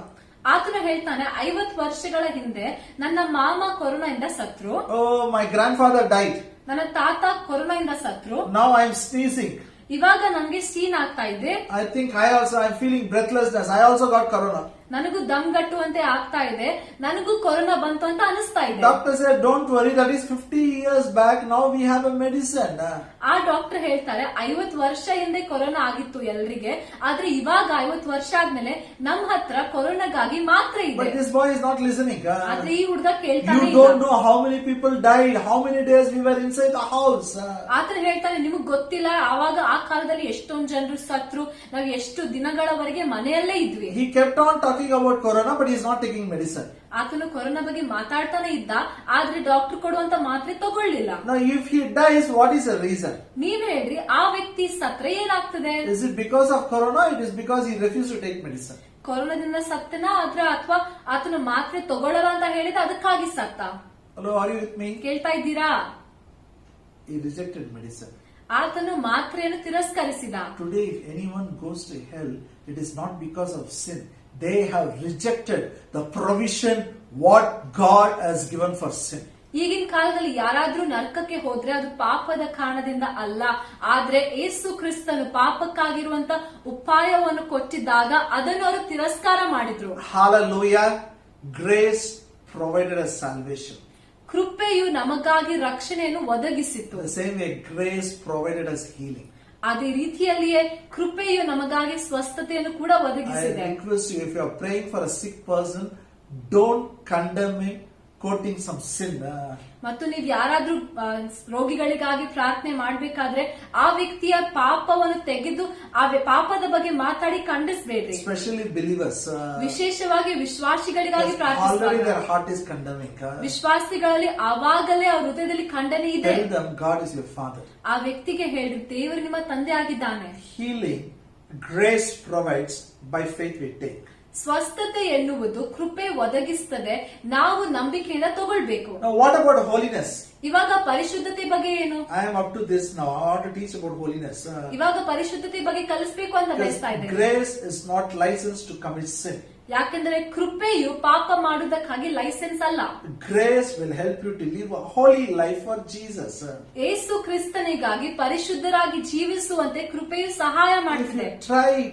ಆತನು ಹೇಳ್ತಾನೆ, 50 ವರ್ಷಗಳ ಹಿಂದೆ ನನ್ನ ಮಾಮ ಕೊರೋನಾದಿಂದ ಸತ್ರು. Oh, my grandfather died. ನನ್ನ ತಾತ ಕೊರೋನಾದಿಂದ ಸತ್ರು. Now I am sneezing. ಇವಾಗ ನಂಗೆ ಸೀನ್ ಆಗ್ತಾ ಇದೆ. I think I am feeling breathlessness. I also got corona. ನನಗೂ ದಮ್ ಗಟ್ಟುವಂತೆ ಆಗ್ತಾ ಇದೆ, ನನಗೂ ಕೊರೋನಾ ಬಂತು ಅಂತ ಅನಿಸ್ತಾ ಇದೆ. Doctor said, don't worry, that is 50 years back. Now we have a medicine. ಆ ಡಾಕ್ಟರ್ ಹೇಳ್ತಾರೆ, 50 ವರ್ಷ ಹಿಂದೆ ಕೊರೋನಾ ಆಗಿತ್ತು ಎಲ್ರಿಗೆ, ಆದ್ರೆ ಇವಾಗ 50 ವರ್ಷ ಆದ್ಮೇಲೆ ನಮ್ ಹತ್ರ ಕೊರೋನಾಗಾಗಿ ಮಾತ್ರ ಇದೆ. But this boy is not listening. ಆದ್ರೆ ಈ ಹುಡುಗ ಕೇಳ್ತಾನೆ You don't know how many people died, how many days we were inside the house. ಆತನ ಹೇಳ್ತಾನೆ, ನಿಮಗ್ ಗೊತ್ತಿಲ್ಲ ಆವಾಗ ಆ ಕಾಲದಲ್ಲಿ ಎಷ್ಟೊಂದ್ ಜನರು ಸತ್ರು, ನಾವು ಎಷ್ಟು ದಿನಗಳವರೆಗೆ ಮನೆಯಲ್ಲೇ ಇದ್ವಿ. He kept on talking about corona, but he is not taking medicine. ಆತನು ಕೊರೋನಾ ಬಗ್ಗೆ ಮಾತಾಡ್ತಾನೆ ಇದ್ದ, ಆದ್ರೆ ಡಾಕ್ಟರ್ ಕೊಡುವಂತ ಮಾತ್ರೆ ತಗೊಳ್ಳಿಲ್ಲ. Now if he dies, what is the reason? ನೀವ್ ಹೇಳ್ರಿ, ಆ ವ್ಯಕ್ತಿ ಸತ್ರೆ ಏನಾಗ್ತದೆ? Is it because of corona? It is because he refused to take medicine. ಕೊರೋನಾದಿಂದ ಸತ್ತನ ಅಥವಾ ಆತನು ಮಾತ್ರೆ ತಗೊಳ್ಳಲ್ಲ ಅಂತ ಹೇಳಿದ ಅದಕ್ಕಾಗಿ ಸತ್ತ? Hello, are you with me? ಕೇಳ್ತಾ ಇದ್ದೀರಾ? He rejected medicine. ಆತನು ಮಾತ್ರೆಯನ್ನು ತಿರಸ್ಕರಿಸಿದ. Today, if anyone goes to hell, it is not because of sin. They have rejected the provision what God has given for sin. ಈಗಿನ ಕಾಲದಲ್ಲಿ ಯಾರಾದ್ರೂ ನರಕಕ್ಕೆ ಹೋದ್ರೆ ಅದು ಪಾಪದ ಕಾರಣದಿಂದ ಅಲ್ಲ, ಆದ್ರೆ ಯೇಸು ಕ್ರಿಸ್ತನು ಪಾಪಕ್ಕಾಗಿರುವಂತ ಉಪಾಯವನ್ನು ಕೊಟ್ಟಿದ್ದಾಗ ಅದನ್ನು ಅವರು ತಿರಸ್ಕಾರ ಮಾಡಿದ್ರು. Hallelujah. Grace provided us salvation. ಕೃಪೆಯು ನಮಗಾಗಿ ರಕ್ಷಣೆಯನ್ನು ಒದಗಿಸಿತು. The same way, grace provided us healing. ಅದೇ ರೀತಿಯಲ್ಲಿಯೇ ಕೃಪೆಯು ನಮಗಾಗಿ ಸ್ವಸ್ಥತೆಯನ್ನು ಕೂಡ ಒದಗಿಸಿದೆ. I request you, if you are praying for a sick person, don't condemn him quoting some sin. ಮತ್ತು ನೀವು ಯಾರಾದ್ರೂ ರೋಗಿಗಳಿಗಾಗಿ ಪ್ರಾರ್ಥನೆ ಮಾಡ್ಬೇಕಾದ್ರೆ ಆ ವ್ಯಕ್ತಿಯ ಪಾಪವನ್ನು ತೆಗೆದು ಆ ಪಾಪದ ಬಗ್ಗೆ ಮಾತಾಡಿ ಖಂಡಿಸಬೇಡ್ರಿ. Especially believers. ವಿಶೇಷವಾಗಿ ವಿಶ್ವಾಸಿಗಳಿಗಾಗಿ Already ಪ್ರಾರ್ಥಿಸುವಾಗ their heart is condemning. ವಿಶ್ವಾಸಿಗಳಲ್ಲಿ ಆವಾಗಲೇ ಅವ್ರ ಹೃದಯದಲ್ಲಿ ಖಂಡನೆ ಇದೆ. Tell them God is your father. ಆ ವ್ಯಕ್ತಿಗೆ ಹೇಳಿ, ದೇವರು ನಿಮ್ಮ ತಂದೆ ಆಗಿದ್ದಾನೆ. Healing, grace provides, by faith we take. ಸ್ವಸ್ಥತೆ ಎನ್ನುವುದು ಕೃಪೆ ಒದಗಿಸ್ತದೆ, ನಾವು ನಂಬಿಕೆಯಿಂದ ತಗೊಳ್ಬೇಕು. Now what about holiness? ಇವಾಗ ಪರಿಶುದ್ಧತೆ ಬಗ್ಗೆ ಏನು? I am up to this now. I want to teach about holiness. ಇವಾಗ ಪರಿಶುದ್ಧತೆ ಬಗ್ಗೆ ಕಲಿಸ್ಬೇಕು ಅಂತ ಬಯಸ್ತಾ ಇದ್ದೇನೆ. Grace is not licensed to commit sin. ಯಾಕೆಂದ್ರೆ ಕೃಪೆಯು ಪಾಪ ಮಾಡುವುದಕ್ಕಾಗಿ ಲೈಸೆನ್ಸ್ ಅಲ್ಲ. Grace will help you to live a holy life for Jesus. ಯೇಸು ಕ್ರಿಸ್ತನಿಗಾಗಿ ಪರಿಶುದ್ಧರಾಗಿ ಜೀವಿಸುವಂತೆ ಕೃಪೆಯು ಸಹಾಯ If ಮಾಡುತ್ತದೆ. you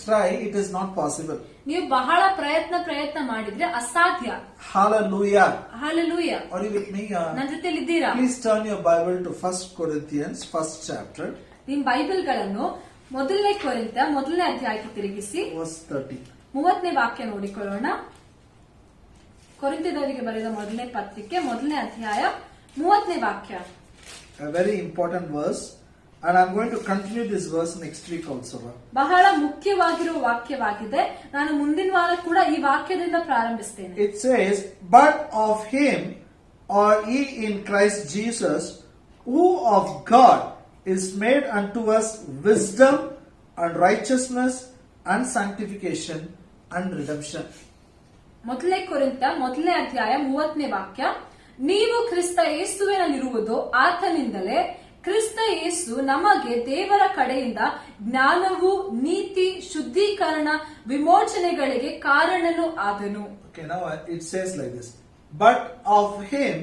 try, it is not possible. ನೀವು ಬಹಳ ಪ್ರಯತ್ನ ಮಾಡಿದ್ರೆ ಅಸಾಧ್ಯ. Hallelujah. Hallelujah. Are you with me? ನನ್ನ ಜೊತೆಲಿ ಇದ್ದೀರಾ? Please turn your Bible to 1 Corinthians, 1st chapter, ನಿಮ್ ಬೈಬಲ್ಗಳನ್ನು 1 ಕೊರಿಂಥ 1ನೇ ಅಧ್ಯಾಯಕ್ಕೆ ತಿರುಗಿಸಿ verse 30. 30ನೇ ವಾಕ್ಯ ನೋಡಿಕೊಳ್ಳೋಣ. ಕೊರಿಂಥದವರಿಗೆ ಬರೆದ 1ನೇ ಪತ್ರಿಕೆ 1ನೇ ಅಧ್ಯಾಯ 30ನೇ ವಾಕ್ಯ. A very important verse, and I'm going to continue this verse next week also. ಬಹಳ ಮುಖ್ಯವಾಗಿರುವ ವಾಕ್ಯವಾಗಿದೆ. ನಾನು ಮುಂದಿನ ವಾರ ಕೂಡ ಈ ವಾಕ್ಯದಿಂದ ಪ್ರಾರಂಭಿಸ್ತೇನೆ. It says, "But of him are ye in Christ Jesus, who of God is made unto us wisdom and righteousness and sanctification and redemption." 1 ಕೊರಿಂಥ 1ನೇ ಅಧ್ಯಾಯ 30ನೇ ವಾಕ್ಯ. ನೀವು ಕ್ರಿಸ್ತ ಯೇಸುವಿನಲ್ಲಿರುವುದು ಆತನಿಂದಲೇ, ಕ್ರಿಸ್ತ ಯೇಸು ನಮಗೆ ದೇವರ ಕಡೆಯಿಂದ ಜ್ಞಾನವು, ನೀತಿ, ಶುದ್ಧೀಕರಣ, ವಿಮೋಚನೆಗಳಿಗೆ ಕಾರಣನು ಆದನು. Okay, now it says like this, "But of him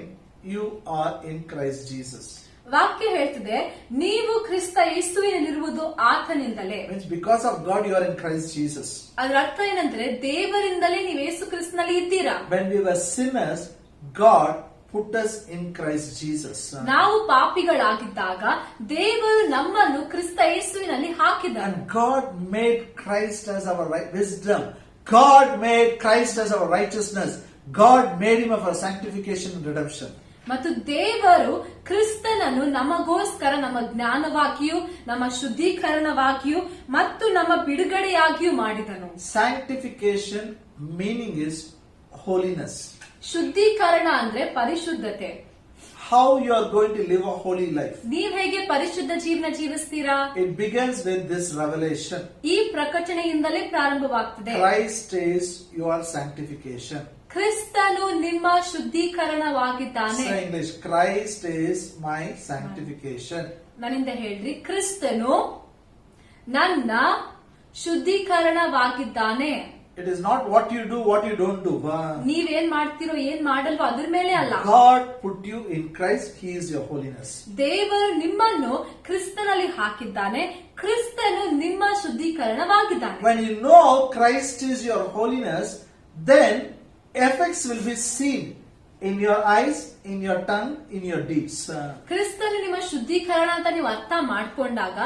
you are in Christ Jesus." ವಾಕ್ಯ ಹೇಳ್ತದೆ, ನೀವು ಕ್ರಿಸ್ತ ಯೇಸುವಿನಲ್ಲಿರುವುದು ಆತನಿಂದಲೇ. Means because of God you are in Christ Jesus. ಅದರ ಅರ್ಥ ಏನಂದ್ರೆ, ದೇವರಿಂದಲೇ ನೀವು ಯೇಸು ಕ್ರಿಸ್ತನಲ್ಲಿ ಇದ್ದೀರಾ. When we were sinners, God put us in Christ Jesus. ನಾವು ಪಾಪಿಗಳಾಗಿದ್ದಾಗ ದೇವರು ನಮ್ಮನ್ನು ಕ್ರಿಸ್ತ ಯೇಸುವಿನಲ್ಲಿ ಹಾಕಿದನು. And God made Christ as our wisdom. God made Christ as our righteousness. God made him for sanctification and redemption. ಮತ್ತು ದೇವರು ಕ್ರಿಸ್ತನನ್ನು ನಮಗೋಸ್ಕರ ನಮ್ಮ ಜ್ಞಾನವಾಗಿಯೂ ನಮ್ಮ ಶುದ್ಧೀಕರಣವಾಗಿಯೂ ಮತ್ತು ನಮ್ಮ ಬಿಡುಗಡೆಯಾಗಿಯೂ ಮಾಡಿದನು. Sanctification meaning is holiness. ಶುದ್ಧೀಕರಣ ಅಂದ್ರೆ ಪರಿಶುದ್ಧತೆ. How you are going to live a holy life? ನೀವ್ ಹೇಗೆ ಪರಿಶುದ್ಧ ಜೀವನ ಜೀವಿಸ್ತೀರಾ? It begins with this revelation. ಈ ಪ್ರಕಟಣೆಯಿಂದಲೇ ಪ್ರಾರಂಭವಾಗ್ತದೆ. Christ is your sanctification. ಕ್ರಿಸ್ತನು ನಿಮ್ಮ ಶುದ್ಧೀಕರಣವಾಗಿದ್ದಾನೆ. Say English. Christ is my sanctification. ನನ್ನಿಂದ ಹೇಳ್ರಿ, ಕ್ರಿಸ್ತನು ನನ್ನ ಶುದ್ಧೀಕರಣವಾಗಿದ್ದಾನೆ. It is not what you do, what you don't do. ನೀವೇನ್ ಮಾಡ್ತಿರೋ ಏನ್ ಮಾಡಲ್ವೋ ಅದ್ರ ಮೇಲೆ ಅಲ್ಲ. God put you in Christ. He is your holiness. ದೇವರು ನಿಮ್ಮನ್ನು ಕ್ರಿಸ್ತನಲ್ಲಿ ಹಾಕಿದ್ದಾನೆ. ಕ್ರಿಸ್ತನು ನಿಮ್ಮ ಶುದ್ಧೀಕರಣವಾಗಿದ್ದಾನೆ. When you know Christ is your holiness, then effects will be seen in your eyes, in your tongue, in your deeds. ಕ್ರಿಸ್ತನು ನಿಮ್ಮ ಶುದ್ಧೀಕರಣ ಅಂತ ನೀವು ಅರ್ಥ ಮಾಡ್ಕೊಂಡಾಗ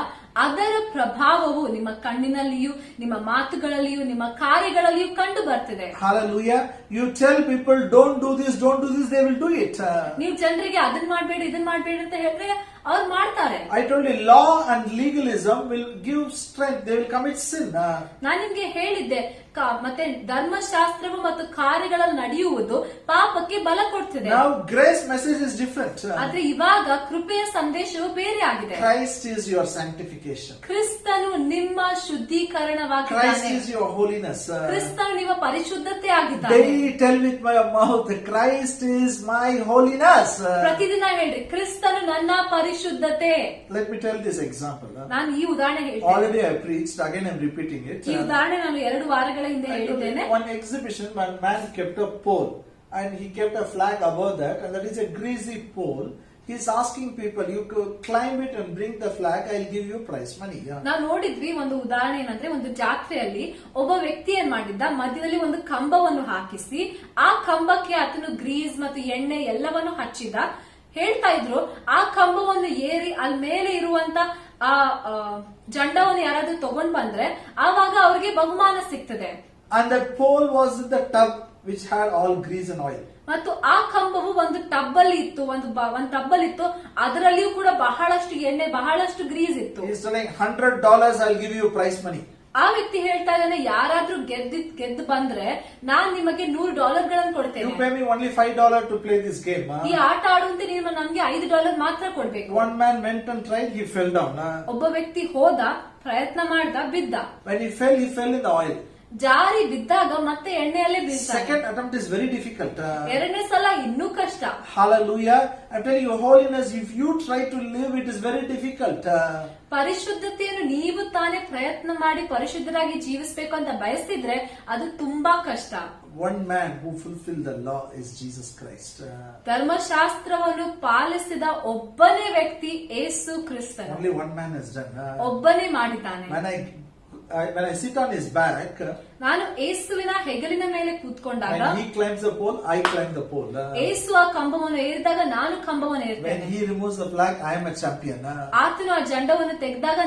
ಅದರ ಪ್ರಭಾವವು ನಿಮ್ಮ ಕಣ್ಣಿನಲ್ಲಿಯೂ ನಿಮ್ಮ ಮಾತುಗಳಲ್ಲಿಯೂ ನಿಮ್ಮ ಕಾರ್ಯಗಳಲ್ಲಿಯೂ ಕಂಡು ಬರ್ತದೆ. Hallelujah. You tell people don't do this, they will do it. ನೀವು ಜನರಿಗೆ ಅದನ್ನ ಮಾಡ್ಬೇಡಿ ಇದನ್ನ ಮಾಡ್ಬೇಡಿ ಅಂತ ಹೇಳಿದ್ರೆ ಅವ್ರು ಮಾಡ್ತಾರೆ. I told you law and legalism will give strength. They will commit sin. ನಾನು ನಿಮ್ಗೆ ಹೇಳಿದ್ದೆ, ಮತ್ತೆ ಧರ್ಮಶಾಸ್ತ್ರವು ಮತ್ತು ಕಾರ್ಯಗಳಲ್ಲಿ ನಡೆಯುವುದು ಪಾಪಕ್ಕೆ ಬಲ ಕೊಡ್ತಿದೆ. Now grace message is different. ಆದ್ರೆ ಇವಾಗ ಕೃಪೆಯ ಸಂದೇಶವು ಬೇರೆ ಆಗಿದೆ. Christ is your sanctification. ಕ್ರಿಸ್ತನು ನಿಮ್ಮ ಶುದ್ಧೀಕರಣವಾಗಿದ್ದಾನೆ. Christ is your holiness. ಕ್ರಿಸ್ತನು ನಿಮ್ಮ ಪರಿಶುದ್ಧತೆ ಆಗಿದ್ದಾನೆ. Daily tell with my mouth, Christ is my holiness. ಪ್ರತಿದಿನ ಹೇಳ್ರಿ, ಕ್ರಿಸ್ತನು ನನ್ನ ಪರಿಶುದ್ಧತೆ. Let me tell this example. ನಾನು ಈ ಉದಾಹರಣೆ ಹೇಳ್ತೇನೆ. Already I preached, again I'm repeating it. ಈ ಉದಾಹರಣೆ ನಾನು 2 ವಾರಗಳ ಹಿಂದೆ ಹೇಳಿದ್ದೇನೆ. One exhibition, one man kept a pole and he kept a flag above that, and that is a greasy pole. He's asking people, you could climb it and bring the flag, I'll give you prize money. ನಾವು ನೋಡಿದ್ವಿ ಒಂದು ಉದಾಹರಣೆ ಏನಂದ್ರೆ, ಒಂದು ಜಾತ್ರೆಯಲ್ಲಿ ಒಬ್ಬ ವ್ಯಕ್ತಿ ಏನ್ ಮಾಡಿದ್ದ, ಮಧ್ಯದಲ್ಲಿ ಒಂದು ಕಂಬವನ್ನು ಹಾಕಿಸಿ ಆ ಕಂಬಕ್ಕೆ ಆತನು ಗ್ರೀಸ್ ಮತ್ತು ಎಣ್ಣೆ ಎಲ್ಲವನ್ನು ಹಚ್ಚಿದ. ಹೇಳ್ತಾ ಇದ್ರು, ಆ ಕಂಬವನ್ನು ಏರಿ ಅಲ್ಲಿ ಮೇಲೆ ಇರುವಂತ ಆ ಜಂಡವನ್ನು ಯಾರಾದ್ರೂ ತಗೊಂಡ್ ಬಂದ್ರೆ ಆವಾಗ ಅವ್ರಿಗೆ ಬಹುಮಾನ ಸಿಗ್ತದೆ. And that pole was in the tub which had all grease and oil. ಮತ್ತು ಆ ಕಂಬವು ಒಂದು ಟಬ್ಬಲ್ಲಿ ಇತ್ತು, ಒಂದು ಟಬ್ಬಲ್ಲಿ ಇತ್ತು, ಅದರಲ್ಲಿಯೂ ಕೂಡ ಬಹಳಷ್ಟು ಎಣ್ಣೆ ಬಹಳಷ್ಟು ಗ್ರೀಸ್ ಇತ್ತು. He's telling $100 I'll give you prize money. ಆ ವ್ಯಕ್ತಿ ಹೇಳ್ತಾ ಇದ್ದಾನೆ, ಯಾರಾದ್ರೂ ಗೆದ್ದು ಬಂದ್ರೆ ನಾನ್ ನಿಮಗೆ $100 ಕೊಡ್ತೇನೆ. You pay me only $5 to play this game. ಈ ಆಟ ಆಡುವಂತೆ ನೀವು ನಮ್ಗೆ $5 ಮಾತ್ರ ಕೊಡ್ಬೇಕು. One man went and tried, he fell down. ಒಬ್ಬ ವ್ಯಕ್ತಿ ಹೋದ, ಪ್ರಯತ್ನ ಮಾಡ್ದ, ಬಿದ್ದ. When he fell in the oil. ಜಾರಿ ಬಿದ್ದಾಗ ಮತ್ತೆ ಎಣ್ಣೆಯಲ್ಲೇ ಬೀಳ್ತಾನೆ. Second attempt is very difficult. ಎರಡನೇ ಸಲ ಇನ್ನೂ ಕಷ್ಟ. Hallelujah. I'm telling you, holiness, if you try to live, it is very difficult. ಪರಿಶುದ್ಧತೆಯನ್ನು ನೀವು ತಾನೇ ಪ್ರಯತ್ನ ಮಾಡಿ ಪರಿಶುದ್ಧರಾಗಿ ಜೀವಿಸಬೇಕು ಅಂತ ಬಯಸಿದ್ರೆ ಅದು ತುಂಬಾ ಕಷ್ಟ. One man who fulfilled the law is Jesus Christ. ಧರ್ಮಶಾಸ್ತ್ರವನ್ನು ಪಾಲಿಸಿದ ಒಬ್ಬನೇ ವ್ಯಕ್ತಿ ಯೇಸು ಕ್ರಿಸ್ತನು. Only one man has done. ಒಬ್ಬನೇ ಮಾಡಿದ್ದಾನೆ. When I sit on his back, ನಾನು ಯೇಸುವಿನ ಹೆಗಲಿನ ಮೇಲೆ ಕೂತ್ಕೊಂಡಾಗ, when he climbs the pole, I climb the pole. ಯೇಸು ಆ ಕಂಬವನ್ನು ಏರಿದಾಗ ನಾನು ಕಂಬವನ್ನು ಏರ್ತೇನೆ. When he removes the flag, I am a champion. ಆತನು ಆ ಜಂಡವನ್ನು ತೆಗೆದಾಗ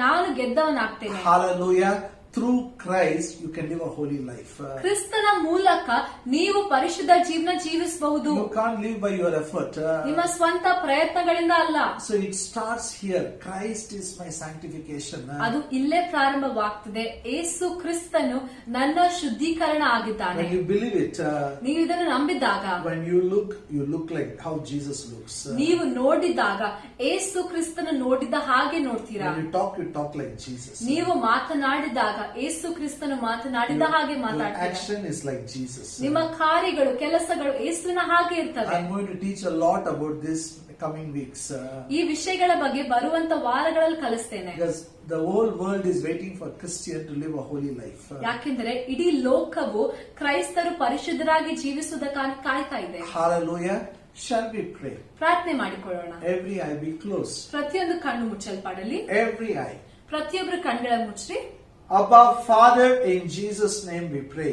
ನಾನು ಗೆದ್ದವನಾಗ್ತೇನೆ. Hallelujah. Through Christ, you can live a holy life. ಕ್ರಿಸ್ತನ ಮೂಲಕ ನೀವು ಪರಿಶುದ್ಧ ಜೀವನ ಜೀವಿಸಬಹುದು. You can't live by your effort. ನಿಮ್ಮ ಸ್ವಂತ ಪ್ರಯತ್ನಗಳಿಂದ ಅಲ್ಲ. So it starts here. Christ is my sanctification. ಅದು ಇಲ್ಲೇ ಪ್ರಾರಂಭವಾಗ್ತದೆ. ಯೇಸು ಕ್ರಿಸ್ತನು ನನ್ನ ಶುದ್ಧೀಕರಣ ಆಗಿದ್ದಾನೆ. When you believe it, ನೀವು ಇದನ್ನು ನಂಬಿದಾಗ, when you look like how Jesus looks. ನೀವು ನೋಡಿದಾಗ ಯೇಸು ಕ್ರಿಸ್ತನು ನೋಡಿದ ಹಾಗೆ ನೋಡ್ತೀರಾ. When you talk like Jesus. ನೀವು ಮಾತನಾಡಿದಾಗ ಯೇಸು ಕ್ರಿಸ್ತನು ಮಾತನಾಡಿದ ಹಾಗೆ ಮಾತಾಡ್ತೀರಾ. Action is like Jesus. ನಿಮ್ಮ ಕಾರ್ಯಗಳು ಕೆಲಸಗಳು ಯೇಸುವಿನ ಹಾಗೆ ಇರ್ತವೆ. I'm going to teach a lot about this coming weeks. ಈ ವಿಷಯಗಳ ಬಗ್ಗೆ ಬರುವಂತ ವಾರಗಳಲ್ಲಿ ಕಲಿಸ್ತೇನೆ. Because the whole world is waiting for Christian to live a holy life. ಯಾಕೆಂದ್ರೆ ಇಡೀ ಲೋಕವು ಕ್ರೈಸ್ತರು ಪರಿಶುದ್ಧರಾಗಿ ಜೀವಿಸುವುದಕ್ಕಾಗಿ ಕಾಯ್ತಾ ಇದೆ. Hallelujah. Shall we pray? ಪ್ರಾರ್ಥನೆ ಮಾಡಿಕೊಳ್ಳೋಣ. Every eye be closed. ಪ್ರತಿಯೊಂದು ಕಣ್ಣು ಮುಚ್ಚಲ್ಪಡಲಿ. Every eye. ಪ್ರತಿಯೊಬ್ಬರು ಕಣ್ಗಳ ಮುಚ್ಚ್ರಿ. Abba, Father, in Jesus' name we pray.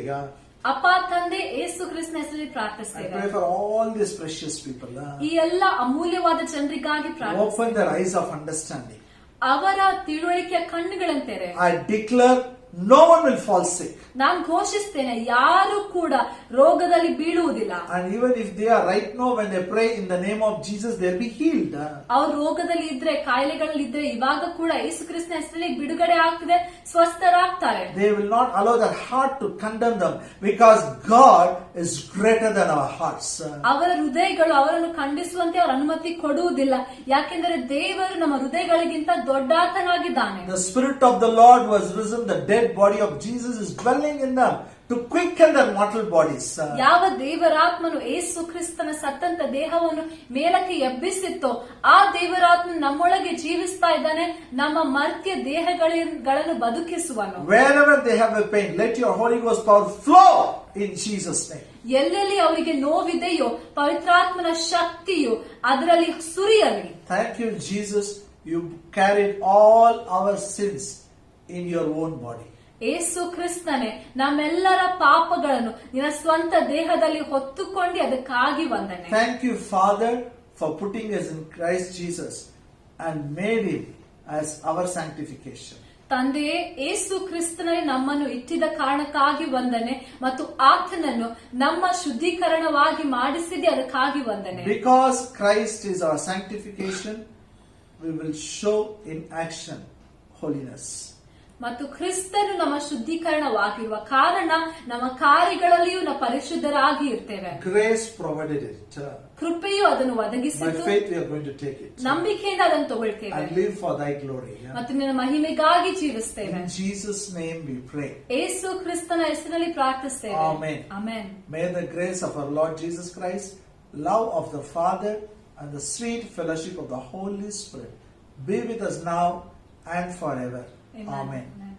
ಅಪ್ಪ ತಂದೆ ಯೇಸು ಕ್ರಿಸ್ತನ ಹೆಸರಲ್ಲಿ I ಪ್ರಾರ್ಥಿಸ್ತೇವೆ. pray for all these precious people. ಈ ಎಲ್ಲ ಅಮೂಲ್ಯವಾದ ಜನರಿಗಾಗಿ ಪ್ರಾರ್ಥಿಸ್ತೇವೆ. Open their eyes of understanding. ಅವರ ತಿಳುವಳಿಕೆಯ ಕಣ್ಣುಗಳಂತೆರೆ. I declare no one will fall sick. ನಾನು ಘೋಷಿಸ್ತೇನೆ, ಯಾರು ಕೂಡ ರೋಗದಲ್ಲಿ ಬೀಳುವುದಿಲ್ಲ. And even if they are right now, when they pray in the name of Jesus, they'll be healed. ಅವ್ರು ರೋಗದಲ್ಲಿ ಇದ್ರೆ, ಕಾಯಿಲೆಗಳಲ್ಲಿ ಇದ್ರೆ, ಇವಾಗ ಕೂಡ ಯೇಸು ಕ್ರಿಸ್ತನ ಹೆಸರಲ್ಲಿ ಬಿಡುಗಡೆ ಆಗ್ತದೆ, ಸ್ವಸ್ಥರಾಗ್ತಾರೆ. They will not allow their heart to condemn them, because God is greater than our hearts. ಅವರ ಹೃದಯಗಳು ಅವರನ್ನು ಖಂಡಿಸುವಂತೆ ಅವರ ಅನುಮತಿ ಕೊಡುವುದಿಲ್ಲ, ಯಾಕೆಂದರೆ ದೇವರು ನಮ್ಮ ಹೃದಯಗಳಿಗಿಂತ ದೊಡ್ಡಾತನಾಗಿದ್ದಾನೆ. The Spirit of the Lord was risen, the dead body of Jesus is dwelling in them to quicken their mortal bodies. ಯಾವ ದೇವರಾತ್ಮನು ಯೇಸು ಕ್ರಿಸ್ತನ ಸತ್ತಂತ ದೇಹವನ್ನು ಮೇಲಕ್ಕೆ ಎಬ್ಬಿಸಿತ್ತೋ ಆ ದೇವರಾತ್ಮ ನಮ್ಮೊಳಗೆ ಜೀವಿಸ್ತಾ ಇದ್ದಾನೆ, ನಮ್ಮ ಮರ್ತ್ಯ ದೇಹಗಳನ್ನು ಬದುಕಿಸುವನು. Wherever they have a pain, let your Holy Ghost power flow in Jesus' name. ಎಲ್ಲೆಲ್ಲಿ ಅವರಿಗೆ ನೋವಿದೆಯೋ ಪವಿತ್ರಾತ್ಮನ ಶಕ್ತಿಯು ಅದರಲ್ಲಿ ಸುರಿಯಲಿ. Thank you, Jesus. You carried all our sins in your own body. ಯೇಸು ಕ್ರಿಸ್ತನೇ, ನಮ್ಮೆಲ್ಲರ ಪಾಪಗಳನ್ನು ನಿನ್ನ ಸ್ವಂತ ದೇಹದಲ್ಲಿ ಹೊತ್ತುಕೊಂಡು ಅದಕ್ಕಾಗಿ ವಂದನೆ. Thank you, Father, for putting us in Christ Jesus and made him as our sanctification. ತಂದೆಯೇ, ಯೇಸು ಕ್ರಿಸ್ತನಲ್ಲಿ ನಮ್ಮನ್ನು ಇಟ್ಟಿದ ಕಾರಣಕ್ಕಾಗಿ ವಂದನೆ ಮತ್ತು ಆತನನ್ನು ನಮ್ಮ ಶುದ್ಧೀಕರಣವಾಗಿ ಮಾಡಿಸಿದೆ, ಅದಕ್ಕಾಗಿ ವಂದನೆ. Because Christ is our sanctification, we will show in action holiness. ಮತ್ತು ಕ್ರಿಸ್ತನು ನಮ್ಮ ಶುದ್ಧೀಕರಣವಾಗಿರುವ ಕಾರಣ ನಮ್ಮ ಕಾರ್ಯಗಳಲ್ಲಿಯೂ ನಾವು ಪರಿಶುದ್ಧರಾಗಿ ಇರ್ತೇವೆ. Grace provided it. ಕೃಪೆಯು ಅದನ್ನು By ಒದಗಿಸಿದ್ದು, faith we are going to take it ನಂಬಿಕೆಯಿಂದ ಅದನ್ನು ತಗೊಳ್ತೇವೆ and live for thy glory. ಮತ್ತು ನಿನ್ನ ಮಹಿಮೆಗಾಗಿ ಜೀವಿಸ್ತೇವೆ. In Jesus' name we pray. ಯೇಸು ಕ್ರಿಸ್ತನ ಹೆಸರಿನಲ್ಲಿ ಪ್ರಾರ್ಥಿಸ್ತೇವೆ. Amen. Amen. May the grace of our Lord Jesus Christ, love of the Father, and the sweet fellowship of the Holy Spirit be with us now and forever. Amen. Amen. Amen.